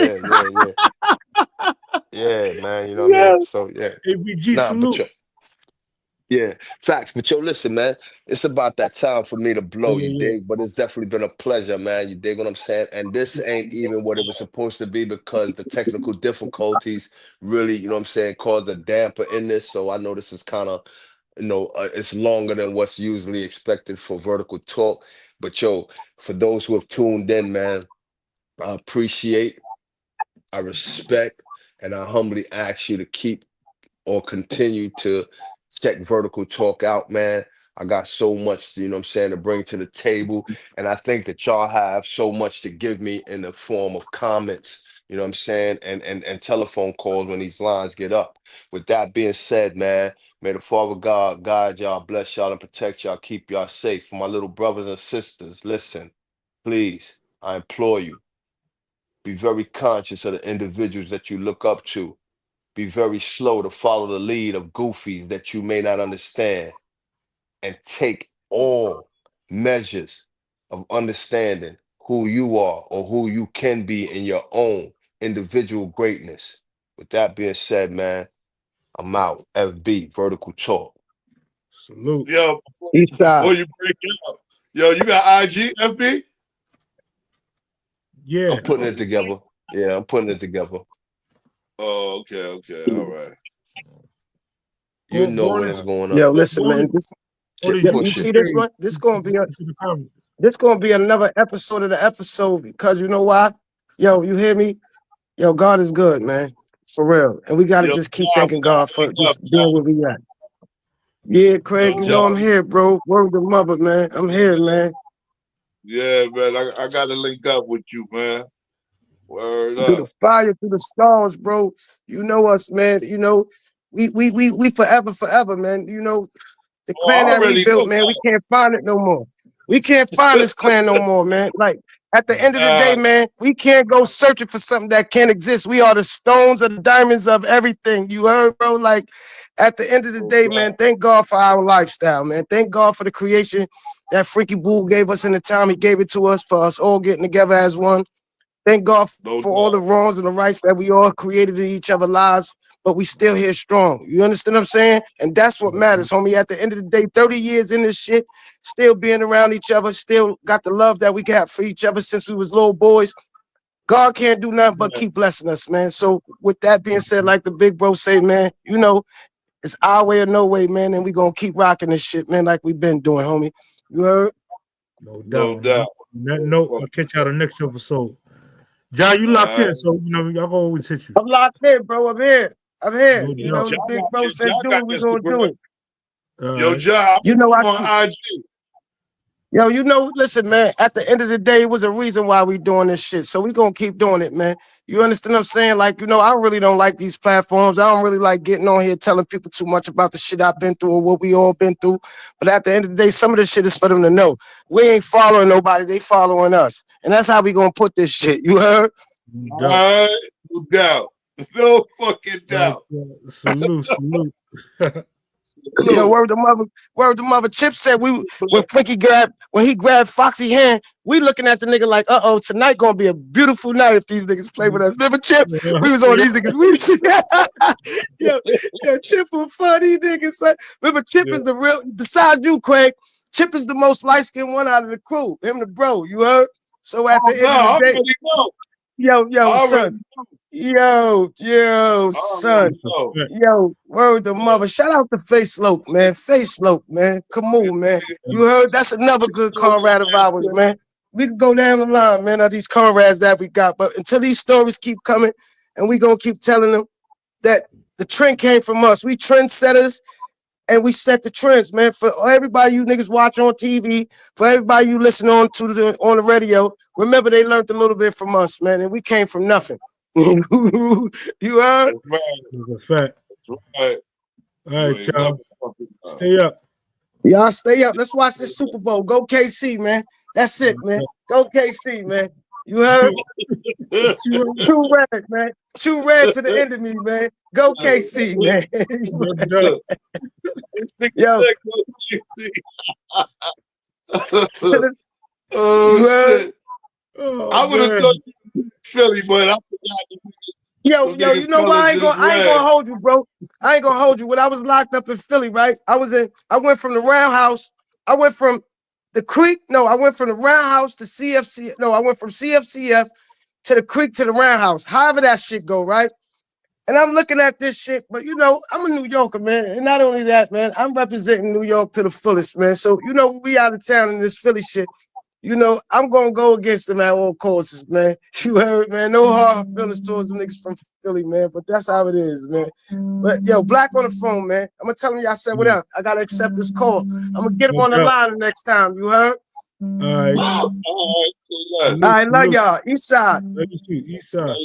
Yeah, yeah, man. You know what I yeah. mean? So yeah, ABG nah, but salute. yeah, facts. But yo, listen, man, it's about that time for me to Oh blow, you yeah, dig? But it's definitely been a pleasure, man. You dig what I'm saying? And this ain't even what it was supposed to be because the technical difficulties really, you know what I'm saying, caused a damper in this. So I know this is kind of, it's longer than what's usually expected for vertical talk. But yo, for those who have tuned in, man, I appreciate, I respect, and I humbly ask you to keep or continue to check vertical talk out, man. I got so much, you know what I'm saying, to bring to the table. And I think that y'all have so much to give me in the form of comments, you know what I'm saying, and telephone calls when these lines get up. With that being said, man, may the Father God guide y'all, bless y'all, and protect y'all, keep y'all safe. For my little brothers and sisters, listen, please, I implore you, be very conscious of the individuals that you look up to. Be very slow to follow the lead of goofies that you may not understand and take all measures of understanding who you are or who you can be in your own individual greatness. With that being said, man, I'm out. FB, Vertical Talk. salute. yo, East side. before you break out, yo, you got IG, FB? I'm Yeah, putting it together. Yeah, I'm putting it together. Oh, okay, all right. You go know on when it. it's going Yo, up. listen, Go on man. it. This, All these Shit, yo, you push YouTube it. see this series. one? This gonna be a In the comments. another episode of the episode because you know why? Yo, you hear me? Yo, God is good, man. For real. And we gotta Yo, just keep Job, thanking God for link up, just being where we at. Yeah, yo, Craig, you know Job. I'm here, bro. Word to mother, man. I'm here, man. Yeah, man, I gotta link up with you, man. Word Through the up. fire, through the stars, bro. You know us, man. You know, we forever, forever, man. You know, the Oh, clan I that we already built, know man, we can't find it no more. We can't find this clan no more, man. Like at the end of the day, that. man, we can't go searching for something that can't exist. We are the stones or the diamonds of everything. You heard, bro? Like at the end of the No day, man, doubt. thank God for our lifestyle, man. Thank God for the creation that Freaky Bull gave us in the time he gave it to us for us all getting together as one. Thank God No for all the doubt. wrongs and the rights that we all created in each other's lives, but we still here strong. You understand what I'm saying? And that's what matters, homie. At the end of the day, 30 years in this shit, still being around each other, still got the love that we got for each other since we was little boys. God can't do nothing but Yeah, keep blessing us, man. So with that being said, like the big bro say, man, you know, it's our way or no way, man, and we gonna keep rocking this shit, man, like we've been doing, homie. You heard? No no doubt. doubt. On that note, I'll catch y'all the next episode. John, you locked Uh, in, so y'all gonna always hit you. I'm locked in, bro. I'm here. I'm here. No You yeah, know, doubt. the big bro Yeah, said, John do got it, we gonna do Instagram. it. All Yo, right. John, I You follow know, you on IG. yo, you know, listen, man, at the end of the day, it was a reason why we doing this shit. So we gonna keep doing it, man. You understand what I'm saying? Like, you know, I really don't like these platforms. I don't really like getting on here telling people too much about the shit I've been through or what we all been through. But at the end of the day, some of this shit is for them to know. We ain't following nobody, they following us. And that's how we gonna put this shit. You heard? No All doubt. right, no doubt. No fucking Like, doubt. salute, salute. Yo, Look, word the mother. Chip said when he grabbed Foxy hand, we looking at the nigga like, tonight gonna be a beautiful night if these niggas play with us. Remember Chip? We was on these niggas. Yo, Chip was funny, niggas. Son. Remember Chip yeah. is the real. Besides you, Craig, Chip is the most light skinned one out of the crew. Him, the bro. You heard? So at Oh the no, end of the I day, already know. yo, I already son. know. Yo, son. already know. Yo, word to mother. Shout out to Face Slope, man. Face Slope, man. Come on, man. You heard? That's another good comrade of ours, man. We can go down the line, man, of these comrades that we got. But until these stories keep coming, and we gonna keep telling them that the trend came from us. We trendsetters, and we set the trends, man. For everybody you niggas watch on TV, for everybody you listen on the radio, remember they learned a little bit from us, man, and we came from nothing. You heard? That's right. That's a fact. That's right. All You right, ain't y'all. never fucking know. Stay up. Y'all stay up. Let's watch this Super Bowl. Go KC, man. That's it, man. Go KC, man. You heard? True red, man. True red to the end of me, man. Go KC, man. Yo. To the, Oh you heard? shit! Oh, I would have man. thought you were Philly, but I forgot. Yo, you know what? I ain't gonna hold you, bro. I ain't gonna hold you. When I was locked up in Philly, right? I went from the roundhouse. I went from the creek. No, I went from the roundhouse to CFC. No, I went from CFCF to the creek to the roundhouse. However that shit go, right? And I'm looking at this shit, but you know, I'm a New Yorker, man. And not only that, man, I'm representing New York to the fullest, man. So, you know, we out of town in this Philly shit. You know, I'm gonna go against them at all costs, man. You heard, man. No hard feelings towards them niggas from Philly, man. But that's how it is, man. But yo, Black on the phone, man. I'm gonna tell him y'all said what up. I gotta accept this call. I'm gonna get him on the line the next time. You heard? All right. All right, All right, love y'all. East side. East side.